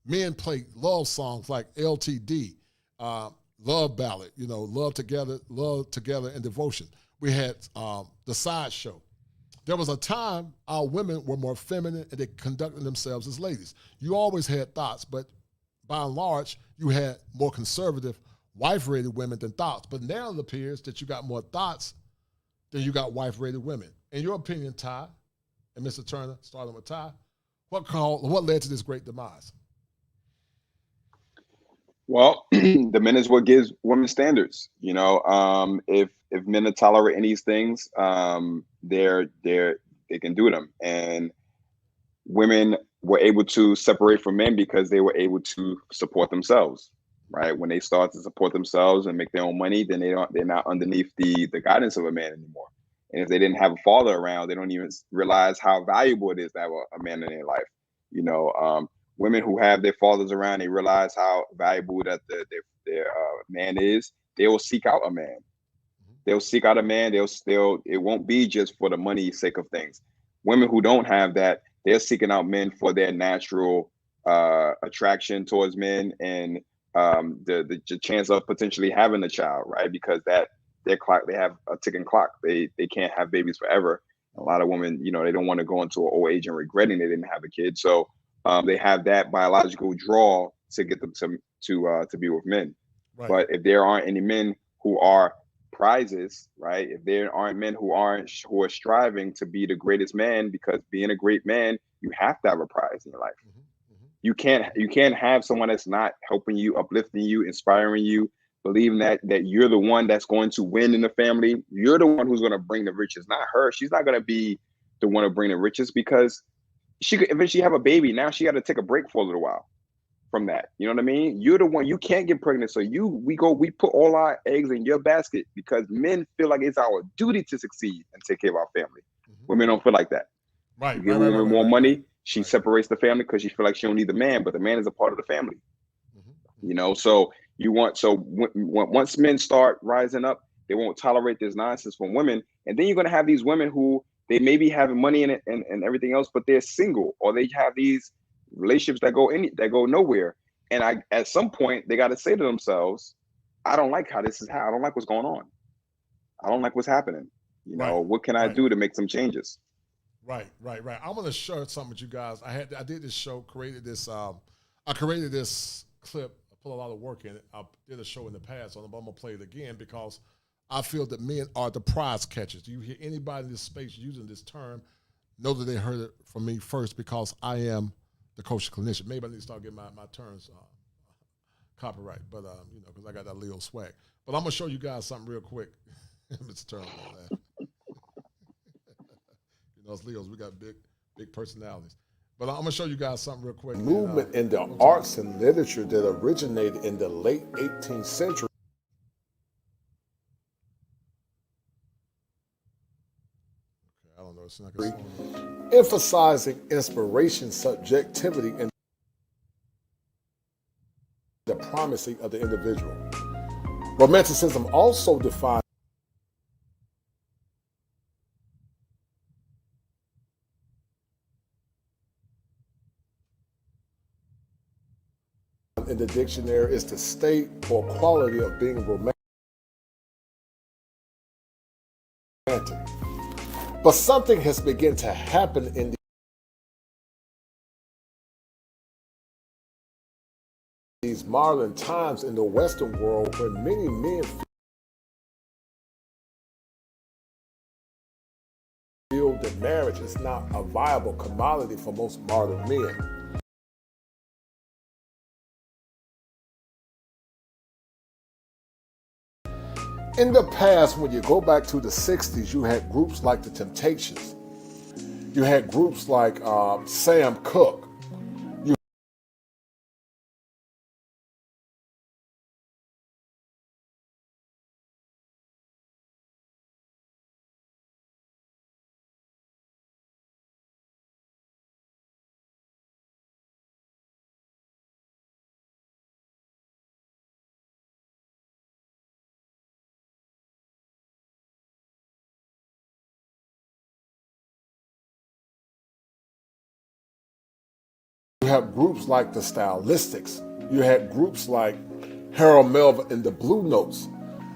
men played love songs like LTD, Love Ballad, you know, Love Together and Devotion. We had The Sideshow. There was a time our women were more feminine and they conducted themselves as ladies. You always had thoughts, but by and large, you had more conservative, wife-rated women than thoughts. But now it appears that you got more thoughts than you got wife-rated women. In your opinion, Ty, and Mr. Turner, starting with Ty, what led to this great demise? Well, the men is what gives women standards. You know, if men are tolerating these things, they can do them. And women were able to separate from men because they were able to support themselves. Right when they start to support themselves and make their own money, then they're not underneath the guidance of a man anymore. And if they didn't have a father around, they don't even realize how valuable it is to have a man in their life. You know, women who have their fathers around, they realize how valuable that their man is. They will seek out a man. They'll seek out a man. It won't be just for the money sake of things. Women who don't have that, they're seeking out men for their natural attraction towards men and the chance of potentially having a child, right? Because their clock, they have a ticking clock. They can't have babies forever. A lot of women, you know, they don't want to go into an old age and regretting they didn't have a kid. So they have that biological draw to get them to be with men. Right. But if there aren't any men who are prizes, right? If there aren't men who are striving to be the greatest man, because being a great man, you have to have a prize in your life. You can't have someone that's not helping you, uplifting you, inspiring you, believing that you're the one that's going to win in the family. You're the one who's going to bring the riches, not her. She's not going to be the one to bring the riches because she could eventually have a baby. Now she got to take a break for a little while from that. You know what I mean? You're the one, you can't get pregnant. So we put all our eggs in your basket because men feel like it's our duty to succeed and take care of our family. Women don't feel like that. Right. You give a woman more money, she separates the family because she feel like she don't need the man, but the man is a part of the family. You know, so once men start rising up, they won't tolerate this nonsense from women. And then you're going to have these women who they may be having money in it and everything else, but they're single, or they have these relationships that go nowhere. And at some point they got to say to themselves, I don't like I don't like what's going on. I don't like what's happening. You know, what can I do to make some changes? Right. I want to share something with you guys. I did this show, created this clip. I put a lot of work in it. I did a show in the past on it, but I'm gonna play it again because I feel that men are the prize catchers. Do you hear anybody in this space using this term? Know that they heard it from me first because I am the coach clinician. Maybe I need to start getting my terms copyright, but you know, because I got that Leo swag. But I'm gonna show you guys something real quick. Mr. Turner, you know, it's Leos. We got big personalities. But I'm gonna show you guys something real quick. Movement in the arts and literature that originated in the late 18th century. Okay, I don't know. It's not gonna emphasizing inspiration, subjectivity, and the primacy of the individual. Romanticism also defines in the dictionary is the state or quality of being romantic. But something has begun to happen in these modern times in the Western world when many men feel that marriage is not a viable commodity for most modern men. In the past, when you go back to the 60s, you had groups like the Temptations. You had groups like Sam Cooke. You have groups like the Stylistics. You had groups like Harold Melvin and the Blue Notes.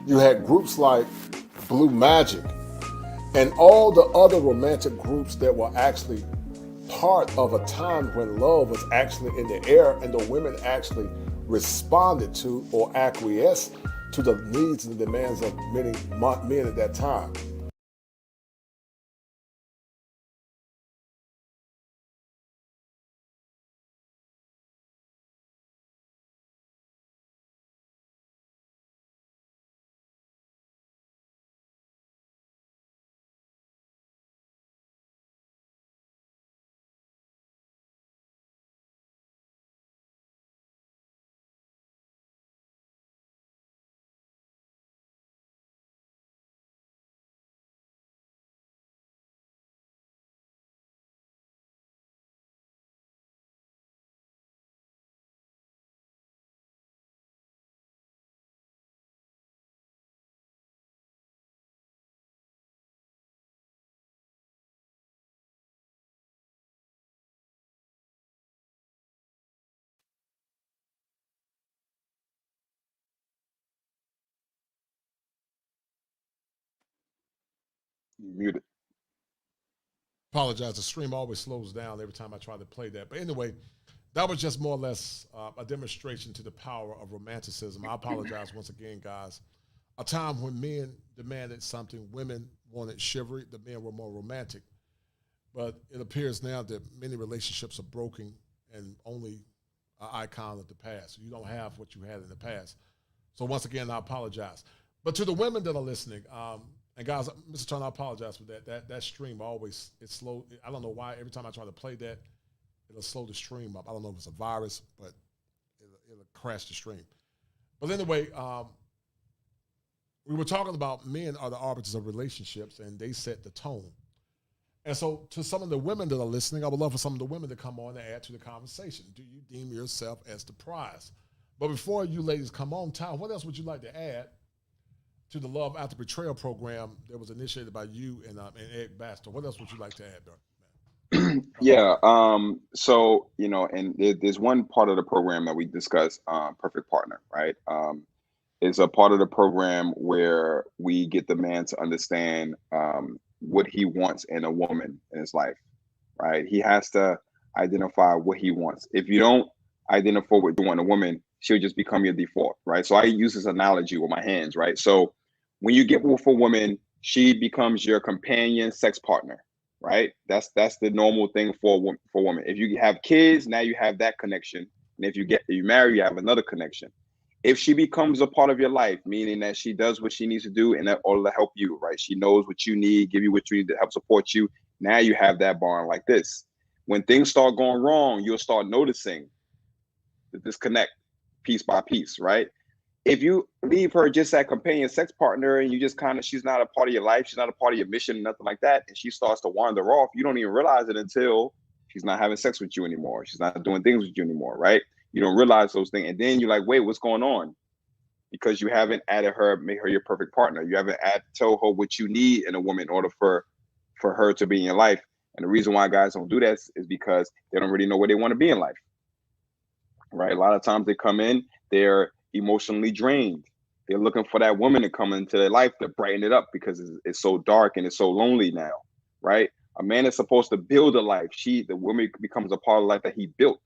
You had groups like Blue Magic and all the other romantic groups that were actually part of a time when love was actually in the air and the women actually responded to or acquiesced to the needs and demands of many men at that time. You muted. Apologize. The stream always slows down every time I try to play that. But anyway, that was just more or less a demonstration to the power of romanticism. I apologize once again, guys. A time when men demanded something, women wanted chivalry, the men were more romantic. But it appears now that many relationships are broken and only an icon of the past. You don't have what you had in the past. So once again, I apologize. But to the women that are listening, and guys, Mr. Turner, I apologize for that. That stream always, it's slow. I don't know why. Every time I try to play that, it'll slow the stream up. I don't know if it's a virus, but it'll crash the stream. But anyway, we were talking about men are the arbiters of relationships, and they set the tone. And so to some of the women that are listening, I would love for some of the women to come on and add to the conversation. Do you deem yourself as the prize? But before you ladies come on, Ty, what else would you like to add to the Love After Betrayal program that was initiated by you and Ed Baxter? What else would you like to add, Dirk? Yeah. So, and there's one part of the program that we discuss, Perfect Partner, right? It's a part of the program where we get the man to understand what he wants in a woman in his life, right? He has to identify what he wants. If you don't identify what you want in a woman, she'll just become your default, right? So I use this analogy with my hands, right? So when you get with a woman, she becomes your companion sex partner, right? That's the normal thing for women. If you have kids, now you have that connection. And if you marry, you have another connection. If she becomes a part of your life, meaning that she does what she needs to do in order to help you, right? She knows what you need, give you what you need to help support you. Now you have that bond like this. When things start going wrong, you'll start noticing the disconnect piece by piece, right? If you leave her just that companion sex partner and you just she's not a part of your life, she's not a part of your mission, nothing like that, and she starts to wander off, you don't even realize it until she's not having sex with you anymore. She's not doing things with you anymore, right? You don't realize those things. And then you're like, wait, what's going on? Because you haven't added her, make her your perfect partner. You haven't told her what you need in a woman in order for her to be in your life. And the reason why guys don't do that is because they don't really know where they want to be in life, right? A lot of times they come in, they're emotionally drained. They're looking for that woman to come into their life to brighten it up because it's so dark and it's so lonely now, right? A man is supposed to build a life. The woman becomes a part of life that he built.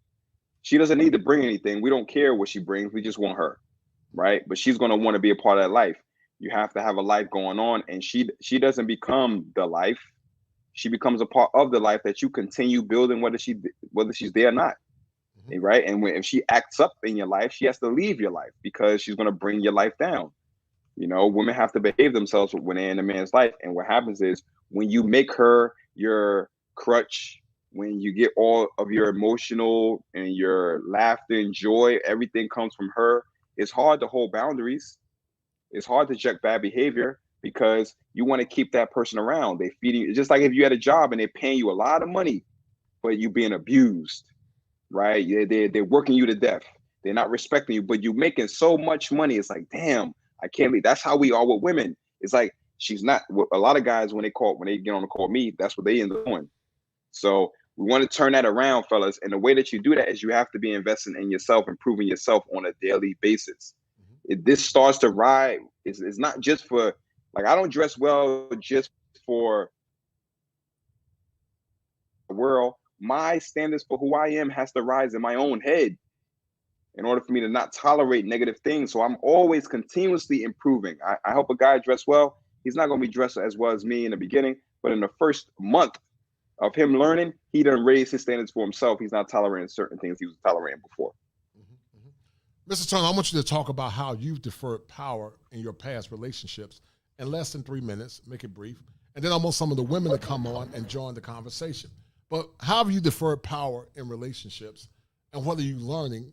She doesn't need to bring anything. We don't care what she brings. We just want her, right? But she's going to want to be a part of that life. You have to have a life going on, and she doesn't become the life. She becomes a part of the life that you continue building, whether she's there or not, right? And if she acts up in your life, she has to leave your life because she's going to bring your life down. Women have to behave themselves when they're in a man's life. And what happens is when you make her your crutch, when you get all of your emotional and your laughter and joy, everything comes from her. It's hard to hold boundaries. It's hard to check bad behavior because you want to keep that person around. They feeding you. Just like if you had a job and they're paying you a lot of money, but you being abused, right? They're working you to death. They're not respecting you, but you're making so much money. It's like, damn, I can't believe that's how we are with women. It's like she's not. A lot of guys when they get on the call me, that's what they end up doing. So We want to turn that around, fellas. And the way that you do that is you have to be investing in yourself, improving yourself on a daily basis. This starts to ride. It's not just for, like, I don't dress well just for the world. My standards for who I am has to rise in my own head in order for me to not tolerate negative things. So I'm always continuously improving. I help a guy dress well. He's not going to be dressed as well as me in the beginning, but in the first month of him learning, he done raised his standards for himself. He's not tolerating certain things he was tolerating before. Mr. Turner, I want you to talk about how you've deferred power in your past relationships in less than 3 minutes. Make it brief. And then I want some of the women to come on and join the conversation. But how have you deferred power in relationships, and what are you learning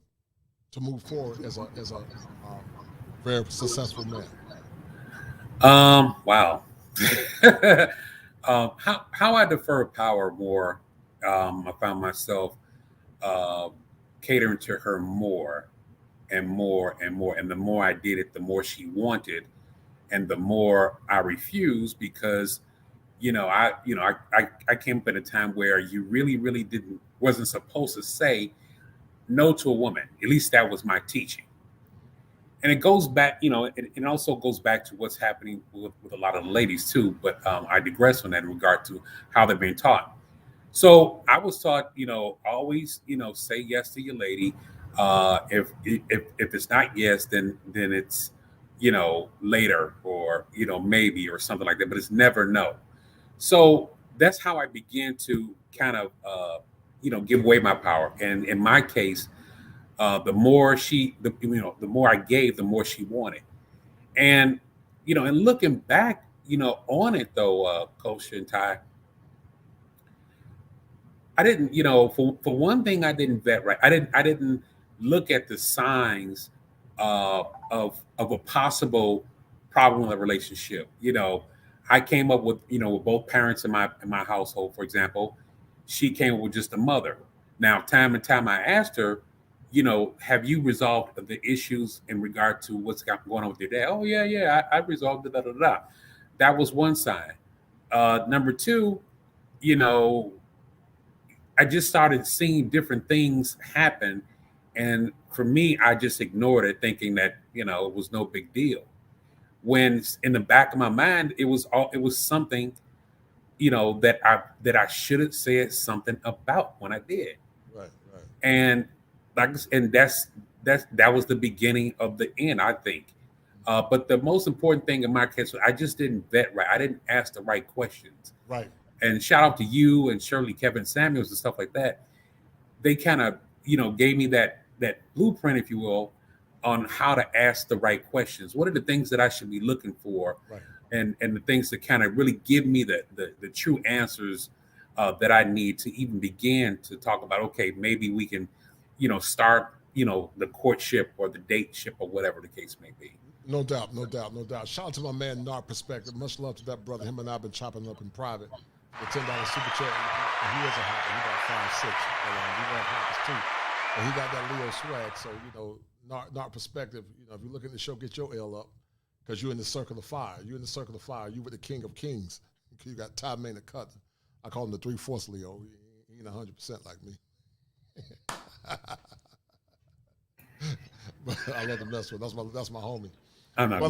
to move forward as a very successful man? Wow. How I defer power more, I found myself catering to her more and more and more. And the more I did it, the more she wanted, and the more I refused, because I came up at a time where you really wasn't supposed to say no to a woman. At least that was my teaching. And it goes back, it also goes back to what's happening with a lot of ladies too. But I digress on that in regard to how they're being taught. So I was taught, always, say yes to your lady. If it's not yes, then it's, later, or, maybe, or something like that. But it's never no. So that's how I began to kind of, give away my power. And in my case, the more the more I gave, the more she wanted. And, and looking back, on it though, Coach and Ty, I didn't, for one thing, I didn't vet right. I didn't look at the signs of a possible problem in a relationship. I came up with, with both parents in my household, for example. She came up with just a mother. Now, time and time I asked her, have you resolved the issues in regard to what's going on with your dad? Oh, yeah, I resolved it, That was one sign. Number two, I just started seeing different things happen. And for me, I just ignored it, thinking that, it was no big deal. When in the back of my mind, it was something, that I should have said something about when I did. Right. And that was the beginning of the end, I think. But the most important thing in my case was I just didn't vet right. I didn't ask the right questions. Right. And shout out to you and Shirley, Kevin Samuels, and stuff like that. They kind of, gave me that blueprint, if you will, on how to ask the right questions. What are the things that I should be looking for? Right. And the things that kind of really give me the true answers that I need to even begin to talk about, okay, maybe we can, start, the courtship or the dateship or whatever the case may be. No doubt. Shout out to my man, Nart Perspective. Much love to that brother. Him and I have been chopping up in private. The $10 super chat. He is a hopper. He about 5'6". We love hoppers too. But he got that Leo swag. So, Nart Perspective, if you look at the show, get your L up, because you're in the circle of fire. You're in the circle of fire. You with the King of Kings. You got Ty Maynard cut. I call him the 3/4 Leo. He ain't 100% like me. But I love to mess with. That's my homie. I'm not.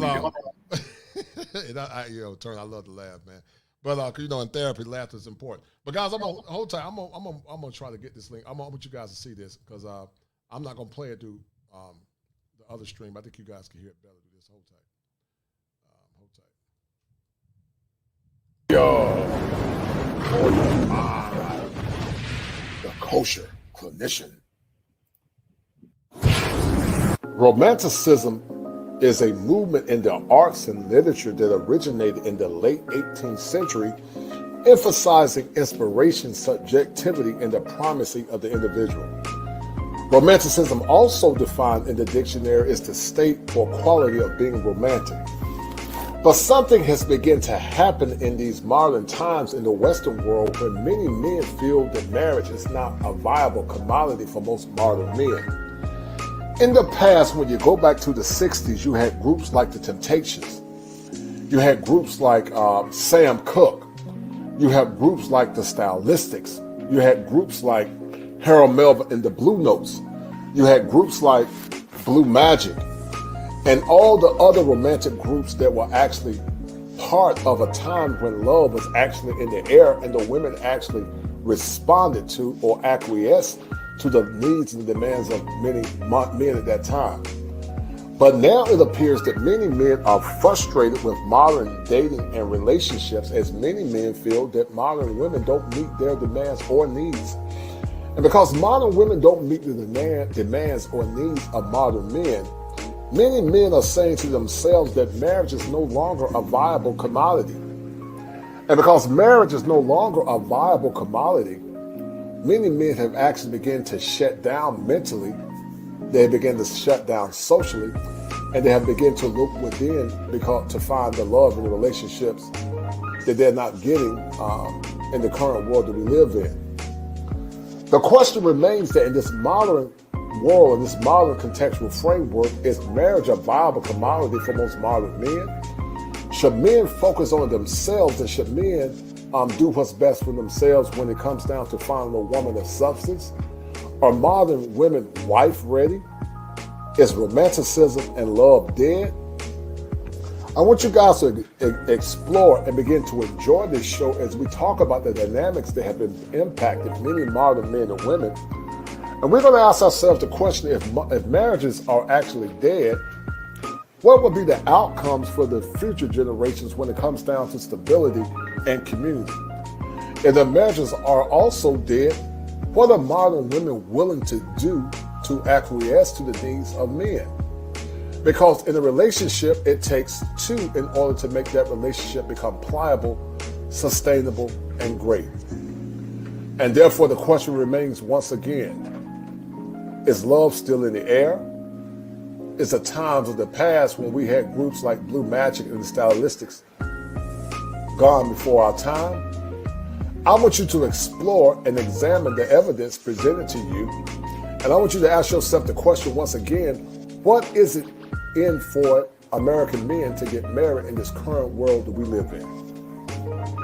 Turn. I love to laugh, man. But in therapy, laughter is important. But guys, hold tight. I'm gonna try to get this link. I want you guys to see this, because I'm not gonna play it through the other stream. I think you guys can hear it better through this. Hold tight. For your mind, the kosher clinician. Romanticism is a movement in the arts and literature that originated in the late 18th century, emphasizing inspiration, subjectivity, and the primacy of the individual. Romanticism, also defined in the dictionary, is the state or quality of being romantic. But something has begun to happen in these modern times in the Western world, when many men feel that marriage is not a viable commodity for most modern men. In the past, when you go back to the 60s, you had groups like the Temptations. You had groups like Sam Cooke. You have groups like the Stylistics. You had groups like Harold Melvin and the Blue Notes. You had groups like Blue Magic and all the other romantic groups that were actually part of a time when love was actually in the air and the women actually responded to or acquiesced to the needs and demands of many men at that time. But now it appears that many men are frustrated with modern dating and relationships, as many men feel that modern women don't meet their demands or needs. And because modern women don't meet the demands or needs of modern men, many men are saying to themselves that marriage is no longer a viable commodity. And because marriage is no longer a viable commodity, many men have actually begun to shut down mentally. They begin to shut down socially, and they have begun to look within to find the love in the relationships that they're not getting in the current world that we live in. The question remains that in this modern world, in this modern contextual framework, is marriage a viable commodity for most modern men? Should men focus on themselves, and should men do what's best for themselves when it comes down to finding a woman of substance? Are modern women wife ready? Is romanticism and love dead? I want you guys to explore and begin to enjoy this show as we talk about the dynamics that have been impacted many modern men and women. And we're going to ask ourselves the question, if marriages are actually dead, what would be the outcomes for the future generations when it comes down to stability and community? If the marriages are also dead, what are modern women willing to do to acquiesce to the needs of men? Because in a relationship, it takes two in order to make that relationship become pliable, sustainable, and great. And therefore, the question remains once again, is love still in the air? Is the times of the past when we had groups like Blue Magic and the Stylistics gone before our time? I want you to explore and examine the evidence presented to you. And I want you to ask yourself the question once again, what is it in for American men to get married in this current world that we live in?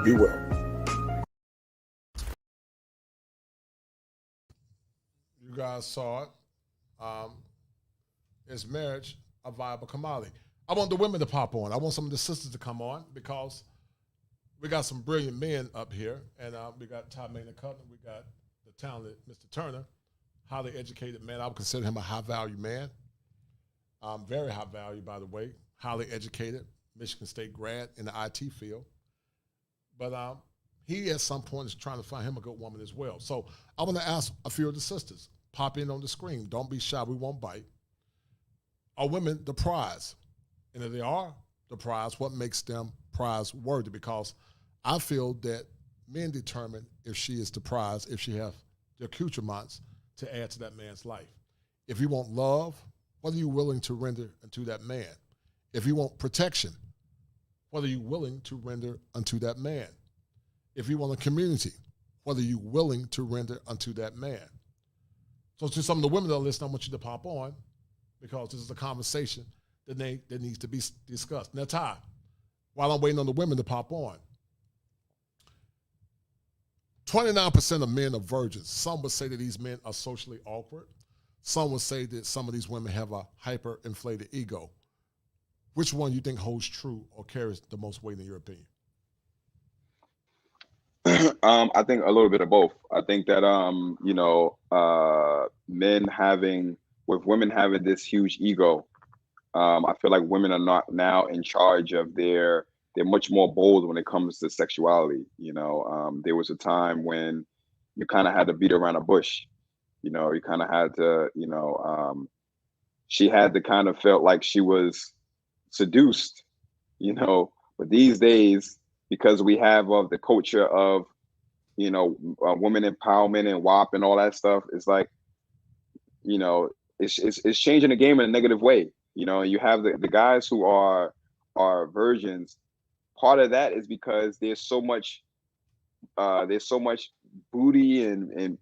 Be well. You guys saw it. Is marriage a viable commodity? I want the women to pop on. I want some of the sisters to come on because we got some brilliant men up here, and we got Todd Maynard-Cutler, we got the talented Mr. Turner, highly educated man. I would consider him a high-value man. Very high value, by the way, highly educated, Michigan State grad in the IT field. But he, at some point, is trying to find him a good woman as well. So I want to ask a few of the sisters, pop in on the screen. Don't be shy. We won't bite. Are women the prize? And if they are the prize, what makes them prize worthy? Because I feel that men determine if she is the prize, if she has the accoutrements to add to that man's life. If you want love, what are you willing to render unto that man? If you want protection, what are you willing to render unto that man? If you want a community, what are you willing to render unto that man? So to some of the women that are listening, I want you to pop on because this is a conversation that needs to be discussed. Now, Ty, while I'm waiting on the women to pop on, 29% of men are virgins. Some would say that these men are socially awkward. Some would say that some of these women have a hyper-inflated ego. Which one you think holds true or carries the most weight in your opinion? I think a little bit of both. I think that women having this huge ego, I feel like women are not now in charge of they're much more bold when it comes to sexuality. There was a time when you kind of had to beat around the bush. You kind of had to, she had to kind of felt like she was seduced, but these days, because we have of the culture of, women empowerment and WAP and all that stuff, it's like, it's changing the game in a negative way. You have the guys who are virgins. Part of that is because there's so much booty and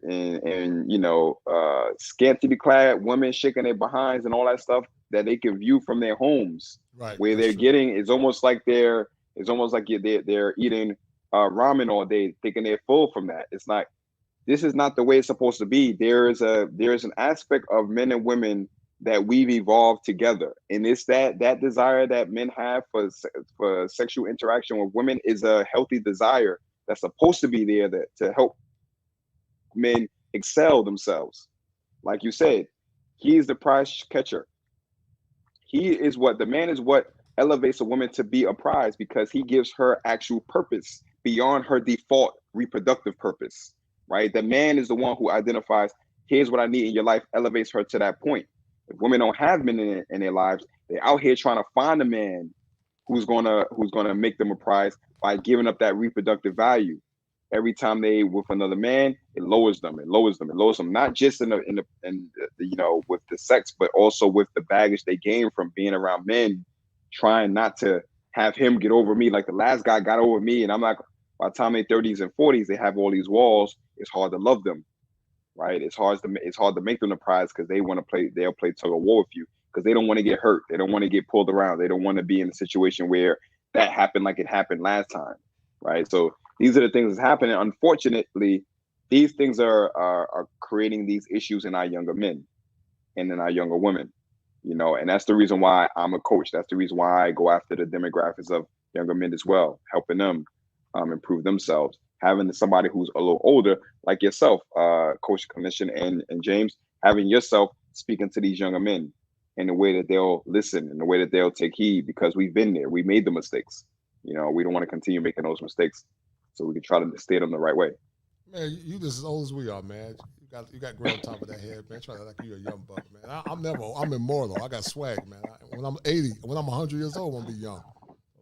scantily clad women shaking their behinds and all that stuff that they can view from their homes, right? Where they're getting, it's almost like they're eating ramen all day, thinking they're full from that. It's not, this is not the way it's supposed to be. There's an aspect of men and women that we've evolved together, and it's that desire that men have for sexual interaction with women is a healthy desire that's supposed to be there to help men excel themselves. Like you said, he is the prize catcher. The man is what elevates a woman to be a prize, because he gives her actual purpose beyond her default reproductive purpose, right? The man is the one who identifies, here's what I need in your life, elevates her to that point. If women don't have men in their lives, they're out here trying to find a man who's gonna make them a prize by giving up that reproductive value. Every time they with another man, it lowers them. Not just in the with the sex, but also with the baggage they gain from being around men, trying not to have him get over me like the last guy got over me. And I'm like, by the time they're 30s and 40s, they have all these walls. It's hard to love them, right? It's hard to make them the prize, because they want to play. They'll play tug of war with you because they don't want to get hurt. They don't want to get pulled around. They don't want to be in a situation where that happened like it happened last time, right? So these are the things that's happening. Unfortunately, these things are creating these issues in our younger men and in our younger women, and that's the reason why I'm a coach. That's the reason why I go after the demographics of younger men as well, helping them improve themselves. Having somebody who's a little older, like yourself, Coach Clinician and James, having yourself speaking to these younger men in a way that they'll listen, in a way that they'll take heed, because we've been there. We made the mistakes. We don't want to continue making those mistakes, so we can try to stay them the right way. Man, you just as old as we are, man. You got gray on top of that head, man. Try to like you're a young buck, man. I'm immortal. I got swag, man. When I'm 80, when I'm 100 years old, I'm gonna be young.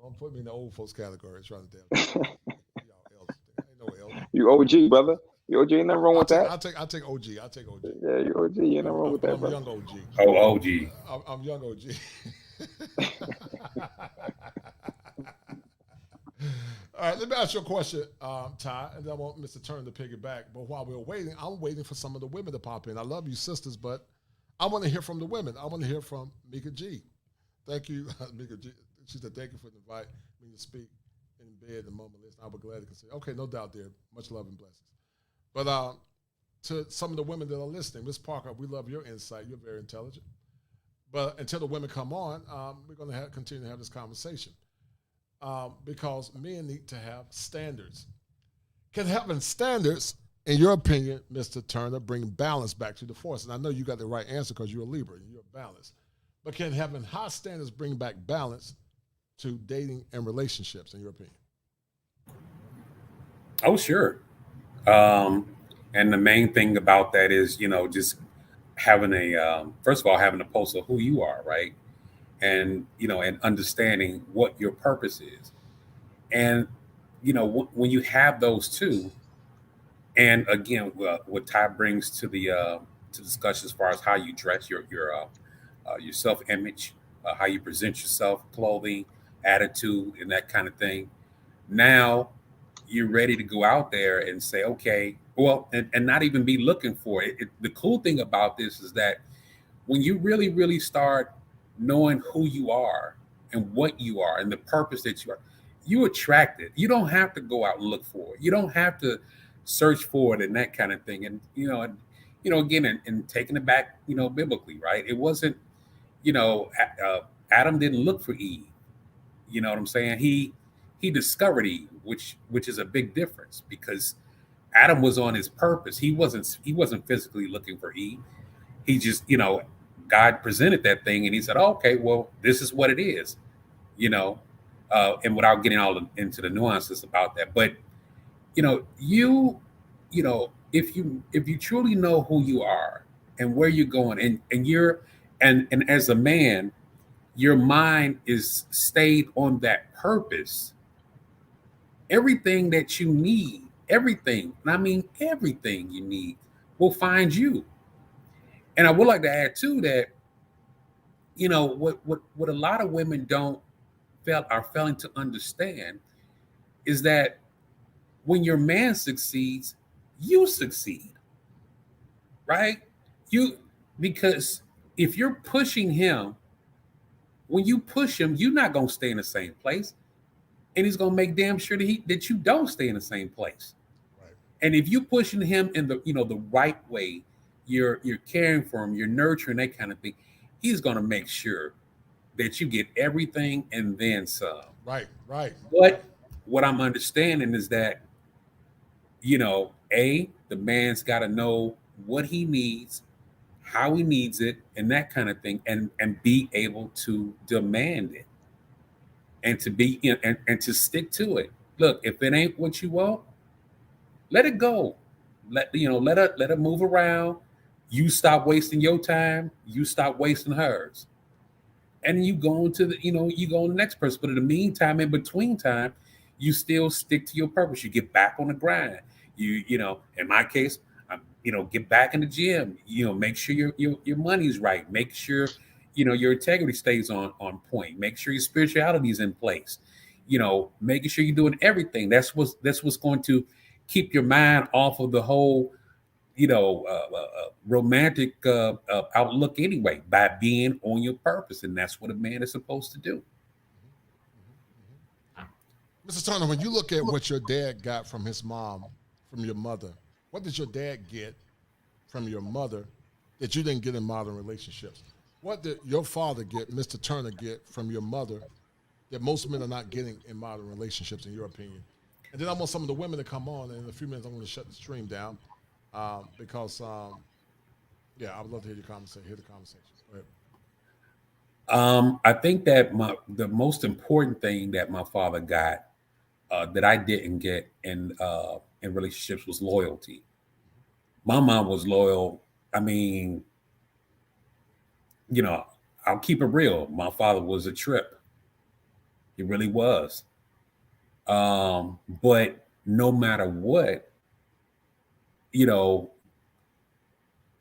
Don't put me in the old folks category. Trying to damn. Ain't no elder. You OG, brother. You OG, ain't nothing wrong with that. I'll take OG. Yeah, you OG. You ain't nothing wrong with that, I'm a young OG. Oh, OG. I'm young OG. All right, let me ask you a question, Ty, and then I want Mr. Turner to pick it back. But while we're waiting, I'm waiting for some of the women to pop in. I love you, sisters, but I want to hear from the women. I want to hear from Mika G. Thank you, Mika G. She said, thank you for inviting me to speak in bed and moment list. I was glad to consider. Okay, no doubt there. Much love and blessings. But to some of the women that are listening, Ms. Parker, we love your insight. You're very intelligent. But until the women come on, we're going to continue to have this conversation. Because men need to have standards. Can having standards, in your opinion, Mr. Turner, bring balance back to the force? And I know you got the right answer because you're a Libra and you're balanced. But can having high standards bring back balance to dating and relationships, in your opinion? Oh, sure. And the main thing about that is, just having first of all, having a pulse of who you are, right? And, and understanding what your purpose is. And, when you have those two, and again, what Ty brings to the discussion as far as how you dress, your self-image, how you present yourself, clothing, attitude, and that kind of thing. Now you're ready to go out there and say, okay, well, and not even be looking for it. The cool thing about this is that when you really, really start knowing who you are and what you are and the purpose that you attract it. You don't have to go out and look for it. You don't have to search for it and that kind of thing. And, again, and taking it back, biblically, right? It wasn't, Adam didn't look for Eve. You know what I'm saying? He discovered Eve, which is a big difference, because Adam was on his purpose. He wasn't physically looking for Eve. He just, God presented that thing and he said, oh, okay, well, this is what it is, and without getting all into the nuances about that. But, if you truly know who you are and where you're going and as a man, your mind is stayed on that purpose, everything that you need, everything, and I mean everything you need, will find you. And I would like to add too that, what a lot of women are failing to understand is that when your man succeeds, you succeed, right? Because if you're pushing him, when you push him, you're not going to stay in the same place. And he's going to make damn sure that you don't stay in the same place. Right. And if you pushing him in the the right way, you're caring for him, you're nurturing that kind of thing, he's gonna make sure that you get everything and then some. Right, right. But what I'm understanding is that, the man's got to know what he needs, how he needs it, and that kind of thing, and be able to demand it, and to be and to stick to it. Look, if it ain't what you want, let it go. Let her move around. You stop wasting your time. You stop wasting hers, and you go into you go on the next person. But in the meantime, in between time, you still stick to your purpose. You get back on the grind. In my case, get back in the gym. Make sure your money's right. Make sure your integrity stays on point. Make sure your spirituality is in place. Making sure you're doing everything. That's what's going to keep your mind off of the whole romantic outlook anyway, by being on your purpose. And that's what a man is supposed to do. Mr. Turner, when you look at what your dad got from his mom, from your mother, what did your dad get from your mother that you didn't get in modern relationships? What did your father get, Mr. Turner, get from your mother that most men are not getting in modern relationships, in your opinion? And then I want some of the women to come on, and in a few minutes I'm going to shut the stream down because, I would love to hear the conversation. Go ahead. I think that the most important thing that my father got that I didn't get in relationships was loyalty. My mom was loyal. I mean, I'll keep it real. My father was a trip. He really was. But no matter what,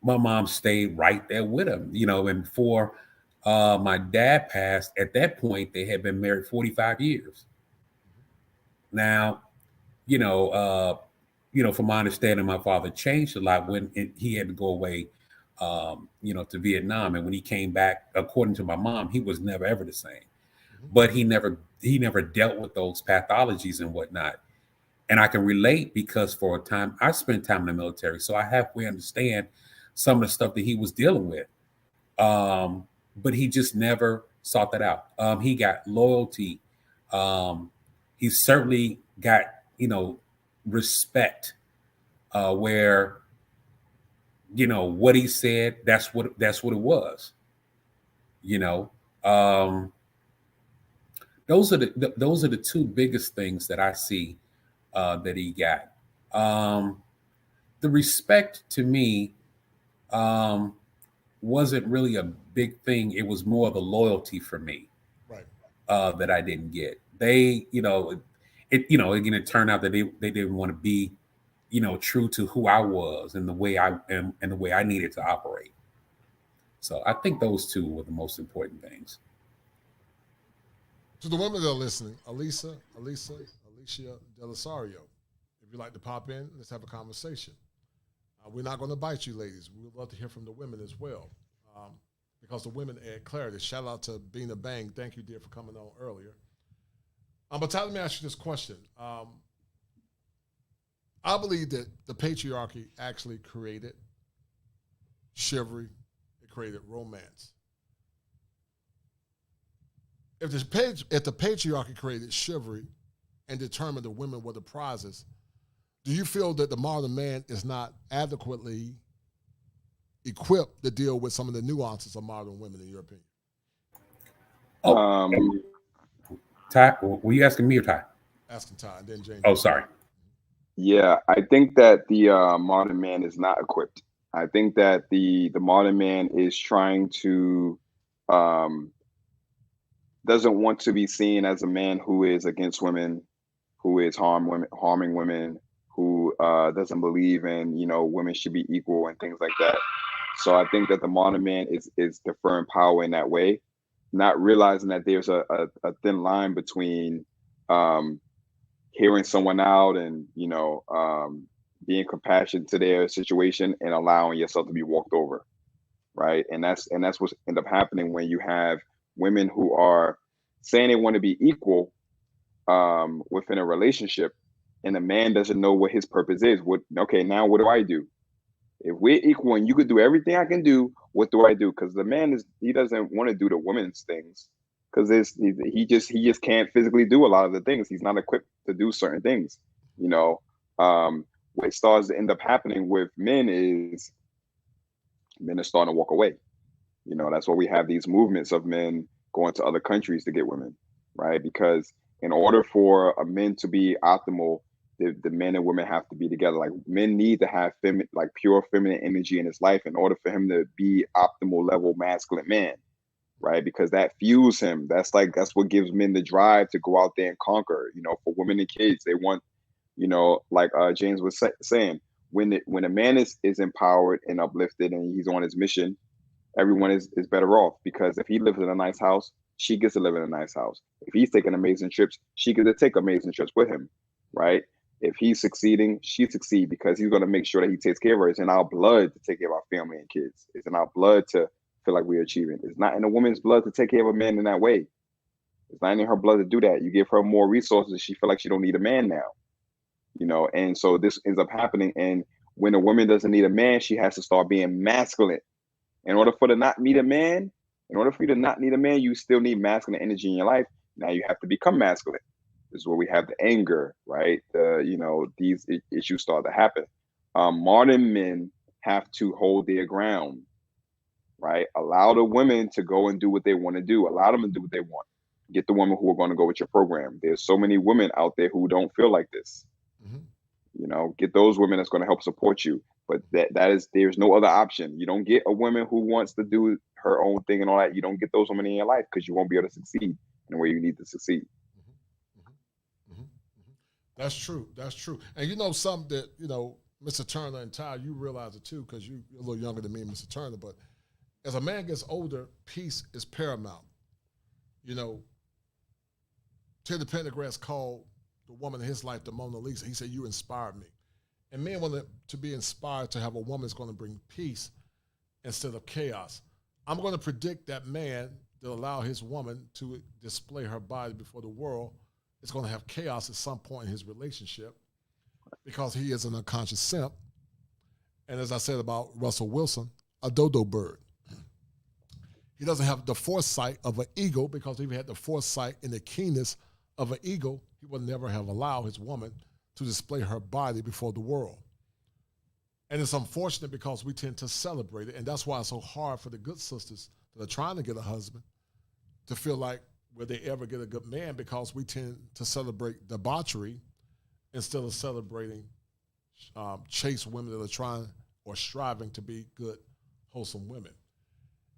my mom stayed right there with him, and before my dad passed, at that point, they had been married 45 years. Now, from my understanding, my father changed a lot when he had to go away, to Vietnam. And when he came back, according to my mom, he was never, ever the same. But he never dealt with those pathologies and whatnot. And I can relate because for a time, I spent time in the military. So I halfway understand some of the stuff that he was dealing with. But he just never sought that out. He got loyalty. He certainly got, respect, where, what he said, that's what it was. Those are the two biggest things that I see that he got. The respect to me wasn't really a big thing. It was more the loyalty for me, right? That I didn't get. They, it turned out that they didn't want to be, true to who I was and the way I am and the way I needed to operate. So I think those two were the most important things. To the women that are listening, Alicia Delisario, if you'd like to pop in, let's have a conversation. We're not going to bite you, ladies. We would love to hear from the women as well, because the women add clarity. Shout out to Bina Bang. Thank you, dear, for coming on earlier. But Ty, let me ask you this question. I believe that the patriarchy actually created chivalry. It created romance. If the patriarchy created chivalry and determined the women were the prizes, do you feel that the modern man is not adequately equipped to deal with some of the nuances of modern women, in your opinion? Ty, were you asking me or Ty? Asking Ty, and then James. Oh, sorry. Yeah, I think that the modern man is not equipped. I think that the modern man is trying to doesn't want to be seen as a man who is against women, who is harming women, who doesn't believe in women should be equal and things like that. So I think that the modern man is deferring power in that way, not realizing that there's a thin line between hearing someone out and being compassionate to their situation and allowing yourself to be walked over, right? And that's what's end up happening when you have women who are saying they want to be equal within a relationship, and a man doesn't know what his purpose is. Okay, now what do I do? If we're equal and you could do everything I can do, what do I do? Because the man he doesn't want to do the women's things, because he just can't physically do a lot of the things. He's not equipped to do certain things. What starts to end up happening with men is men are starting to walk away. That's why we have these movements of men going to other countries to get women, right? Because in order for a men to be optimal, the men and women have to be together. Like, men need to have pure feminine energy in his life in order for him to be optimal level masculine man, right? Because that fuels him. That's what gives men the drive to go out there and conquer. For women and kids, they want, like James was saying, when a man is empowered and uplifted and he's on his mission, everyone is better off, because if he lives in a nice house, she gets to live in a nice house. If he's taking amazing trips, she gets to take amazing trips with him, right? If he's succeeding, she succeeds, because he's going to make sure that he takes care of her. It's in our blood to take care of our family and kids. It's in our blood to feel like we're achieving. It's not in a woman's blood to take care of a man in that way. It's not in her blood to do that. You give her more resources, she feel like she don't need a man now, and so this ends up happening. And when a woman doesn't need a man, she has to start being masculine. In order for you to not need a man, you still need masculine energy in your life. Now you have to become masculine. This is where we have the anger, right? These issues start to happen. Modern men have to hold their ground, right? Allow the women to go and do what they want to do. Allow them to do what they want. Get the women who are going to go with your program. There's so many women out there who don't feel like this. Mm-hmm. Get those women that's going to help support you. But there's no other option. You don't get a woman who wants to do her own thing and all that. You don't get those women in your life, because you won't be able to succeed in the way you need to succeed. That's true. That's true. And something that, Mr. Turner and Ty, you realize it too, because you're a little younger than me, Mr. Turner, but as a man gets older, peace is paramount. Teddy Pendergrass called the woman in his life the Mona Lisa. He said, "You inspired me." And men want to be inspired to have a woman that's going to bring peace instead of chaos. I'm going to predict that man that allow his woman to display her body before the world is going to have chaos at some point in his relationship, because he is an unconscious simp. And as I said about Russell Wilson, a dodo bird. He doesn't have the foresight of an eagle, because if he had the foresight and the keenness of an eagle, he would never have allowed his woman to display her body before the world. And it's unfortunate, because we tend to celebrate it. And that's why it's so hard for the good sisters that are trying to get a husband to feel like, will they ever get a good man? Because we tend to celebrate debauchery instead of celebrating chaste women that are trying or striving to be good, wholesome women.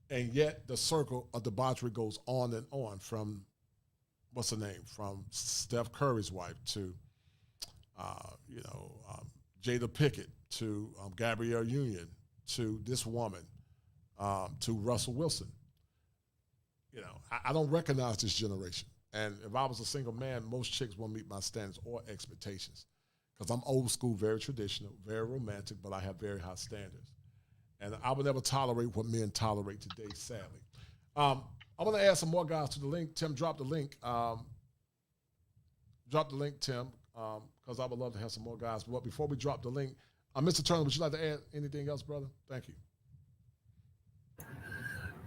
And yet the circle of debauchery goes on and on, from, what's her name, from Steph Curry's wife to Jada Pinkett, to Gabrielle Union, to this woman, to Russell Wilson. I don't recognize this generation. And if I was a single man, most chicks won't meet my standards or expectations, because I'm old school, very traditional, very romantic, but I have very high standards. And I would never tolerate what men tolerate today, sadly. I'm going to add some more guys to the link. Tim, drop the link. Drop the link, Tim, because I would love to have some more guys. But before we drop the link, Mr. Turner, would you like to add anything else, brother? Thank you.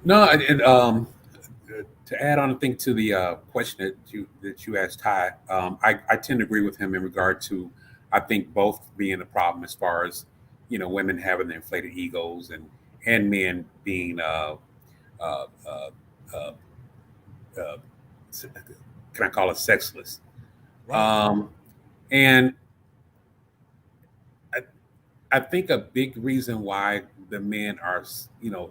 No, to add on, I think, to the question that you asked, Ty, I tend to agree with him in regard to, I think, both being a problem as far as, women having the inflated egos and men being can I call it sexless? Right. And I think a big reason why the men are,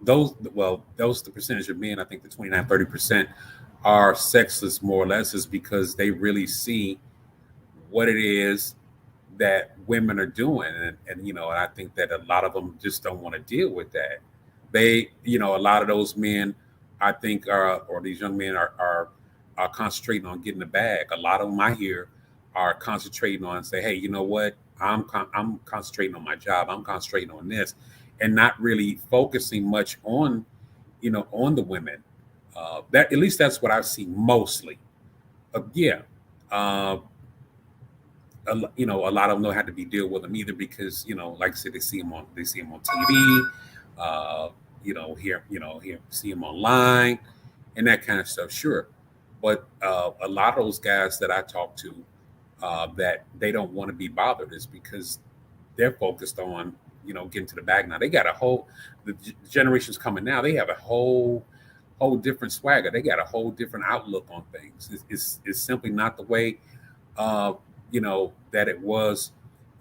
those the percentage of men, I think the 29-30% are sexless more or less, is because they really see what it is that women are doing. And I think that a lot of them just don't want to deal with that. They, a lot of those men, I think, or these young men are concentrating on getting the bag. A lot of them I hear are concentrating on, say, hey, you know what? I'm concentrating on my job. I'm concentrating on this, and not really focusing much on, on the women. That, at least that's what I see mostly. you know, a lot of them don't have to be deal with them either because, you know, like I said, they see them on TV, see them online and that kind of stuff. Sure. But a lot of those guys that I talk to that they don't want to be bothered is because they're focused on, you know, getting to the bag now. They got the generations coming now, they have a whole different swagger. They got a whole different outlook on things. It's simply not the way, you know, that it was,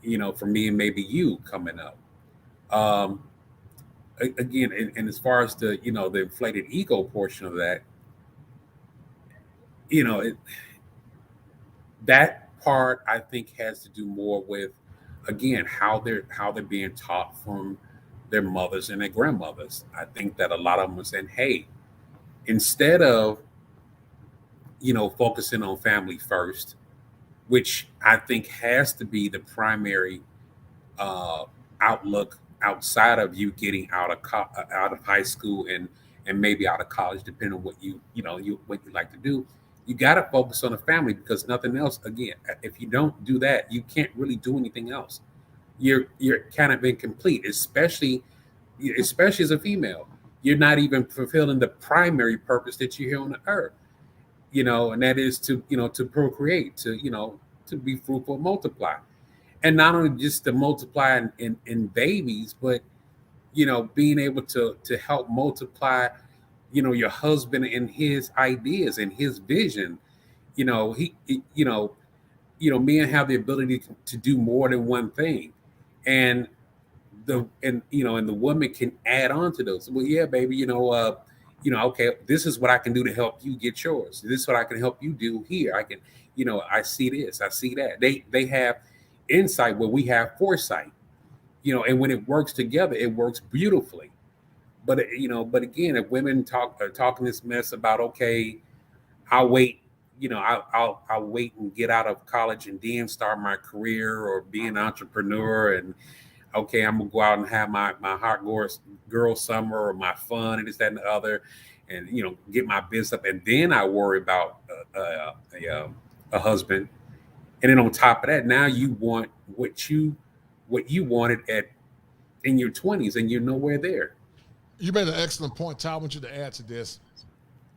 you know, for me and maybe you coming up. Um, Again, and as far as the, you know, the inflated ego portion of that, you know, that part I think has to do more with, again, how they're being taught from their mothers and their grandmothers. I think that a lot of them are saying, hey, instead of, you know, focusing on family first, which I think has to be the primary uh, outlook outside of you getting out of high school and maybe out of college, depending on what what you like to do. You got to focus on the family because nothing else. Again, if you don't do that, you can't really do anything else. You're kind of incomplete, especially as a female. You're not even fulfilling the primary purpose that you're here on the earth, you know, and that is to, you know, to procreate, to, you know, to be fruitful, multiply, and not only just to multiply in babies, but, you know, being able to help multiply, you know, your husband and his ideas and his vision. You know, men have the ability to do more than one thing, and and the woman can add on to those. Well, yeah, baby, okay, this is what I can do to help you get yours. This is what I can help you do here. I can, I see this, I see that. They have insight where we have foresight, and when it works together, it works beautifully. But again, if women are talking this mess about, okay, I'll wait, I'll wait and get out of college and then start my career or be an entrepreneur, and okay, I'm gonna go out and have my hot girl summer or my fun and this, that, and the other, and get my business up, and then I worry about a husband. And then on top of that, now you want what you wanted in your 20s, and you're nowhere there. You made an excellent point, Ty. I want you to add to this,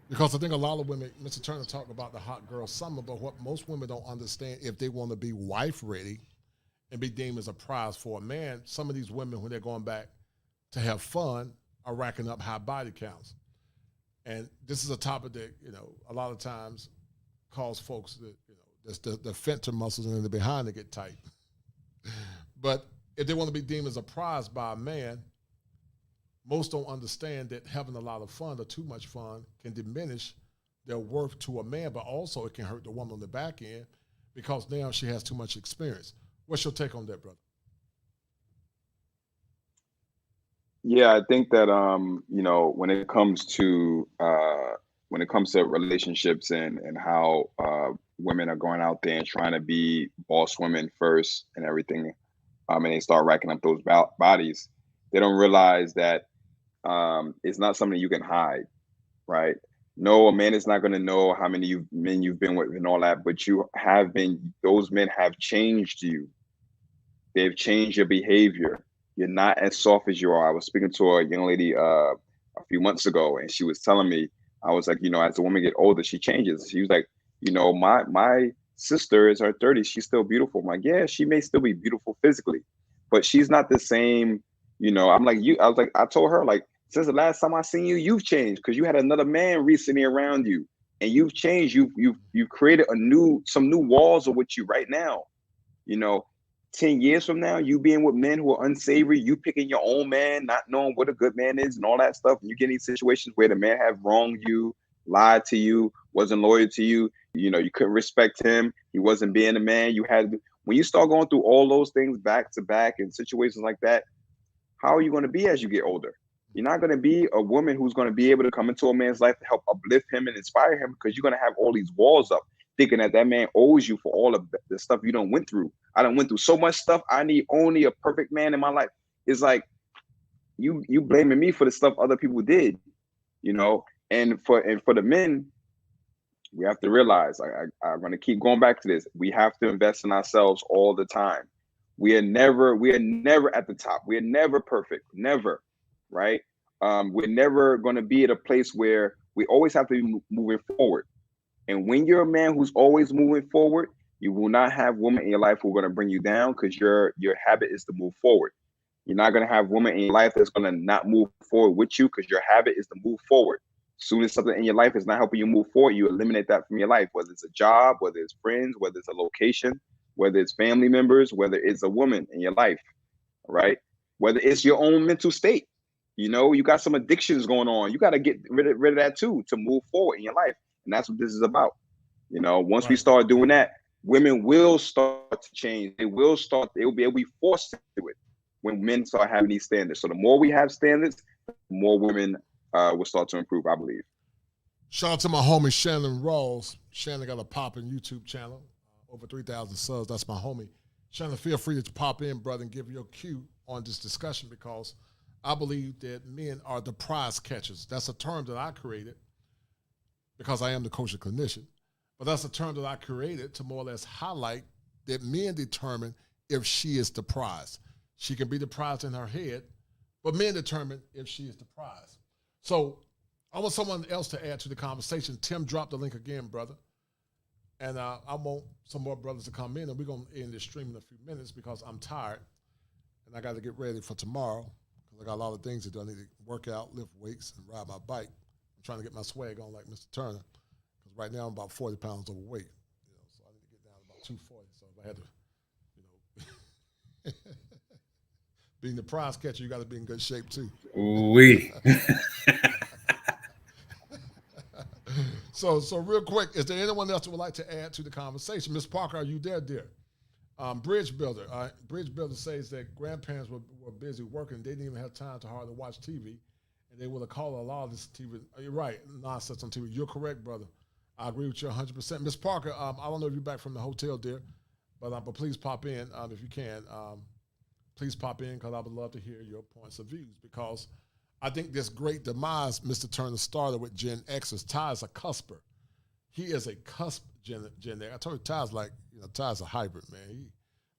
because I think a lot of women, Mr. Turner talked about the hot girl summer, but what most women don't understand, if they want to be wife ready and be deemed as a prize for a man, some of these women, when they're going back to have fun, are racking up high body counts. And this is a topic that, a lot of times cause folks that, that's the fenter muscles in the behind to get tight. But if they want to be deemed as a prize by a man, most don't understand that having a lot of fun or too much fun can diminish their worth to a man, but also it can hurt the woman on the back end because now she has too much experience. What's your take on that, brother? Yeah, I think that when it comes to relationships and how women are going out there and trying to be boss women first and everything, and they start racking up those bodies, they don't realize that it's not something you can hide, right? No, a man is not going to know how many men you've been with and all that, but those men have changed you. They've changed your behavior. You're not as soft as you are. I was speaking to a young lady a few months ago, and she was telling me, I was like, as a woman get older, she changes. She was like, my sister is her 30s. She's still beautiful. I'm like, yeah, she may still be beautiful physically, but she's not the same. I'm like, I told her, like, since the last time I seen you, you've changed because you had another man recently around you, and you've changed. You've created some new walls of with you right now. 10 years from now, you being with men who are unsavory, you picking your own man, not knowing what a good man is and all that stuff. And you get in situations where the man have wronged you, lied to you, wasn't loyal to you. You couldn't respect him. He wasn't being a man. When you start going through all those things back to back in situations like that, how are you going to be as you get older? You're not going to be a woman who's going to be able to come into a man's life to help uplift him and inspire him, because you're going to have all these walls up, thinking that man owes you for all of the stuff you done went through. I done went through so much stuff. I need only a perfect man in my life. It's like you blaming me for the stuff other people did, and for the men, We have to realize, I'm going to keep going back to this. We have to invest in ourselves all the time. We are never at the top. We are never perfect. Never. Right. We're never going to be at a place where we always have to be moving forward. And when you're a man who's always moving forward, you will not have women in your life who are going to bring you down, because your habit is to move forward. You're not going to have women in your life that's going to not move forward with you, because your habit is to move forward. As soon as something in your life is not helping you move forward, you eliminate that from your life, whether it's a job, whether it's friends, whether it's a location, whether it's family members, whether it's a woman in your life, right? Whether it's your own mental state. You know, you got some addictions going on. You got to get rid of that too to move forward in your life. And that's what this is about. You know, once we start doing that, women will start to change. They will be forced to do it when men start having these standards. So the more we have standards, the more women will start to improve, I believe. Shout out to my homie Shannon Rawls. Shannon got a popping YouTube channel, over 3,000 subs. That's my homie. Shannon, feel free to pop in, brother, and give your cue on this discussion, because I believe that men are the prize catchers. That's a term that I created because I am the coach and clinician. But that's a term that I created to more or less highlight that men determine if she is the prize. She can be the prize in her head, but men determine if she is the prize. So I want someone else to add to the conversation. Tim, drop the link again, brother. And I want some more brothers to come in, and we're going to end this stream in a few minutes because I'm tired, and I got to get ready for tomorrow because I got a lot of things to do. I need to work out, lift weights, and ride my bike. I'm trying to get my swag on like Mr. Turner, because right now I'm about 40 pounds overweight. You know, so I need to get down to about 240. So if I had to, being the prize catcher, you got to be in good shape too. Oui. So real quick, is there anyone else who would like to add to the conversation? Ms. Parker, are you there, dear? Bridge Builder. Bridge Builder says that grandparents were busy working. They didn't even have time to hardly watch TV, and they would have called a lot of this TV. You're right, nonsense on TV. You're correct, brother. I agree with you 100%. Ms. Parker, I don't know if you're back from the hotel, dear, but please pop in if you can. Please pop in, because I would love to hear your points of views, because I think this great demise Mr. Turner started with Gen Xers. Ty is a cusper. He is a cusp Gen X. I told you Ty's like, Ty's a hybrid, man.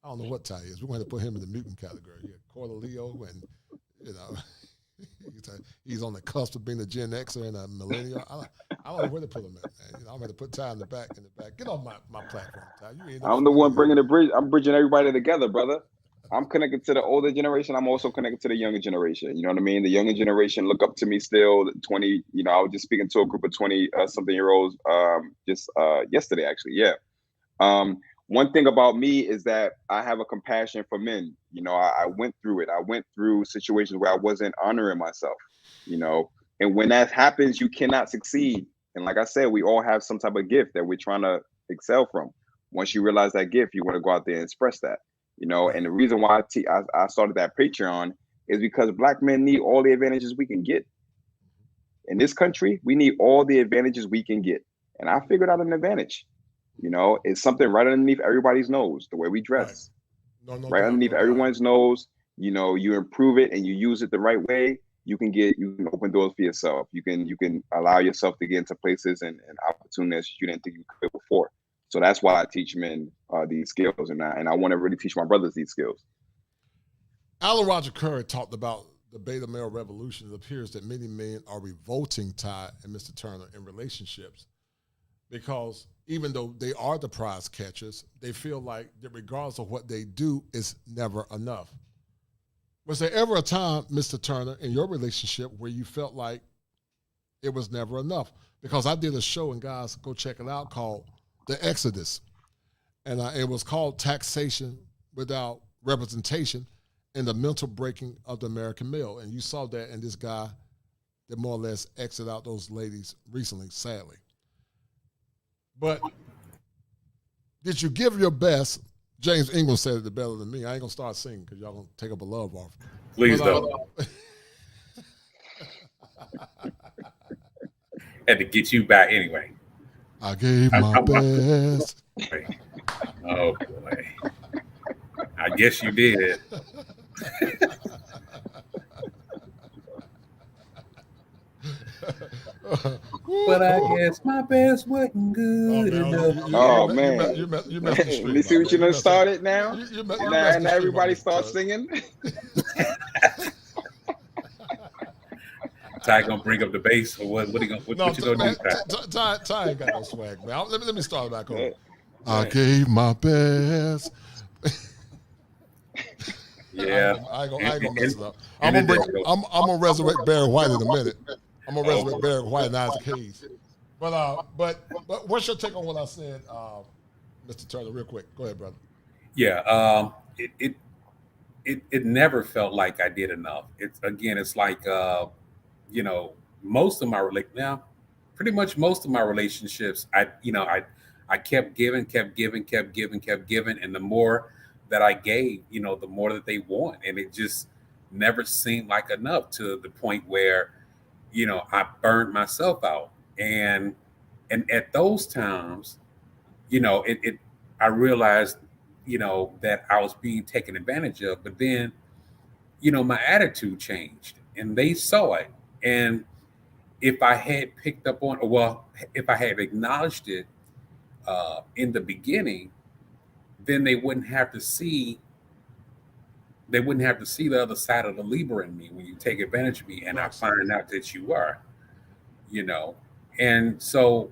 I don't know what Ty is. We're going to put him in the mutant category. Yeah, Quarter Leo, and, he's on the cusp of being a Gen Xer and a millennial. I don't know where to put him at, man. I'm going to put Ty in the back. Get on my platform, Ty. I'm the one bringing the bridge. I'm bridging everybody together, brother. I'm connected to the older generation. I'm also connected to the younger generation. You know what I mean? The younger generation look up to me still. 20, I was just speaking to a group of 20-something year olds just yesterday, actually. Yeah. One thing about me is that I have a compassion for men. I went through it. I went through situations where I wasn't honoring myself, and when that happens, you cannot succeed. And like I said, we all have some type of gift that we're trying to excel from. Once you realize that gift, you want to go out there and express that. And the reason why I started that Patreon is because Black men need all the advantages we can get. In this country, we need all the advantages we can get. And I figured out an advantage. It's something right underneath everybody's nose, the way we dress. Right underneath everyone's nose, you improve it and you use it the right way, you can open doors for yourself. You can allow yourself to get into places and opportunities you didn't think you could before. So that's why I teach men these skills, and I want to really teach my brothers these skills. Alan Roger Curry talked about the beta male revolution. It appears that many men are revolting, Ty and Mr. Turner, in relationships, because even though they are the prize catchers, they feel like that regardless of what they do, it's never enough. Was there ever a time, Mr. Turner, in your relationship where you felt like it was never enough? Because I did a show, and guys, go check it out, called The Exodus. And it was called Taxation Without Representation and the Mental Breaking of the American Male. And you saw that in this guy that more or less exited out those ladies recently, sadly. But did you give your best? James Ingram said it better than me. I ain't going to start singing because y'all going to take up a love off. Please don't. Had to get you back anyway. I gave my best. Oh, boy. I guess you did. But I guess my best wasn't good enough. Oh man, you messed the let stream me see up, what you man. done started now. You And messed now the stream everybody up, Mr. starts Turner. singing. Ty gonna bring up the bass, or what? What you gonna do, Ty? Ty ain't got no swag, man. Let me start back over. I gave my best. Yeah, I ain't gonna mess it up. I'm gonna resurrect Barry White in a minute. I'm gonna resurrect Barry White and Isaac Hayes. But what's your take on what I said, Mr. Turner? Real quick, go ahead, brother. Yeah, it never felt like I did enough. It's like most of my pretty much most of my relationships, I kept giving, and the more that I gave, the more that they want, and it just never seemed like enough, to the point where I burned myself out, and at those times, I realized that I was being taken advantage of, but then my attitude changed, and they saw it. And if I had picked up on, if I had acknowledged it in the beginning, then they wouldn't have to see the other side of the Libra in me when you take advantage of me, and I find out that you are, and so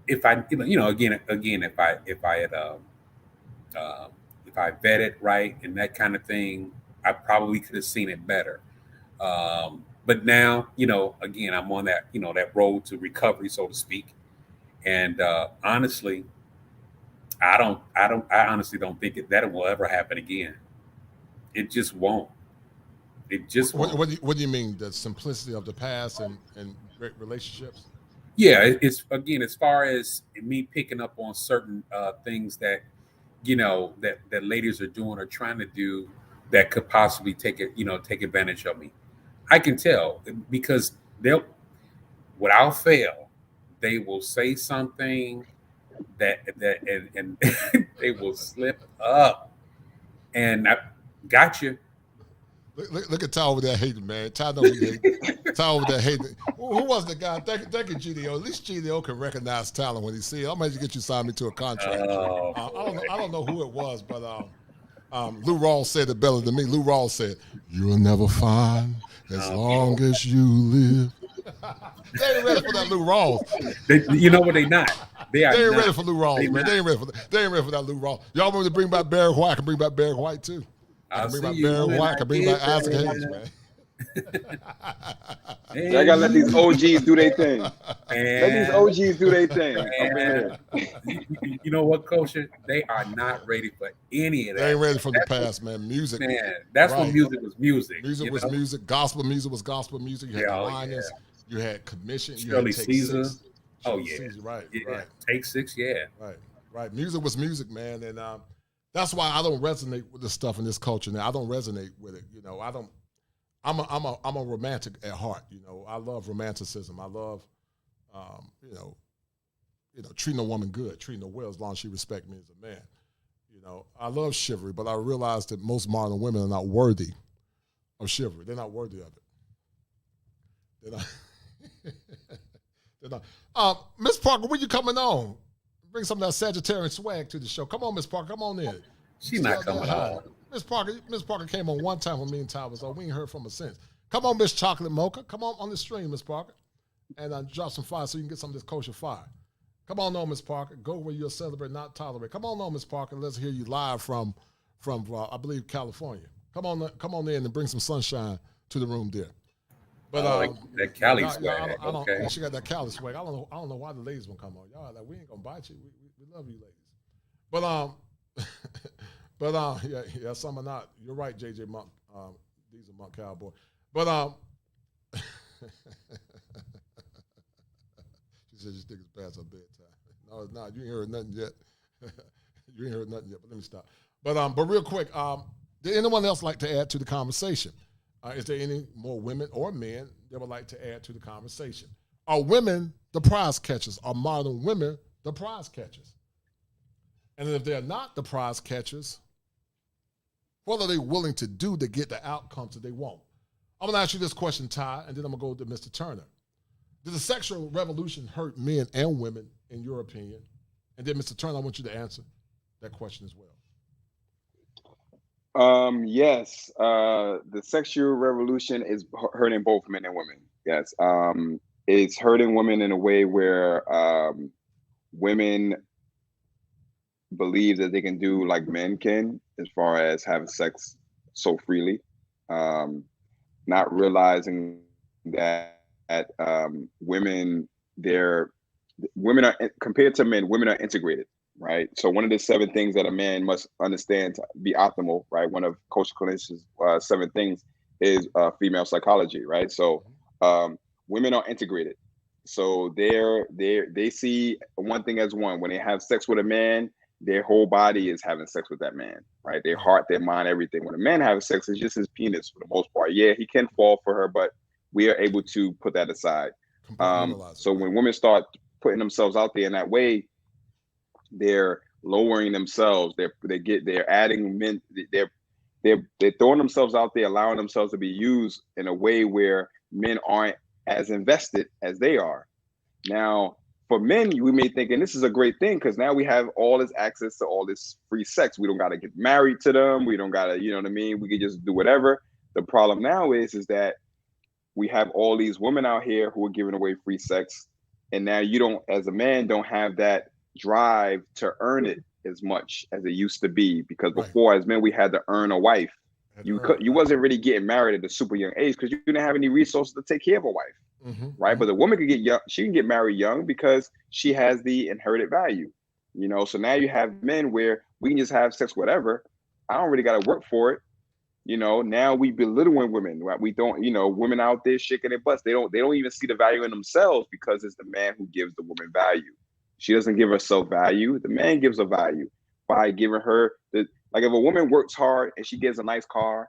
if I, again, if I vetted right and that kind of thing, I probably could have seen it better. But now, again, I'm on that, that road to recovery, so to speak. And honestly, I honestly don't think that will ever happen again. It just won't. It just won't. What do you mean? The simplicity of the past and great relationships? Yeah, it's again, as far as me picking up on certain things that that ladies are doing or trying to do that could possibly take advantage of me. I can tell, because they'll, without fail, they will say something and they will slip up, and I got you. Look at Ty over there hating, man. Ty know he hating. Ty over there hating. Who was the guy? Thank you, GDO. At least GDO can recognize talent when he sees it. I might get you signed me to a contract. I don't know who it was, but Lou Rawls said it better than me. Lou Rawls said, "You'll never find as long as you live." They ain't ready for that Lou Rawls. You know what? They not. They ain't ready for Lou Rawls, man. They ain't ready for that Lou Rawls. Y'all want me to bring back Barry White? I can bring back Barry White too. I can bring back Barry White. I can bring back Isaac Hayes, man. I gotta let these OGs do their thing. Let these OGs do their thing. You know what, Coach? They are not ready for any of that. They ain't ready for the past, man. Music. Man, that's when music was music. Music was music. Gospel music was gospel music. You had the Lions. You had Commission. You Shirley had Caesar. Caesar, right. Take Six, yeah. Right. Music was music, man, and that's why I don't resonate with this stuff in this culture now. I don't resonate with it. I'm a romantic at heart. I love romanticism. I love, treating a woman good, treating her well as long as she respects me as a man. I love chivalry, but I realize that most modern women are not worthy of chivalry. They're not worthy of it. They're not. They're not. Miss Parker, when you coming on? Bring some of that Sagittarian swag to the show. Come on, Miss Parker. Come on in. She's not coming on. Miss Parker came on one time when me and Ty was on. We ain't heard from her since. Come on, Miss Chocolate Mocha. Come on the stream, Miss Parker. And drop some fire so you can get some of this kosher fire. Come on, Miss Parker. Go where you'll celebrate, not tolerate. Come on, Miss Parker. Let's hear you live from I believe, California. Come on in and bring some sunshine to the room there. But that Cali swag. Okay. She got that Cali swag. I don't know why the ladies won't come on. Y'all like, we ain't gonna bite you. We love you, ladies. But yeah, some are not. You're right, JJ Monk. These are Monk Cowboy. But she said she thinks it's past her bedtime. No, it's not. You ain't heard nothing yet. But let me stop. But real quick, did anyone else like to add to the conversation? Is there any more women or men that would like to add to the conversation? Are women the prize catchers? Are modern women the prize catchers? And if they're not the prize catchers, what are they willing to do to get the outcomes that they want? I'm going to ask you this question, Ty, and then I'm going to go to Mr. Turner. Did the sexual revolution hurt men and women, in your opinion? And then, Mr. Turner, I want you to answer that question as well. Yes. The sexual revolution is hurting both men and women. Yes. It's hurting women in a way where women believe that they can do like men can, as far as having sex so freely, not realizing that women are compared to men, women are integrated, right? So one of the 7 things that a man must understand to be optimal, right? One of Coach Clinton's 7 things is female psychology, right? So women are integrated. So they see one thing as one. When they have sex with a man, their whole body is having sex with that man, right? Their heart, their mind, everything. When a man has sex, it's just his penis for the most part. Yeah, he can fall for her, but we are able to put that aside. So when women start putting themselves out there in that way, they're lowering themselves. They're adding men. They're throwing themselves out there, allowing themselves to be used in a way where men aren't as invested as they are. Now, for men, we may think, and this is a great thing, because now we have all this access to all this free sex. We don't got to get married to them. We don't got to, you know what I mean? We can just do whatever. The problem now is that we have all these women out here who are giving away free sex. And now you don't, as a man, don't have that drive to earn it as much as it used to be. Because before, as men, we had to earn a wife. You wasn't really getting married at a super young age because you didn't have any resources to take care of a wife. Right. But the woman could get young, she can get married young because she has the inherited value, you know. So now you have men where we can just have sex, whatever. I don't really got to work for it. You know, now we belittling women, right? We don't, you know, women out there shaking their butts. They don't even see the value in themselves because it's the man who gives the woman value. She doesn't give herself value. The man gives her value by giving her like if a woman works hard and she gets a nice car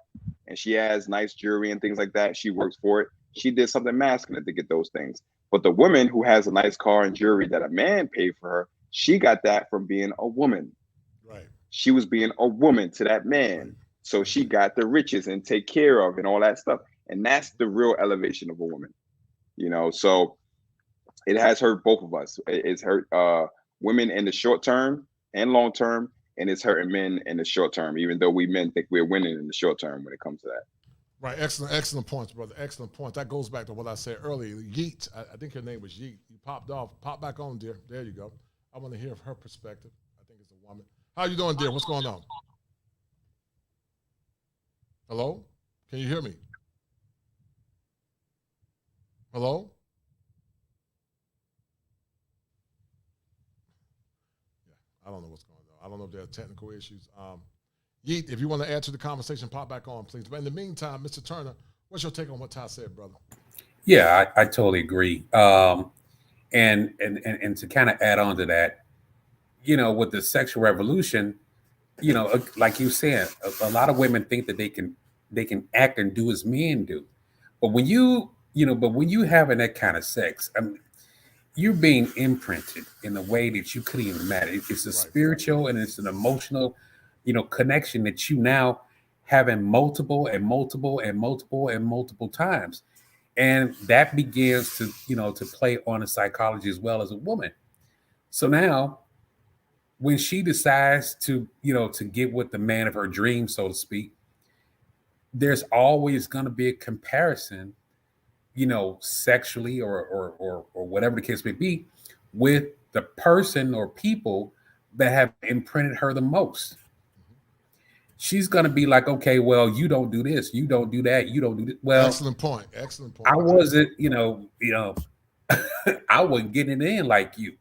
and she has nice jewelry and things like that, she works for it. She did something masculine to get those things. But the woman who has a nice car and jewelry that a man paid for her, she got that from being a woman. Right. She was being a woman to that man. Right. So she got the riches and take care of and all that stuff. And that's the real elevation of a woman. You know, so it has hurt both of us. It's hurt women in the short term and long term, and it's hurting men in the short term, even though we men think we're winning in the short term when it comes to that. Right, excellent points, brother. Excellent points. That goes back to what I said earlier. Yeet, I think her name was Yeet. You popped off. Pop back on, dear. There you go. I want to hear her perspective. I think it's a woman. How you doing, dear? What's going on? Hello? Can you hear me? Hello? Yeah, I don't know what's going on. I don't know if there are technical issues. Yeet, if you want to add to the conversation, pop back on, please. But in the meantime, Mr. Turner, what's your take on what Ty said, brother? Yeah, I totally agree. And to kind of add on to that, you know, with the sexual revolution, you know, like you said, a lot of women think that they can act and do as men do. But when when you having that kind of sex, I mean, you're being imprinted in a way that you couldn't even imagine. It's a spiritual and it's an emotional, you know, connection that you now having multiple times. And that begins to, you know, to play on the psychology as well as a woman. So now when she decides to, you know, to get with the man of her dreams, so to speak, there's always going to be a comparison, you know, sexually or whatever the case may be, with the person or people that have imprinted her the most. She's going to be like, okay, well, you don't do this, you don't do that, you don't do this. Well, excellent point. I wasn't, you know, I wasn't getting it in like you.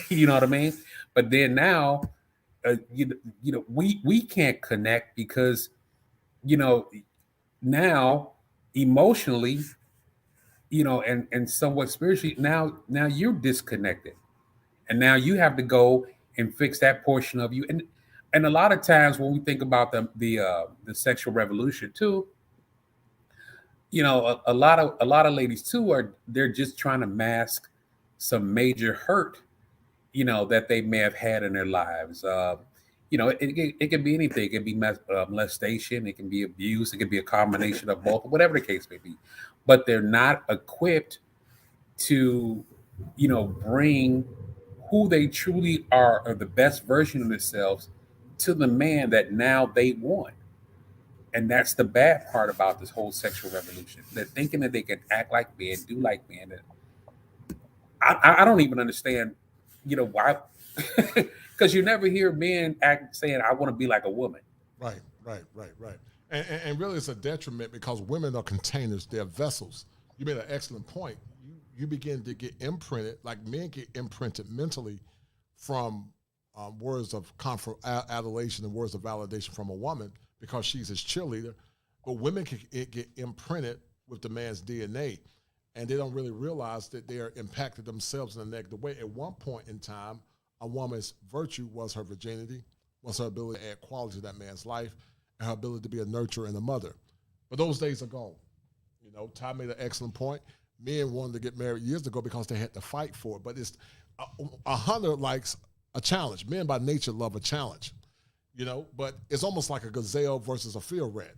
You know what I mean? But then now, you know, we can't connect because, you know, now emotionally, you know, and somewhat spiritually, now you're disconnected, and now you have to go and fix that portion of you. And a lot of times when we think about the sexual revolution too, you know, a lot of ladies too they're just trying to mask some major hurt, you know, that they may have had in their lives. You know, it can be anything. It can be molestation. It can be abuse. It can be a combination of both, whatever the case may be. But they're not equipped to, bring who they truly are, or the best version of themselves, to the man that now they want. And that's the bad part about this whole sexual revolution. They're thinking that they can act like men, do like men. And I don't even understand, why. Because you never hear men saying, I want to be like a woman. Right. And really it's a detriment because women are containers, they're vessels. You made an excellent point. You begin to get imprinted, like men get imprinted mentally from words of adulation and words of validation from a woman because she's his cheerleader. But women can get imprinted with the man's DNA, and they don't really realize that they are impacted themselves in a negative way. At one point in time, a woman's virtue was her virginity, was her ability to add quality to that man's life, and her ability to be a nurturer and a mother. But those days are gone. Ty made an excellent point. Men wanted to get married years ago because they had to fight for it. But it's a hunter likes a challenge. Men by nature love a challenge, but it's almost like a gazelle versus a field rat.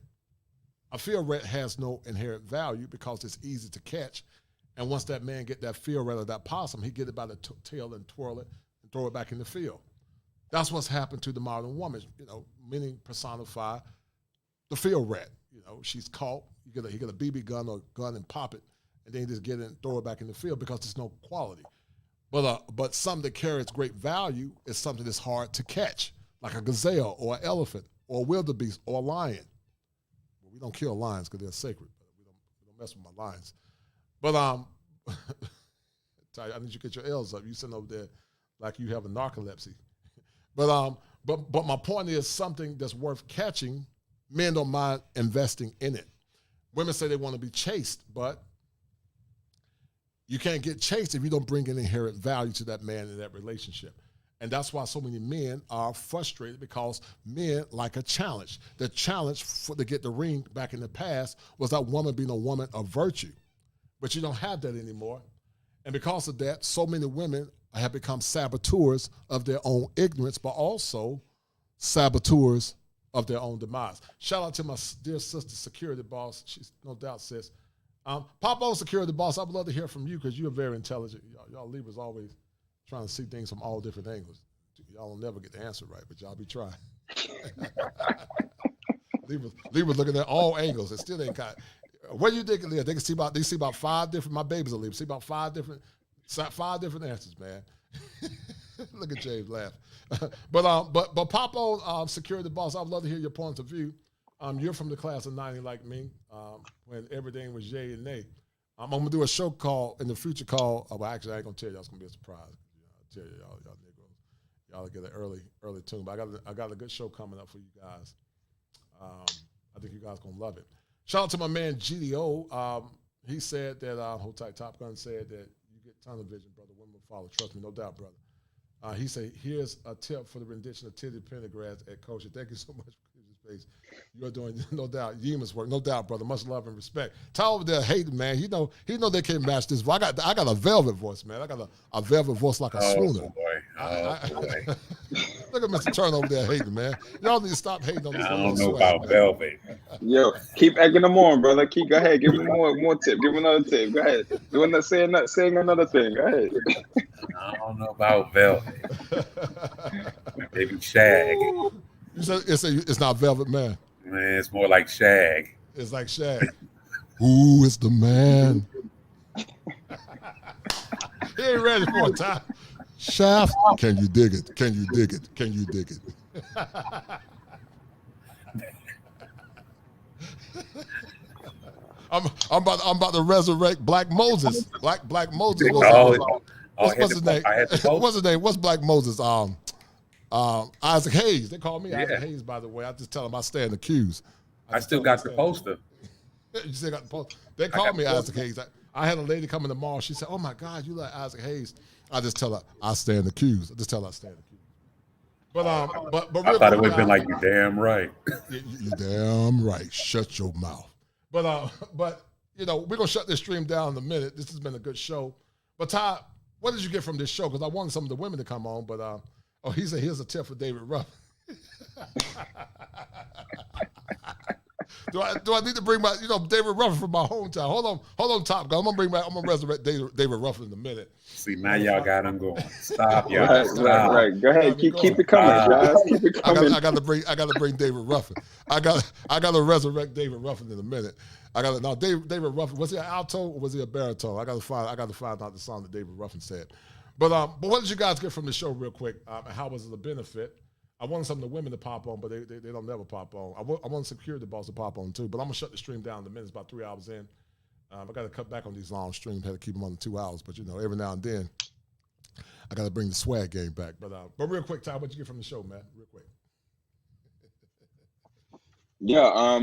A field rat has no inherent value because it's easy to catch. And once that man get that field rat or that possum, he get it by the tail and twirl it and throw it back in the field. That's what's happened to the modern woman. Many personify the field rat. She's caught. You get a BB gun or gun and pop it, and then you just get it and throw it back in the field because there's no quality. But something that carries great value is something that's hard to catch, like a gazelle or an elephant or a wildebeest or a lion. Well, we don't kill lions because they're sacred. We don't mess with my lions. But I need you to get your L's up. You sitting over there like you have a narcolepsy. But my point is something that's worth catching. Men don't mind investing in it. Women say they want to be chased, but you can't get chased if you don't bring an inherent value to that man in that relationship. And that's why so many men are frustrated because men like a challenge. The challenge to get the ring back in the past was that woman being a woman of virtue. But you don't have that anymore. And because of that, so many women have become saboteurs of their own ignorance, but also saboteurs of their own demise. Shout out to my dear sister, security boss. She's no doubt says, Papa, security boss, I would love to hear from you because you're very intelligent. Y'all Libras always trying to see things from all different angles. Y'all will never get the answer right, but y'all be trying. Libras looking at all angles. It still ain't got. What do you think, Leah? They see about 5 different. My babies are Libras. See about 5 different answers, man. Look at James laugh. But Papa, security boss, I'd love to hear your points of view. You're from the class of 90 like me, when everything was yay and nay. I'm going to do a show in the future called, well, actually, I ain't going to tell you. It's going to be a surprise. I'll tell you, y'all Negroes. Y'all get an early tune. But I got a good show coming up for you guys. I think you guys going to love it. Shout out to my man, GDO. He said that, Hold Tight Top Gun said that you get tunnel vision, brother. Women will follow. Trust me, no doubt, brother. He said, here's a tip for the rendition of Titty Pendergrass at Kosher. Thank you so much for your space. You're doing, no doubt, Yemen's work. No doubt, brother. Much love and respect. Ty over there hating, man. He know they can't match this. I got a velvet voice, man. I got a velvet voice like a swooner. Boy. Look at Mr. Turner over there hating, man. Y'all need to stop hating on this. I don't know about velvet. Yo, keep egging them on, brother. Go ahead. Give him more tip. Give him another tip. Go ahead. Saying another thing. Go ahead. I don't know about velvet. Maybe shag. You said it's not velvet, man. Man, it's more like shag. It's like shag. Who is the man? He ain't ready for it, Ty. Shaft, can you dig it? Can you dig it? Can you dig it? I'm about to resurrect Black Moses. Black Moses was what's his name? What's his name? What's Black Moses? Isaac Hayes. They call me Isaac Hayes, by the way. I just tell them I stand accused. I still got the poster. You still got the poster? They call me Isaac Hayes. I had a lady come in the mall. She said, "Oh my God, you like Isaac Hayes?" I just tell her I stand accused. I just tell her I stand accused. But I thought it would have been like, "You damn right." You damn right. Shut your mouth. But we're gonna shut this stream down in a minute. This has been a good show. But Ty, what did you get from this show? Because I wanted some of the women to come on, but he said here's a tip for David Ruff. Do I need to bring my, David Ruffin from my hometown? Hold on, Top Gun. I'm gonna resurrect David Ruffin in a minute. See, now y'all got him going. Stop, y'all. Right. Go ahead. Keep it coming, guys. Keep it coming. I gotta bring David Ruffin. I gotta resurrect David Ruffin in a minute. David Ruffin, was he an alto or was he a baritone? I gotta find out the song that David Ruffin said. But what did you guys get from the show real quick? And how was it a benefit? I wanted some of the women to pop on, but they don't never pop on. I want security boss to pop on too, but I'm gonna shut the stream down in a minute. It's about 3 hours in. I got to cut back on these long streams. Had to keep them under 2 hours, but every now and then, I got to bring the swag game back. But real quick, Ty, what you get from the show, man? Real quick. Yeah,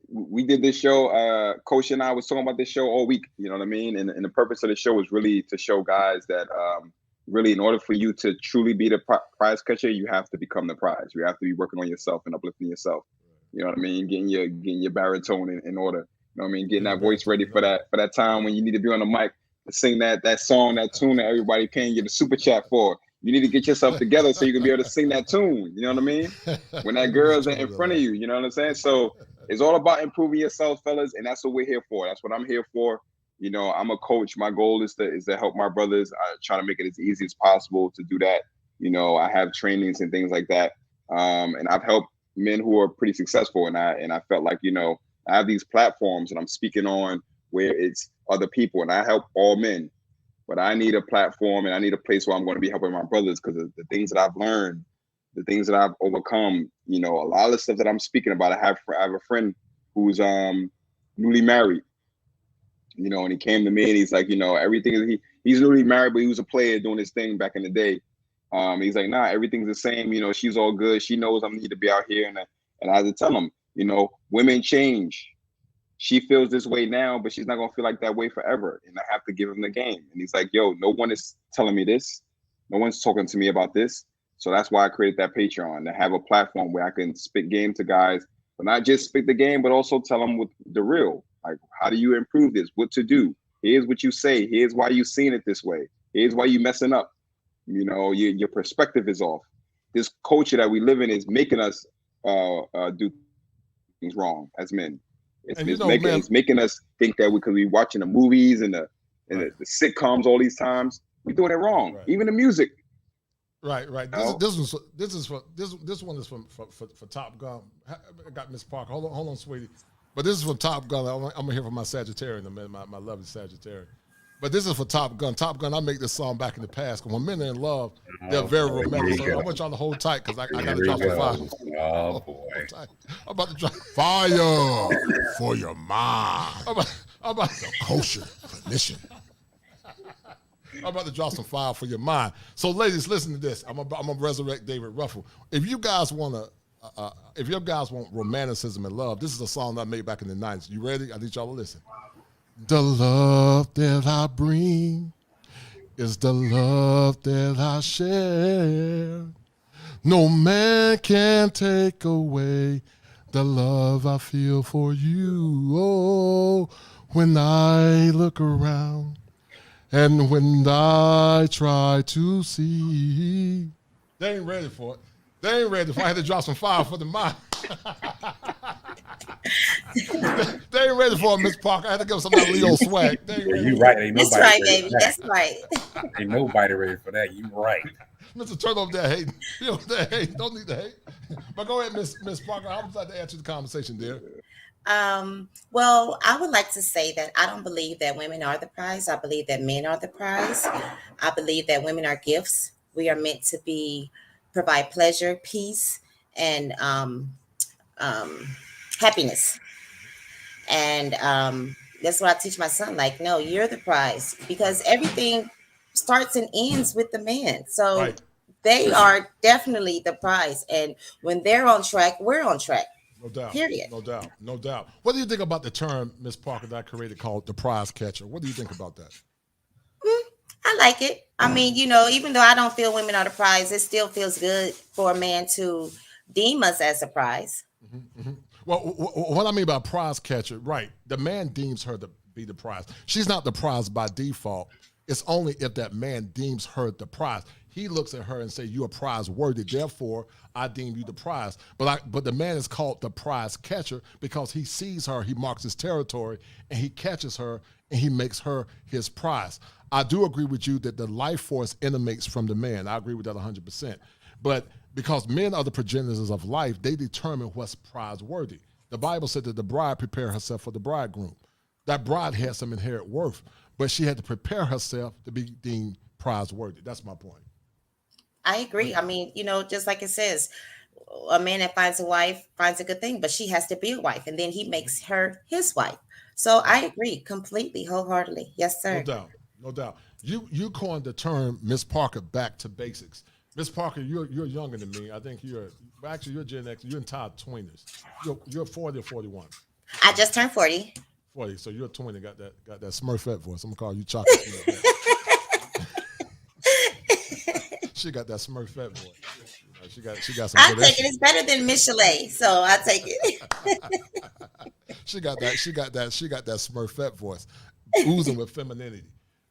we did this show. Coach and I was talking about this show all week. You know what I mean? And the purpose of the show was really to show guys that really, in order for you to truly be the prize catcher, you have to become the prize. You have to be working on yourself and uplifting yourself. You know what I mean? Getting your baritone in order. You know what I mean? Getting that voice ready for that time when you need to be on the mic to sing that song, that tune that everybody paying you the super chat for. You need to get yourself together so you can be able to sing that tune. You know what I mean? When that girl's in front of you, you know what I'm saying? So it's all about improving yourself, fellas, and that's what we're here for. That's what I'm here for. I'm a coach. My goal is to help my brothers. I try to make it as easy as possible to do that. I have trainings and things like that. And I've helped men who are pretty successful, and I felt like, I have these platforms and I'm speaking on where it's other people, and I help all men, but I need a platform and I need a place where I'm going to be helping my brothers because of the things that I've learned, the things that I've overcome. A lot of the stuff that I'm speaking about. I have a friend who's newly married, and he came to me and he's like, everything he's newly married, but he was a player doing his thing back in the day. He's like, nah, everything's the same. She's all good. She knows I need to be out here, and I had to tell him, women change. She feels this way now, but she's not going to feel like that way forever. And I have to give him the game. And he's like, yo, no one is telling me this. No one's talking to me about this. So that's why I created that Patreon, to have a platform where I can spit game to guys, but not just spit the game, but also tell them with the real. Like, how do you improve this? What to do? Here's what you say. Here's why you seen it this way. Here's why you messing up. Your perspective is off. This culture that we live in is making us do things wrong as men. It's making us think that we could be watching the movies and the sitcoms all these times. We're doing it wrong. Right. Even the music. Right. This one is for Top Gun. I got Miss Parker. Hold on, sweetie. But this is for Top Gun. I'm gonna hear from my Sagittarian, my lovely Sagittarian. But this is for Top Gun. Top Gun, I make this song back in the past. Because when men are in love, they're very romantic. So I want y'all to hold tight because I got to drop some fire. Oh, boy. I'm about to drop fire for your mind. I'm about to kosher mission. I'm about to drop some fire for your mind. So, ladies, listen to this. I'm gonna resurrect David Ruffin. If you guys want romanticism and love, this is a song that I made back in the 90s. You ready? I need y'all to listen. The love that I bring is the love that I share. No man can take away the love I feel for you. Oh, when I look around and when I try to see. They ain't ready for it. They ain't ready for it. I had to drop some fire for the mind. They ain't ready for it, Miss Parker. I had to give some of that Leo swag. You right. Ain't nobody That's right, ready baby. That's right. Ain't nobody ready for that. You right. Mr. Turn over that hate. Don't need to hate. But go ahead, Miss Parker. I would like to add to the conversation, dear. Well, I would like to say that I don't believe that women are the prize. I believe that men are the prize. I believe that women are gifts. We are meant to provide pleasure, peace, and happiness. And that's what I teach my son. Like, no, you're the prize, because everything starts and ends with the man. So right. They are definitely the prize. And when they're on track, we're on track. No doubt. Period. No doubt. What do you think about the term, Miss Parker, that I created called the prize catcher? What do you think about that? I like it. I mean, even though I don't feel women are the prize, it still feels good for a man to deem us as a prize. Mm-hmm, mm-hmm. Well, what I mean by prize catcher, right, the man deems her to be the prize. She's not the prize by default. It's only if that man deems her the prize. he looks at her and say, "You're prize worthy. Therefore, I deem you the prize." But the man is called the prize catcher because he sees her, he marks his territory, and he catches her, and he makes her his prize. I do agree with you that the life force emanates from the man. I agree with that 100%. But because men are the progenitors of life, they determine what's prize worthy. The Bible said that the bride prepared herself for the bridegroom. That bride had some inherent worth, but she had to prepare herself to be deemed prize worthy. That's my point. I agree. I mean, just like it says, a man that finds a wife finds a good thing, but she has to be a wife, and then he makes her his wife. So I agree completely, wholeheartedly. Yes, sir. No doubt. No doubt. You coined the term, Miss Parker, back to basics. Miss Parker, you're younger than me. I think you're Gen X. You're in top 20s. You're 40 or 41. I just turned 40. 40. So you're 20. Got that Smurfette voice. I'm gonna call you Chocolate. She got that Smurfette voice. She got some. I take it. It's better than Michelet, so I take it. She got that Smurfette voice, oozing with femininity.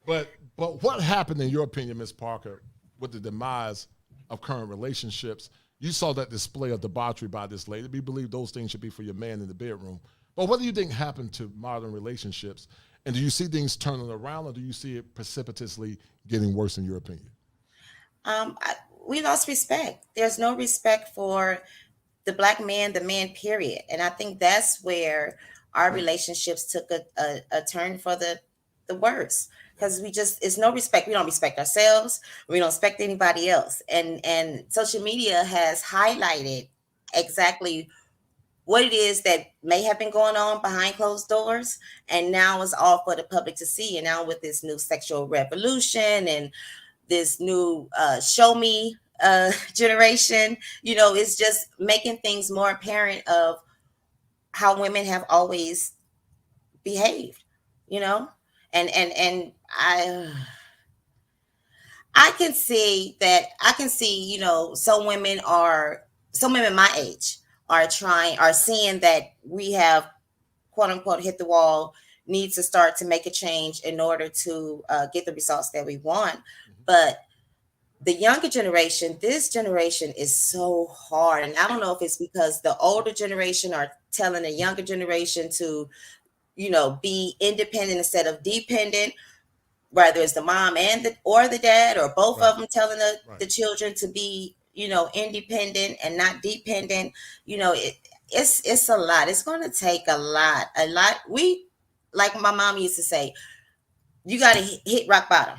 But what happened in your opinion, Miss Parker, with the demise of current relationships? You saw that display of debauchery by this lady. We believe those things should be for your man in the bedroom. But what do you think happened to modern relationships? And do you see things turning around, or do you see it precipitously getting worse in your opinion? We lost respect. There's no respect for the black man, the man, period. And I think that's where our relationships took a turn for the worse, because it's no respect. We don't respect ourselves. We don't respect anybody else. And social media has highlighted exactly what it is that may have been going on behind closed doors. And now it's all for the public to see. And now with this new sexual revolution and this new show me generation, it's just making things more apparent of how women have always behaved, and I can see some women my age are seeing that we have quote unquote hit the wall, need to start to make a change in order to get the results that we want. But the younger generation, this generation is so hard. And I don't know if it's because the older generation are telling the younger generation to, be independent instead of dependent, whether it's the mom and the dad, or both of them telling the children to be, independent and not dependent. It's a lot. It's going to take a lot. Like my mom used to say, you got to hit rock bottom.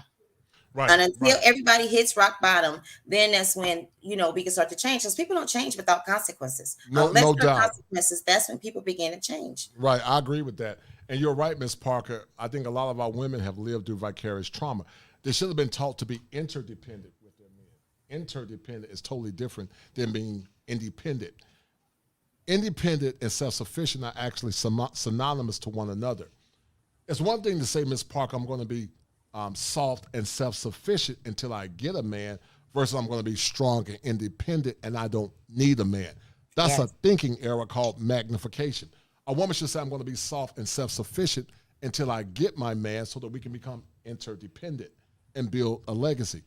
Right, and until everybody hits rock bottom, then that's when, we can start to change. Because people don't change without consequences. Unless there are consequences, that's when people begin to change. Right, I agree with that. And you're right, Ms. Parker. I think a lot of our women have lived through vicarious trauma. They should have been taught to be interdependent with their men. Interdependent is totally different than being independent. Independent and self-sufficient are actually synonymous to one another. It's one thing to say, Ms. Parker, I'm going to be soft and self-sufficient until I get a man, versus I'm going to be strong and independent and I don't need a man. That's a thinking error called magnification. A woman should say, I'm going to be soft and self-sufficient until I get my man, so that we can become interdependent and build a legacy.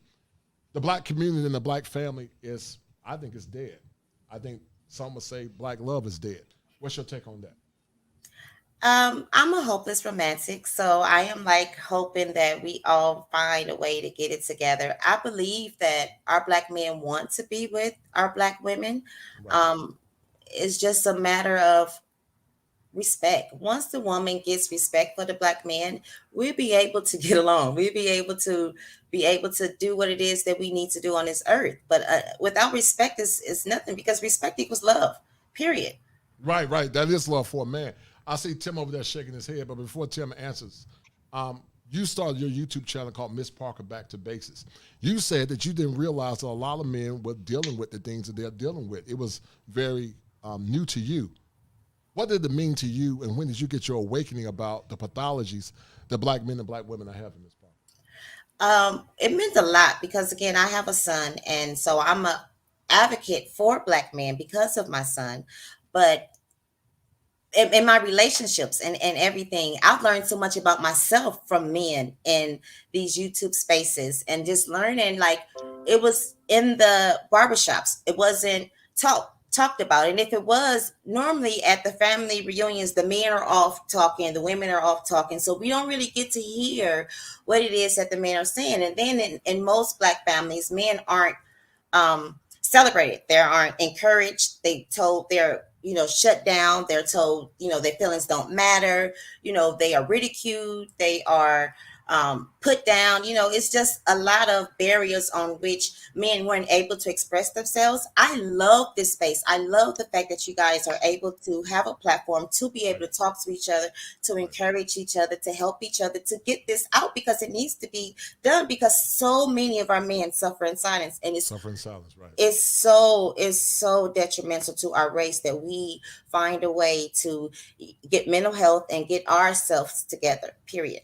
The black community and the black family I think it's dead. I think some would say black love is dead. What's your take on that? I'm a hopeless romantic, so I am hoping that we all find a way to get it together. I believe that our black men want to be with our black women. Right. It's just a matter of respect. Once the woman gets respect for the black man, we'll be able to get along. We'll be able to do what it is that we need to do on this earth. But without respect, it's nothing, because respect equals love, period. Right. That is love for a man. I see Tim over there shaking his head, but before Tim answers, you started your YouTube channel called Miss Parker Back to Basics. You said that you didn't realize that a lot of men were dealing with the things that they're dealing with. It was very new to you. What did it mean to you, and when did you get your awakening about the pathologies that black men and black women are having, Miss Parker? It meant a lot, because, again, I have a son, and so I'm an advocate for black men because of my son. But in my relationships and everything. I've learned so much about myself from men in these YouTube spaces, and just learning, like, it was in the barbershops. It wasn't talked about. And if it was, normally at the family reunions, the men are off talking, the women are off talking. So we don't really get to hear what it is that the men are saying. And then in most Black families, men aren't celebrated. They aren't encouraged. They're shut down. They're told, their feelings don't matter. They are ridiculed. They are put down. It's just a lot of barriers on which men weren't able to express themselves. I love this space. I love the fact that you guys are able to have a platform to be able to talk to each other, to encourage each other, to help each other, to get this out, because it needs to be done, because so many of our men suffer in silence, and it's suffer in silence, right? It's so detrimental to our race that we find a way to get mental health and get ourselves together, period.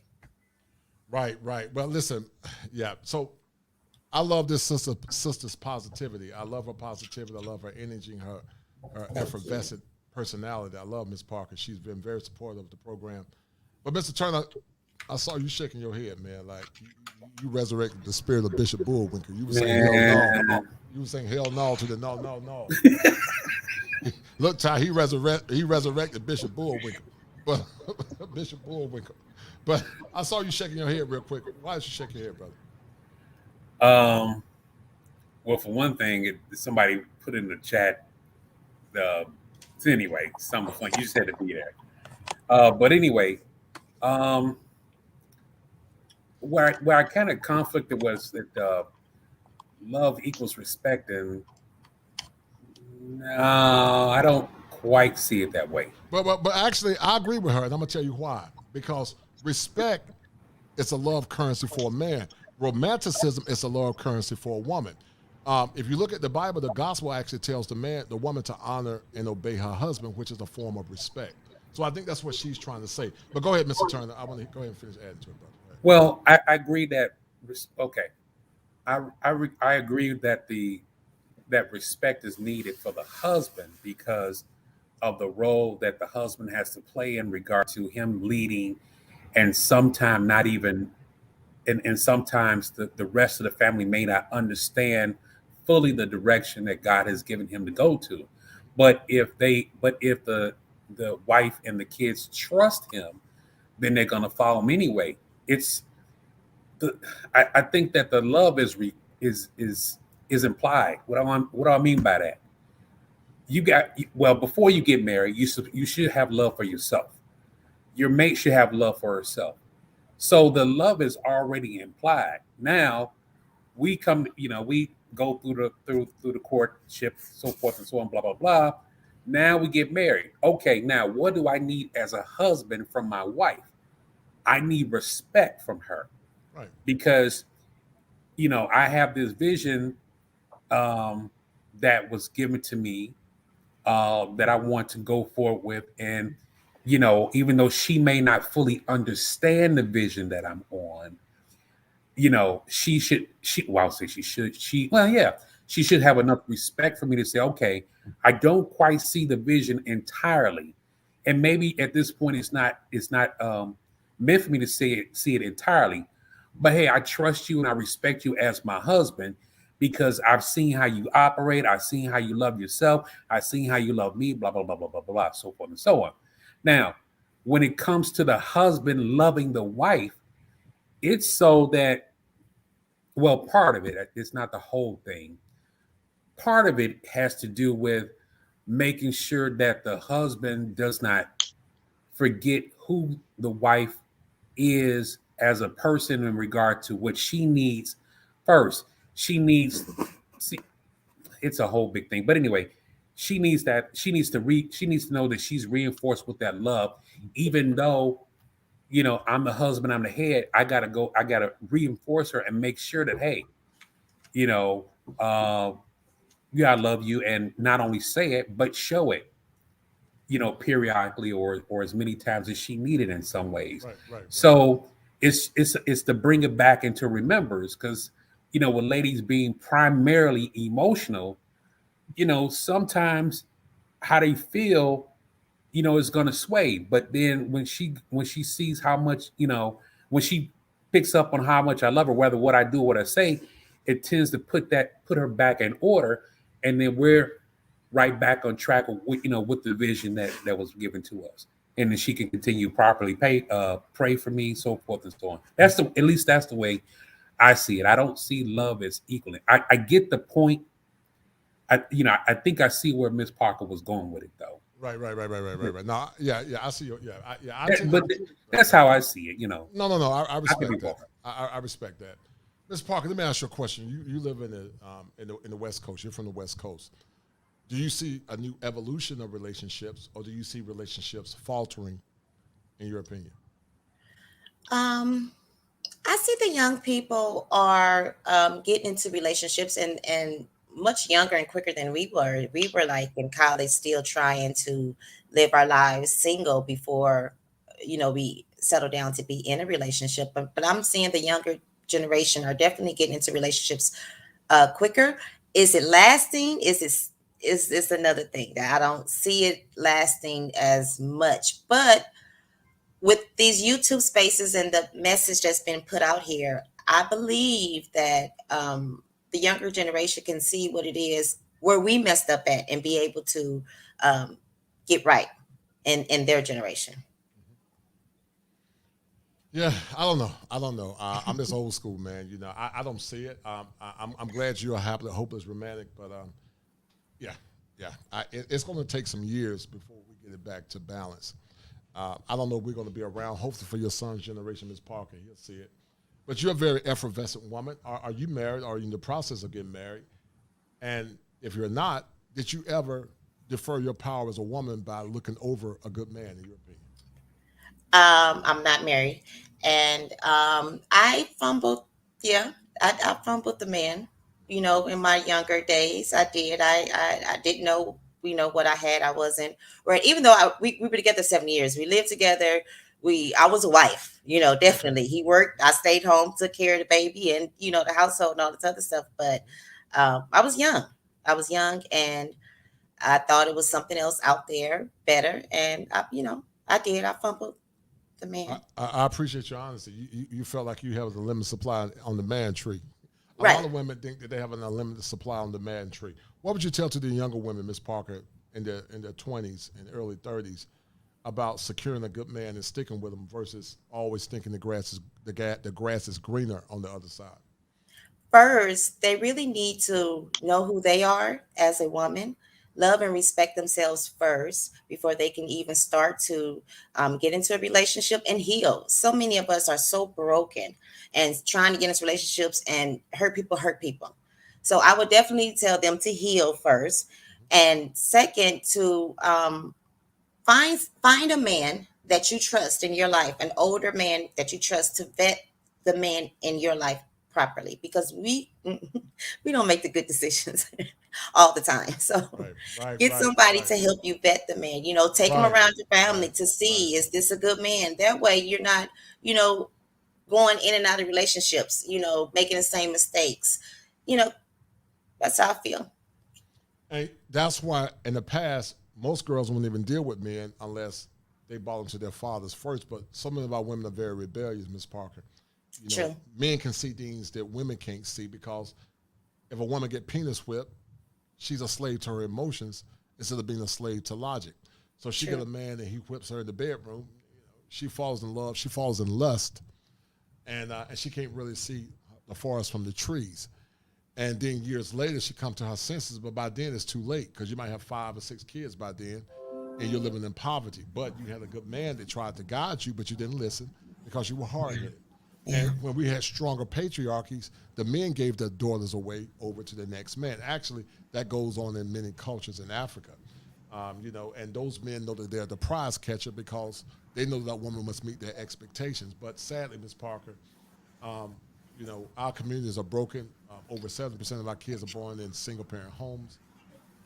Right. Well, listen, yeah. So I love this sister's positivity. I love her positivity. I love her energy, her effervescent personality. I love Miss Parker. She's been very supportive of the program. But Mr. Turner, I saw you shaking your head, man. Like you resurrected the spirit of Bishop Bullwinkle. You were saying hell no. You were saying hell no to the no. Look, Ty, he resurrected Bishop Bullwinkle. But Bishop Bullwinkle. But I saw you shaking your head real quick. Why did you shake your head, brother? Well, for one thing, somebody put in the chat. Anyway, something funny. You just had to be there. But anyway, where I kind of conflicted was that love equals respect, and no, I don't quite see it that way. But actually, I agree with her, and I'm gonna tell you why. Because respect is a love currency for a man. Romanticism is a love currency for a woman. If you look at the Bible, the gospel actually tells the woman to honor and obey her husband, which is a form of respect. So I think that's what she's trying to say. But go ahead, Mr. Turner. I want to go ahead and finish adding to it, brother. Well, I agree that I agree that that respect is needed for the husband because of the role that the husband has to play in regard to him leading, and sometimes not even, and sometimes the rest of the family may not understand fully the direction that God has given him to go to. But if the wife and the kids trust him, then they're going to follow him anyway. I think that the love is implied. What do I mean by that? Before you get married, you should have love for yourself. Your mate should have love for herself. So the love is already implied. Now we go through the courtship, so forth and so on, blah blah blah. Now we get married. Okay, now what do I need as a husband from my wife? I need respect from her, right? Because I have this vision that was given to me that I want to go forward with, and even though she may not fully understand the vision that I'm on, she should have enough respect for me to say, okay, I don't quite see the vision entirely, and maybe at this point it's not meant for me to see it entirely, but hey, I trust you and I respect you as my husband because I've seen how you operate, I've seen how you love yourself, I've seen how you love me, blah blah blah blah blah blah, so forth and so on. Now, when it comes to the husband loving the wife, it's so that, part of it, it's not the whole thing. Part of it has to do with making sure that the husband does not forget who the wife is as a person in regard to what she needs first. She needs, it's a whole big thing. But anyway, she needs to know that she's reinforced with that love, even though, I'm the husband, I'm the head. I gotta reinforce her and make sure that, hey, I love you, and not only say it, but show it, periodically or as many times as she needed in some ways. Right. So it's to bring it back into remembrance, because, with ladies being primarily emotional, sometimes how they feel is going to sway. But then when she sees how much, when she picks up on how much I love her, whether what I do or what I say, it tends to put her back in order, and then we're right back on track with the vision that was given to us, and then she can continue properly pray for me, so forth and so on. At least that's the way I see it. I don't see love as equaling. I get the point. I think I see where Miss Parker was going with it, though. Right. No, yeah, I see your, That's how I see it. No. I respect that. I respect that. Ms. Parker, let me ask you a question. You live in the West Coast. You're from the West Coast. Do you see a new evolution of relationships, or do you see relationships faltering, in your opinion? I see the young people are getting into relationships and much younger and quicker than we were. We were like in college, still trying to live our lives single before, we settle down to be in a relationship. But I'm seeing the younger generation are definitely getting into relationships quicker. Is it lasting? Is this another thing that I don't see it lasting as much? But with these YouTube spaces and the message that's been put out here, I believe that the younger generation can see what it is, where we messed up at, and be able to get right in their generation. Yeah, I don't know. I'm just old school, man. I don't see it. I'm glad you're a happily hopeless romantic, but it's going to take some years before we get it back to balance. I don't know if we're going to be around. Hopefully for your son's generation, Ms. Parker, he'll see it. But you're a very effervescent woman. Are you married? Are you in the process of getting married? And if you're not, did you ever defer your power as a woman by looking over a good man, in your opinion? I'm not married, and I fumbled. Yeah, I fumbled the man. In my younger days, I did. I didn't know. What I had. I wasn't right. Even though we were together 7 years, we lived together. I was a wife. Definitely. He worked. I stayed home, took care of the baby, and the household and all this other stuff. But I was young. And I thought it was something else out there better. And I did. I fumbled the man. I appreciate your honesty. You felt like you have a limited supply on the man tree. A lot of women think that they have an unlimited supply on the man tree. What would you tell to the younger women, Ms. Parker, in their 20s and early 30s, about securing a good man and sticking with him versus always thinking the grass is greener on the other side? First, they really need to know who they are as a woman, love and respect themselves first before they can even start to get into a relationship and heal. So many of us are so broken and trying to get into relationships, and hurt people. So I would definitely tell them to heal first. And second, to find a man that you trust in your life, an older man that you trust, to vet the man in your life properly, because we don't make the good decisions all the time. So get somebody to help you vet the man, take him around your family to see, is this a good man? That way you're not, going in and out of relationships, making the same mistakes. That's how I feel. And that's why in the past, most girls wouldn't even deal with men unless they brought them to their fathers first. But so many of our women are very rebellious, Ms. Parker. True. Men can see things that women can't see, because if a woman get penis whipped, she's a slave to her emotions instead of being a slave to logic. So she get a man and he whips her in the bedroom. She falls in love. She falls in lust, and she can't really see the forest from the trees. And then years later, she comes to her senses, but by then it's too late, because you might have 5 or 6 kids by then, and you're living in poverty. But you had a good man that tried to guide you, but you didn't listen because you were hard-headed. And when we had stronger patriarchies, the men gave their daughters away over to the next man. Actually, that goes on in many cultures in Africa. And those men know that they're the prize catcher because they know that woman must meet their expectations. But sadly, Ms. Parker, our communities are broken. Over 70% of our kids are born in single-parent homes,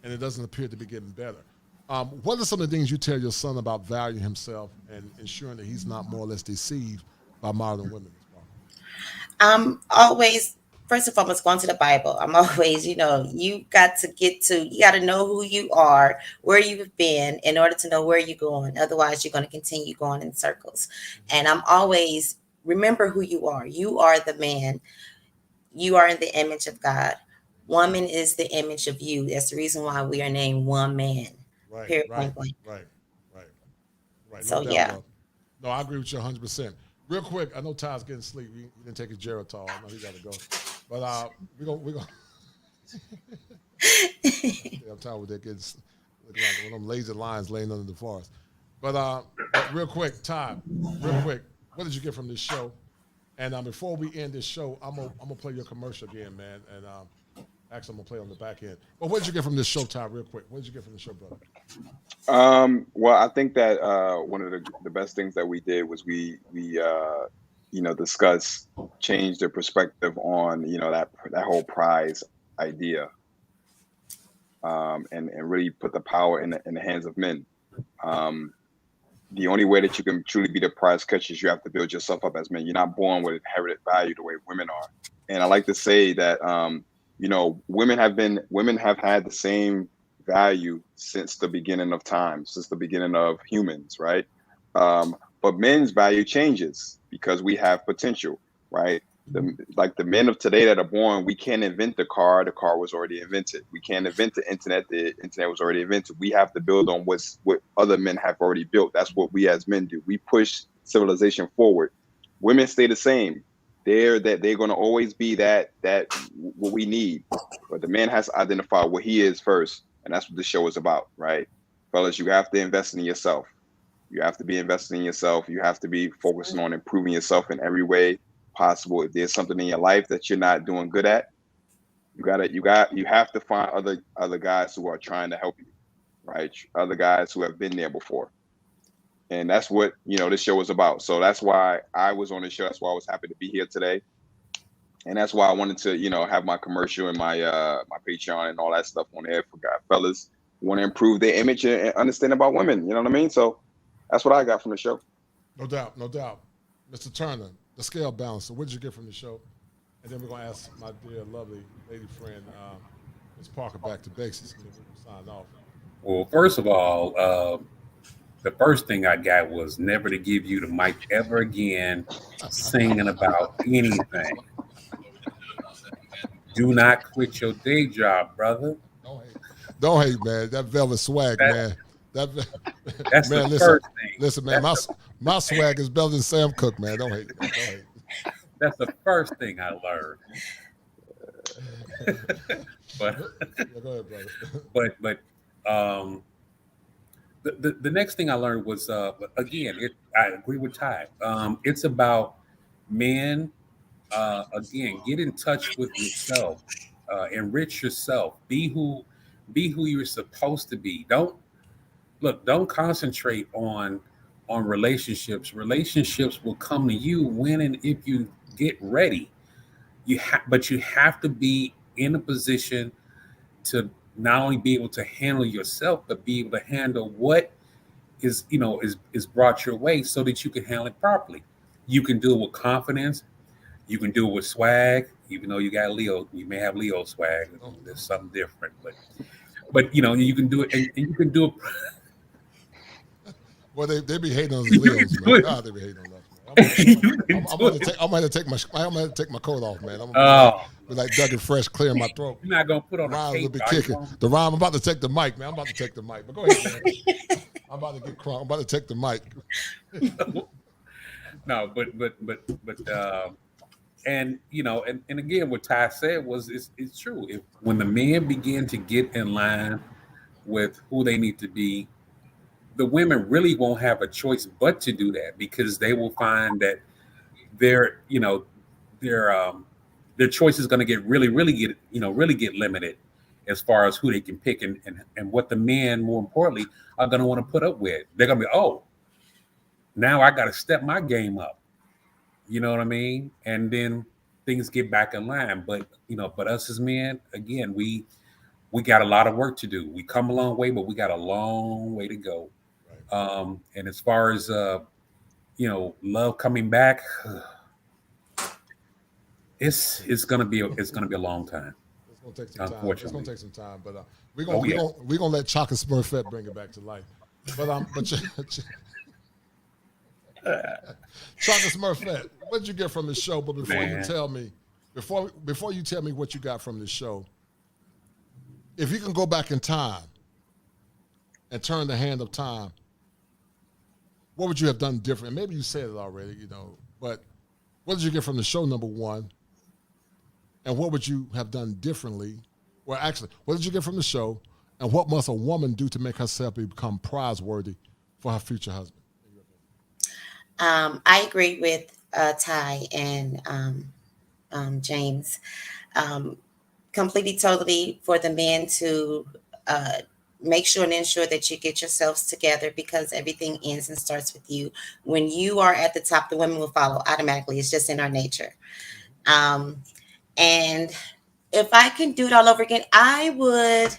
and it doesn't appear to be getting better. What are some of the things you tell your son about valuing himself and ensuring that he's not more or less deceived by modern women? I'm always first and foremost, going to the Bible. I'm always, you got to know who you are, where you've been in order to know where you're going. Otherwise, you're going to continue going in circles. And I'm always, remember who you are. You are the man. You are in the image of God. Woman is the image of you. That's the reason why we are named one man. Right, Period, right, point blank. right. So, No doubt, yeah. love. No, I agree with you 100%. Real quick, I know Ty's getting sleep. He didn't take his Geritol. I know he got to go. But we're going I'm tired with that getting looking like one of them lazy lions laying under the forest. But real quick, Ty, what did you get from this show? And before we end this show, I'm gonna play your commercial again, man. And actually, I'm gonna play on the back end. But what did you get from this show, Ty? Real quick, what did you get from the show, brother? Well, I think that one of the best things that we did was we discuss, change the perspective on that whole prize idea, and really put the power in the hands of men. The only way that you can truly be the prize catcher is you have to build yourself up as men. You're not born with inherited value the way women are. And I like to say that women have had the same value since the beginning of time, since the beginning of humans, right? But men's value changes because we have potential, right? The men of today that are born, we can't invent the car was already invented. We can't invent the internet was already invented. We have to build on what other men have already built. That's what we as men do. We push civilization forward. Women stay the same. They're going to always be that what we need. But the man has to identify what he is first, and that's what the show is about, right? Fellas, you have to invest in yourself. You have to be investing in yourself. You have to be focusing on improving yourself in every way possible. If there's something in your life that you're not doing good at, you have to find other guys who are trying to help you, right? Other guys who have been there before. And that's what this show is about. So that's why I was on the show. That's why I was happy to be here today. And that's why I wanted to have my commercial and my my Patreon and all that stuff on there for fellas who want to improve their image and understand about women. You know what I mean? So that's what I got from the show. No doubt. Mr. Turner, the scale balancer, what did you get from the show? And then we're going to ask my dear, lovely lady friend, Ms. Parker, back to basics. And then we'll sign off. Well, first of all, the first thing I got was never to give you the mic ever again singing about anything. Do not quit your day job, brother. Don't hate, man. That velvet swag, man. That's man, the first thing. Listen, man, my swag is better than Sam Cooke, man. Don't hate. Man. Don't hate. That's the first thing I learned. But go ahead, brother. The next thing I learned was again, I agree with Ty. It's about men. Again, get in touch with yourself, enrich yourself, be who you're supposed to be. Don't concentrate on relationships. Relationships will come to you when and if you get ready. But you have to be in a position to not only be able to handle yourself, but be able to handle what is brought your way so that you can handle it properly. You can do it with confidence. You can do it with swag, even though you got Leo. You may have Leo swag. There's something different, but you can do it, and you can do it. Well, they be hating on the Leos, man. God, they be hating on us, man. I'm gonna take my coat off, man. I'm gonna be like Doug and Fresh, clearing my throat. You're not gonna put on rhymes a cape, will be kicking. The rhyme. I'm about to take the mic, man. I'm about to take the mic. But go ahead, man. I'm about to get crunk. I'm about to take the mic. No, but and and again, what Ty said was it's true. When the men begin to get in line with who they need to be, the women really won't have a choice but to do that, because they will find that their choice is going to get really get limited as far as who they can pick and what the men, more importantly, are going to want to put up with. They're going to be, now I got to step my game up. You know what I mean? And then things get back in line. But us as men, again, we got a lot of work to do. We come a long way, but we got a long way to go. Right. And as far as love coming back, It's gonna be a long time. It's gonna take some time. Unfortunately. It's gonna take some time, but we're gonna let Chocolate Smurfette bring it back to life. But Chocolate Smurfette, what did you get from the show? But before you tell me, before you tell me what you got from the show, if you can go back in time and turn the hand of time, what would you have done different? Maybe you said it already, but what did you get from the show, number one? And what would you have done differently? Well, actually, what did you get from the show? And what must a woman do to make herself become prize-worthy for her future husband? I agree with Ty and James. Completely, totally for the men to make sure and ensure that you get yourselves together, because everything ends and starts with you. When you are at the top, the women will follow automatically. It's just in our nature. And if I can do it all over again, I would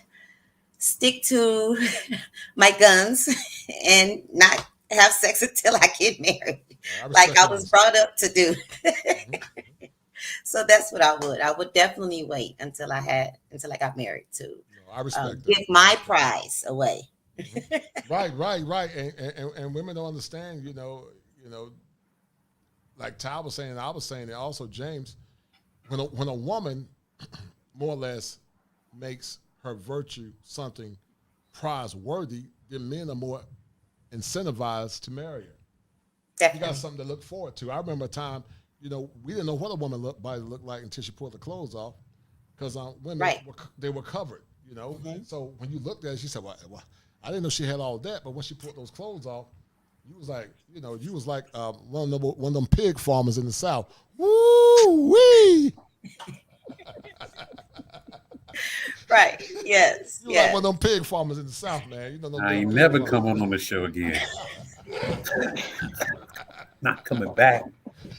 stick to my guns and not have sex until I get married, like I was brought up to do. So that's what I would. I would definitely wait until I got married to give my prize away. Right. And women don't understand, like Ty was saying, I was saying it also, James, when a woman more or less makes her virtue something prize-worthy, then men are more incentivized to marry her. Definitely. You got something to look forward to. I remember a time, we didn't know what a woman body looked like until she pulled the clothes off, because women, they were covered, Mm-hmm. So when you looked at it, she said, well, I didn't know she had all that, but when she pulled those clothes off, you was like, one of them pig farmers in the South. Woo-wee! Right. Yes. You like one of them pig farmers in the South, man. I ain't never come on the show again. Not coming back.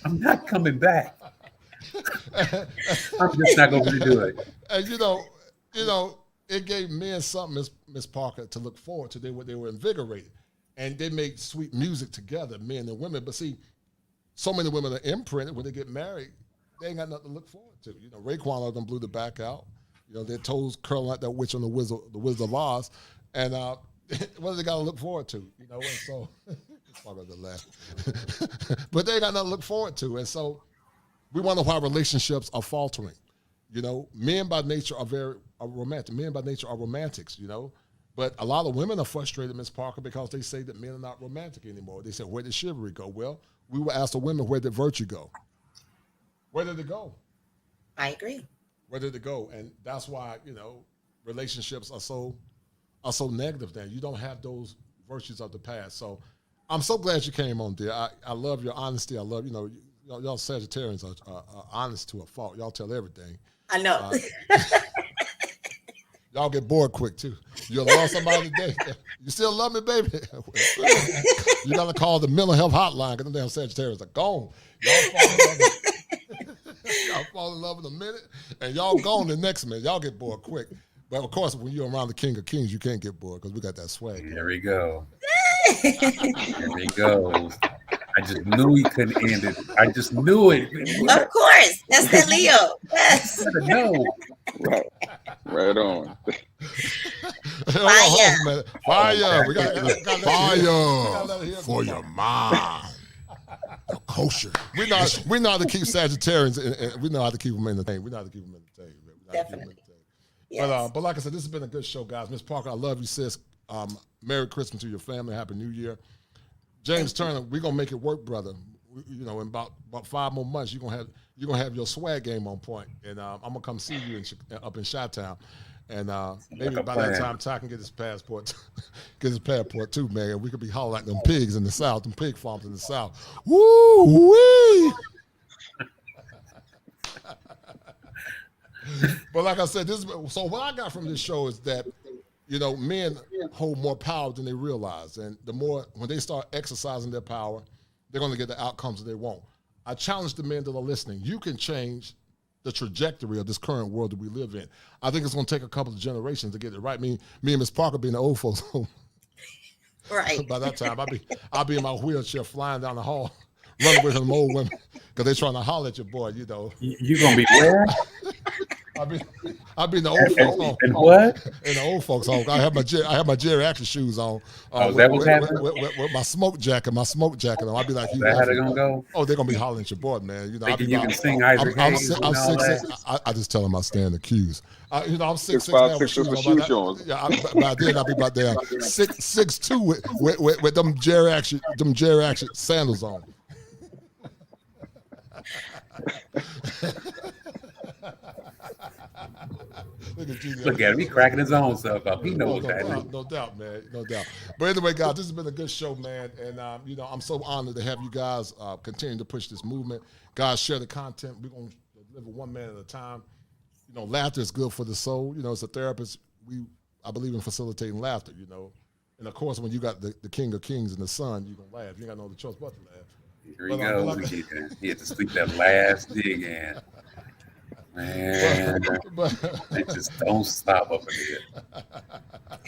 I'm not coming back. I'm just not going to do it. And it gave men something, Miss Parker, to look forward to. They were invigorated, and they made sweet music together, men and women. But see, so many women are imprinted when they get married. They ain't got nothing to look forward to. Raekwon them blew the back out. Their toes curling like that witch on the Wizard of Oz. And what do they got to look forward to? And so, it's part of the laugh. But they ain't got nothing to look forward to. And so we wonder why relationships are faltering. Men by nature are romantic. Men by nature are romantics, But a lot of women are frustrated, Ms. Parker, because they say that men are not romantic anymore. They say, where did chivalry go? Well, we will ask the women, where did virtue go? Where did it go? I agree. Where did it go? And that's why, relationships are so negative now. You don't have those virtues of the past. So I'm so glad you came on, dear. I love your honesty. I love, y'all Sagittarians are honest to a fault. Y'all tell everything. I know. Y'all get bored quick, too. You lost somebody today. You still love me, baby? You got to call the mental health hotline, because them damn Sagittarians are gone. Y'all fall in love in a minute, and y'all gone the next minute. Y'all get bored quick. But, of course, when you're around the King of Kings, you can't get bored, because we got that swag. There we go. There we go. I just knew he couldn't end it. I just knew it. Of course. That's the Leo. Yes. No. Right on. Fire. We got fire for your mind. Kosher. We know how to keep Sagittarians, and we know how to keep them entertained. We know how to keep them entertained. Definitely. Yes. But like I said, this has been a good show, guys. Miss Parker, I love you, sis. Merry Christmas to your family. Happy New Year. James Turner, we're gonna make it work, brother. In about 5 more months, you're gonna have your swag game on point, and I'm gonna come see you up in Chi-Town, and maybe by that time, Ty can get his passport, too, man. We could be hollering like them pigs in the South, them pig farms in the South. Woo wee! But like I said, so what I got from this show is that, men hold more power than they realize. And when they start exercising their power, they're going to get the outcomes that they want. I challenge the men that are listening. You can change the trajectory of this current world that we live in. I think it's going to take a couple of generations to get it right. Me and Miss Parker being the old folks. Right. By that time, I'll be in my wheelchair flying down the hall, run away from old women because they're trying to holler at your boy, you know. You gonna be where? I'll be in the old folks home. And what? In the old folks home. I have my geriatric shoes on. Is that what's happening? With my smoke jacket on. I'll be like, Is that how they're gonna go? Oh, they're gonna be hollering at your boy, man. You know, Thinking you can sing I'm Isaac Hayes 6'6". I just tell them I stand the cues. You know, I'm 6'6" now with shoes on. Yeah, by then I'll be about there 6'2" with them geriatric sandals on. Look at him, he cracking his own self up. He knows that. No doubt, man. No doubt. But anyway, guys, this has been a good show, man. And, you know, I'm so honored to have you guys continue to push this movement. Guys, share the content. We're going to live one man at a time. You know, laughter is good for the soul. You know, as a therapist, I believe in facilitating laughter, you know. And, of course, when you got the King of Kings and the Son, you're going to laugh. You ain't got no other choice but to laugh. Here he goes again. He had to sleep that last dig in. Man, they just don't stop up in here.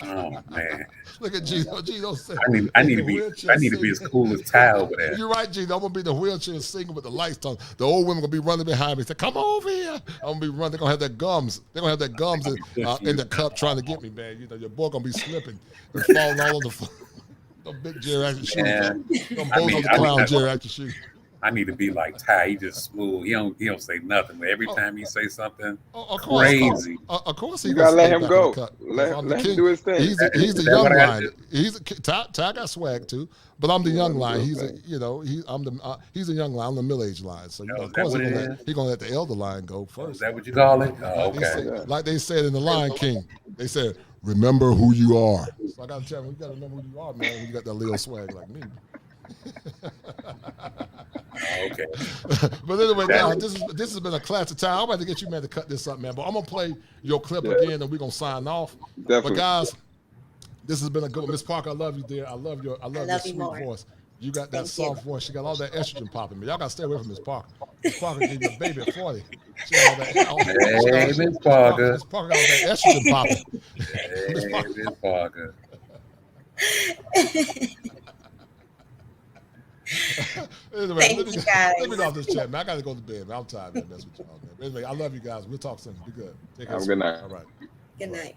Oh man! Look at Gino. Gino said, "I need to be as cool as Ty over there." You're right, Gino. I'm gonna be the wheelchair singing with the lights on. The old women gonna be running behind me. Say, "Come over here!" I'm gonna be running. They're gonna have their gums. They're gonna have their gums in the cup trying to get me, man. You know, your boy gonna be slipping and falling all on the floor. No big geriatric shoes. Them both on the clown geriatric shoes. I need to be like Ty. He just smooth. He don't say nothing. But every time he say something crazy, of course you gotta let him go. Let him do his thing. He's the young lion. Ty got swag too, but I'm the young lion. He's a young lion. I'm the middle-aged lion. So you know, of course he's gonna let the elder lion go first. Is that what you call it? Oh, okay. Like they said in the Lion King, they said, "Remember who you are." So I gotta tell you, you gotta remember who you are, man. When you got that little swag like me. Okay. But anyway, guys, this has been a classic time. I'm about to get you, man, to cut this up, man. But I'm gonna play your clip again, and we're gonna sign off. Definitely. But guys, this has been a good one. Miss Parker, I love you, dear. I love your sweet voice. You got that soft voice. You got all that estrogen popping. Y'all gotta stay away from Miss Parker. Miss Parker gave you a baby at 40. She got all that. Hey, Miss Parker. Miss Parker got all that estrogen popping. Hey, Miss Parker. Anyway, Thank you, guys. Let me get off this chat, man. I gotta go to bed, man. I'm tired, man. Mess with y'all, man. Anyway, I love you guys. We'll talk soon. Be good. Take care. Have a good night. All right. Good night.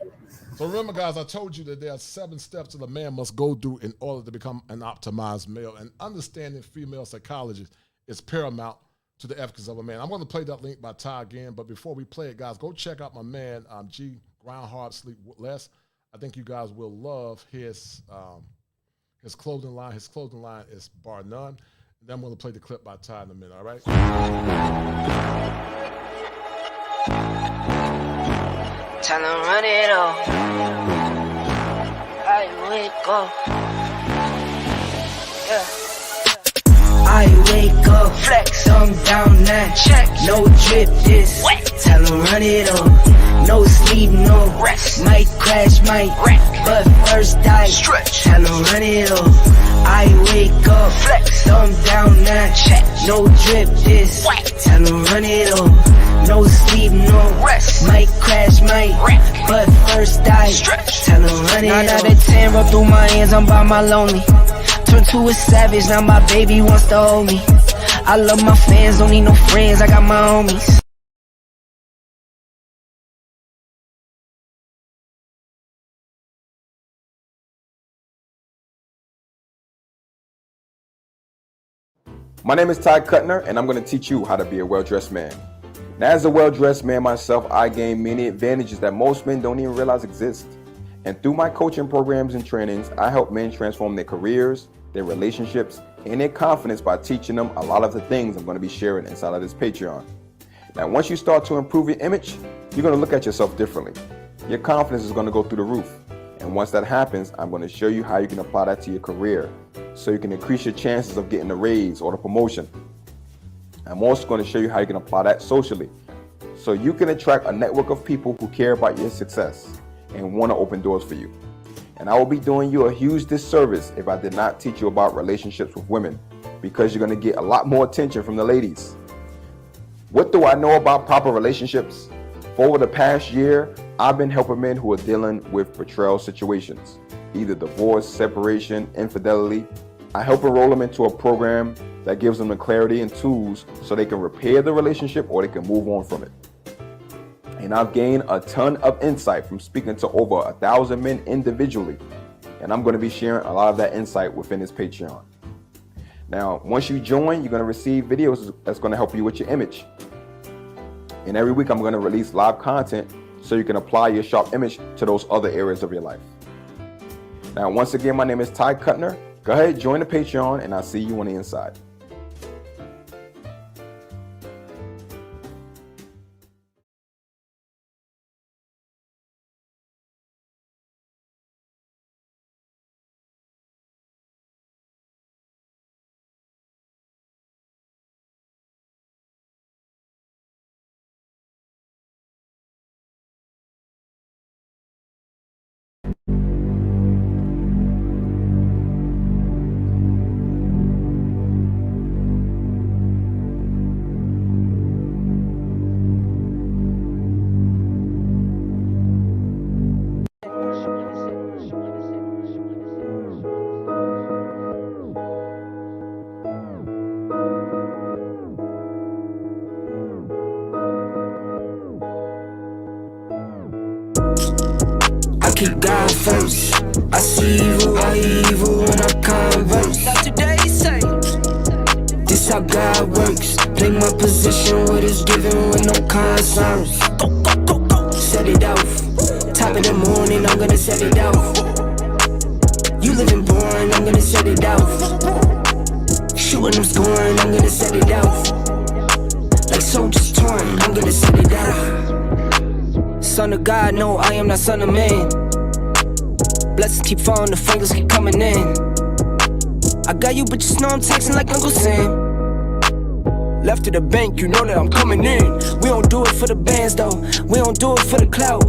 So remember, guys, I told you that there are 7 steps that a man must go through in order to become an optimized male. And understanding female psychology is paramount to the efficacy of a man. I'm going to play that link by Ty again, but before we play it, guys, go check out my man, G, Grind Hard, Sleep Less. I think you guys will love his clothing line. His clothing line is bar none. And then I'm going to play the clip by Ty in a minute, all right? Tell them run it all. I wake up. Yeah. I wake up, flex, thumb down now. Check, no drip, this wet. Tell them run it up. No sleep, no rest. Might crash, might wreck. But first I stretch. Tell them run it up. I wake up, flex, thumb down now. Check, no drip, this wet. Tell them run it up. No sleep, no rest. Might crash, might wreck. But first I stretch. Tell them run it up. 9 out of 10 roll through my hands, I'm by my lonely. Turned to a savage, now my baby wants to hold me. I love my fans, don't need no friends, I got my homies. My name is Ty Kuttner, and I'm going to teach you how to be a well-dressed man. Now, as a well-dressed man myself, I gain many advantages that most men don't even realize exist. And through my coaching programs and trainings, I help men transform their careers, their relationships, and their confidence by teaching them a lot of the things I'm going to be sharing inside of this Patreon. Now, once you start to improve your image, you're going to look at yourself differently. Your confidence is going to go through the roof. And once that happens, I'm going to show you how you can apply that to your career so you can increase your chances of getting a raise or the promotion. I'm also going to show you how you can apply that socially so you can attract a network of people who care about your success and want to open doors for you. And I will be doing you a huge disservice if I did not teach you about relationships with women, because you're going to get a lot more attention from the ladies. What do I know about proper relationships? For over the past year, I've been helping men who are dealing with betrayal situations, either divorce, separation, infidelity, I help enroll them into a program that gives them the clarity and tools so they can repair the relationship or they can move on from it. And I've gained a ton of insight from speaking to over 1,000 men individually. And I'm going to be sharing a lot of that insight within this Patreon. Now, once you join, you're going to receive videos that's going to help you with your image. And every week I'm going to release live content so you can apply your sharp image to those other areas of your life. Now, once again, my name is Ty Kuttner. Go ahead, join the Patreon, and I'll see you on the inside. Keep God first. I see evil, when I converse. Not today, say. This how God works. Play my position, what is given with no concerns. Go, go, go, go. Set it off. Top of the morning, I'm gonna set it off. You living boring, I'm gonna set it off. Shooting, I'm scoring, I'm gonna set it off. Like soldiers torn, I'm gonna set it off. Son of God, no, I am not son of man. Blessings keep falling, the fingers keep coming in. I got you, but just know I'm texting like Uncle Sam. Left to the bank, you know that I'm coming in. We don't do it for the bands though, we don't do it for the clout.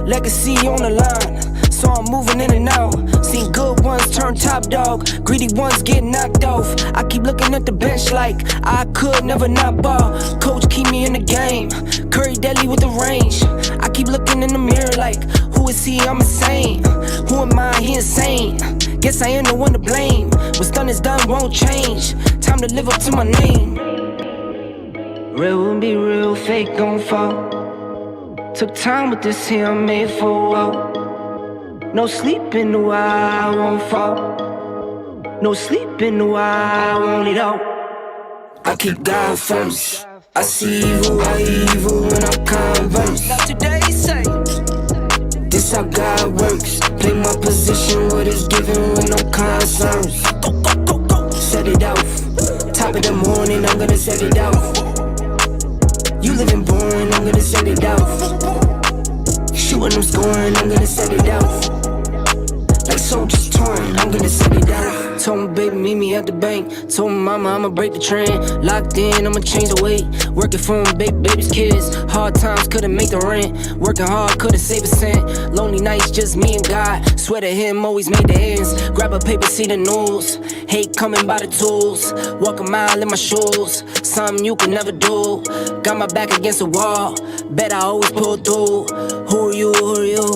Legacy on the line, so I'm moving in and out. Seen good ones turn top dog, greedy ones get knocked off. I keep looking at the bench like I could never not ball. Coach keep me in the game, Curry deadly with the range. I keep looking in the mirror like, who is he? I'm insane. Who am I? He insane. Guess I am the one to blame. What's done is done, won't change. Time to live up to my name. Real will be real, fake gon' fall. Took time with this here, I'm made for a while. No sleep in the while, I won't fall. No sleep in the while, I want it all. I keep God first. I see evil, when I converse. Not today, say. This how God works. Play my position, what is given with no concerns. Go, go, go, go. Set it off. Top of the morning, I'm gonna set it off. You living boring, I'm gonna set it off. Shooting, I'm scoring, I'm gonna set it off. Like soldiers torn, I'm gonna set it off. Told my baby, meet me at the bank. Told my mama, I'ma break the trend. Locked in, I'ma change the weight. Working for them, baby's kids. Hard times couldn't make the rent. Working hard, couldn't save a cent. Lonely nights, just me and God. Swear to him, always made the ends. Grab a paper, see the news. Hate coming by the tools. Walk a mile in my shoes. Something you could never do. Got my back against the wall. Bet I always pull through. Who are you, who are you?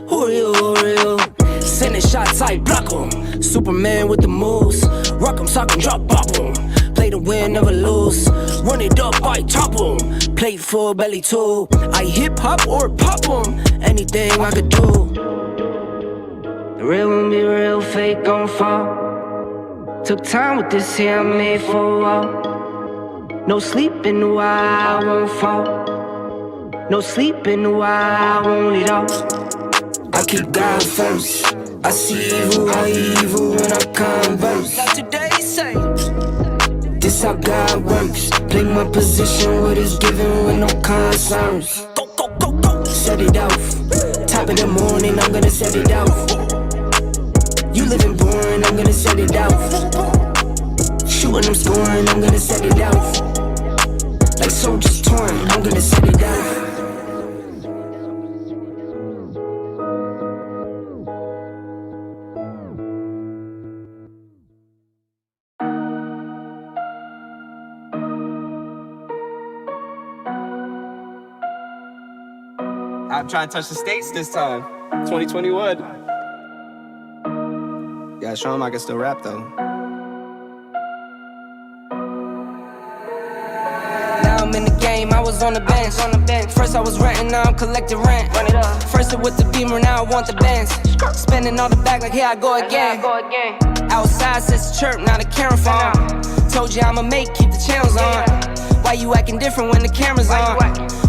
Who are you, who are you? Sending shots, I block 'em. Superman with the moves. Rock 'em, sock 'em, drop, pop 'em. Play to win, never lose. Run it up, I top 'em. Play full belly too. I hip hop or pop 'em. Anything I could do. The real won't be real, fake gon' fall. Took time with this here, I made for a while. No sleep in the while, I won't fall. No sleep in the while, I want it all. I keep God first. I see evil, when I converse. Not today, say. This how God works. Play my position, what is given with no concerns. Go, go, go, go. Set it off. Top of the morning, I'm gonna set it off. You living boring, I'm gonna set it off. Shooting, I'm scoring, I'm gonna set it off. Like soldiers torn, I'm gonna set it off. I'm trying to touch the States this time. 2021. Yeah, show them I can still rap though. in the game, I was on the bench. First I was renting, now I'm collecting rent. First it was the Beamer, now I want the Benz. Spending all the bag like here I go again. Outside says the chirp, now the camera phone. Told you I'ma make, keep the channels on. Why you acting different when the camera's on?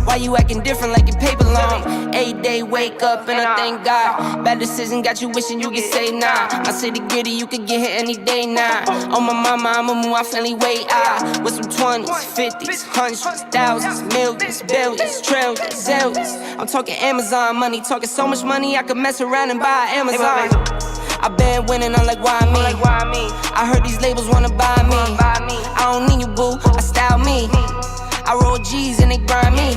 Why you acting different like your paper long? 8 day wake up and I thank God. Bad decision got you wishing you could say nah. I say the gritty, you could get hit any day now. On my mama, I'ma move my family way out. With some 20s, 50s, hundreds, thousands, millions, billions, trillions, zillions. I'm talking Amazon money, talking so much money I could mess around and buy Amazon. I been winning, I'm like, why me? I heard these labels wanna buy me. I don't need you, boo, I style me. I roll G's and they grind me.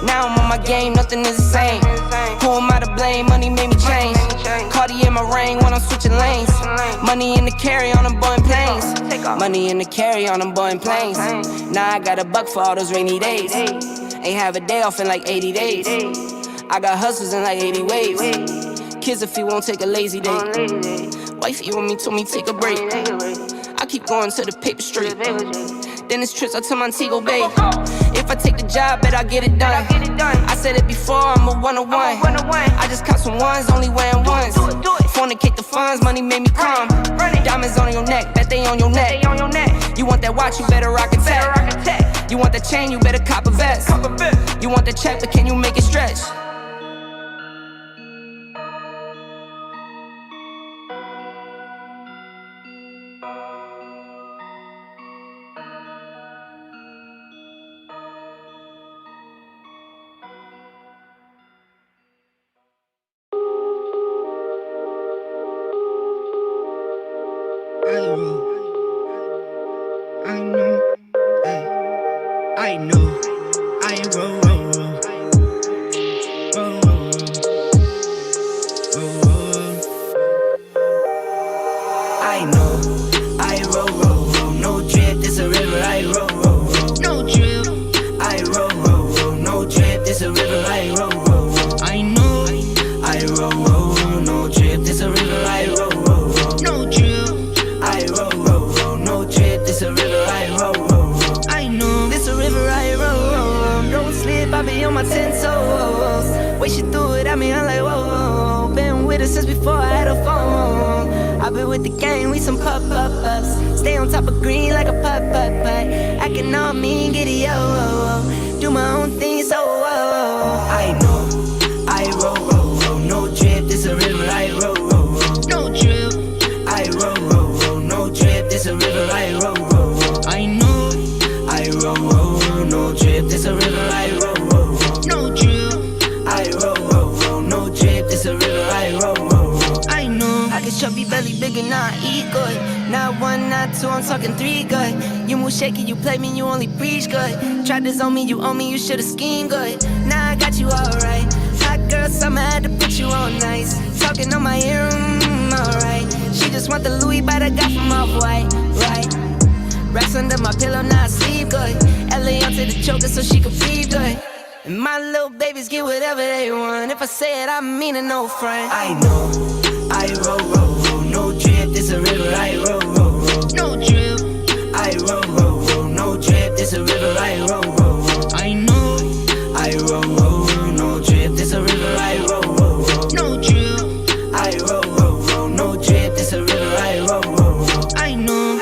Now I'm on my game, nothing is the same. Who am I to blame? Money made me change. Cardi in my ring when I'm switching lanes. Money in the carry on them Boeing planes. Money in the carry on them Boeing planes. Now I got a buck for all those rainy days. Ain't have a day off in like 80 days. I got hustles in like 80 ways. Kids if he won't take a lazy day. Wifey on me told me take a break. I keep going to the paper street. Then it's trips out to Montego Bay. If I take the job, bet I get it done. I said it before, I'm a 101. I just caught some ones, only wearing ones. Fornicate the funds, money made me calm. Diamonds on your neck, bet they on your neck. You want that watch, you better rock a tech. You want that chain, you better cop a vest. You want that check, but can you make it stretch? Tried this on me, you owe me, you should've schemed good. Now I got you alright. Hot girl summer, had to put you on nice. Talking on my ear, alright. She just want the Louis bite I got from Off-White, right? Racks under my pillow, now I sleep good. LA onto the choker so she can breathe good. And my little babies get whatever they want. If I say it, I mean it, no front. I know, I roll, no drip, this a river, I roll, no drip. I roll, no drip, this a river, I roll, I know, I roll, no drip, this a river, I roll, no drip. I roll, no drip, this a river, I roll, I know.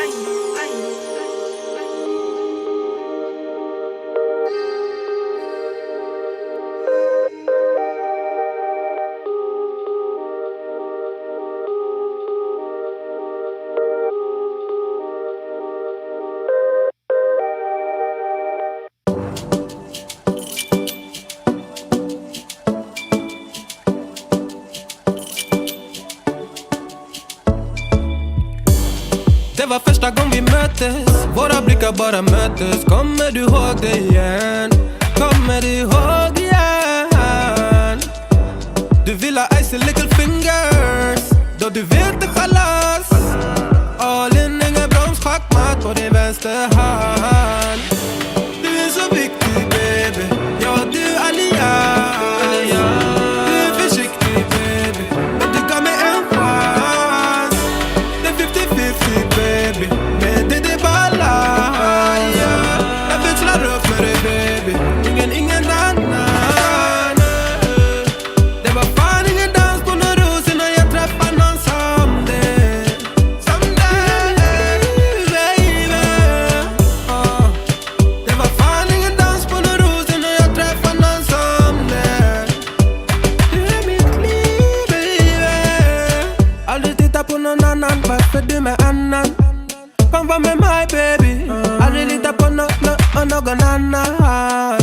Det var första gången vi möttes. Våra blickar bara möttes. Kommer du ihåg det igen? Kommer du ihåg igen? Du vill ha icy little fingers. Då du vet det chalas. All in, ingen broms, schackmatt på din vänster hand. Du är så viktig baby. Ja, du allians. Du är försiktig baby. Men du gav mig en chans. Det är 50-50 baby. Men det är balans. Jag växlar upp med dig baby. for me, my baby. I really tap on no banana.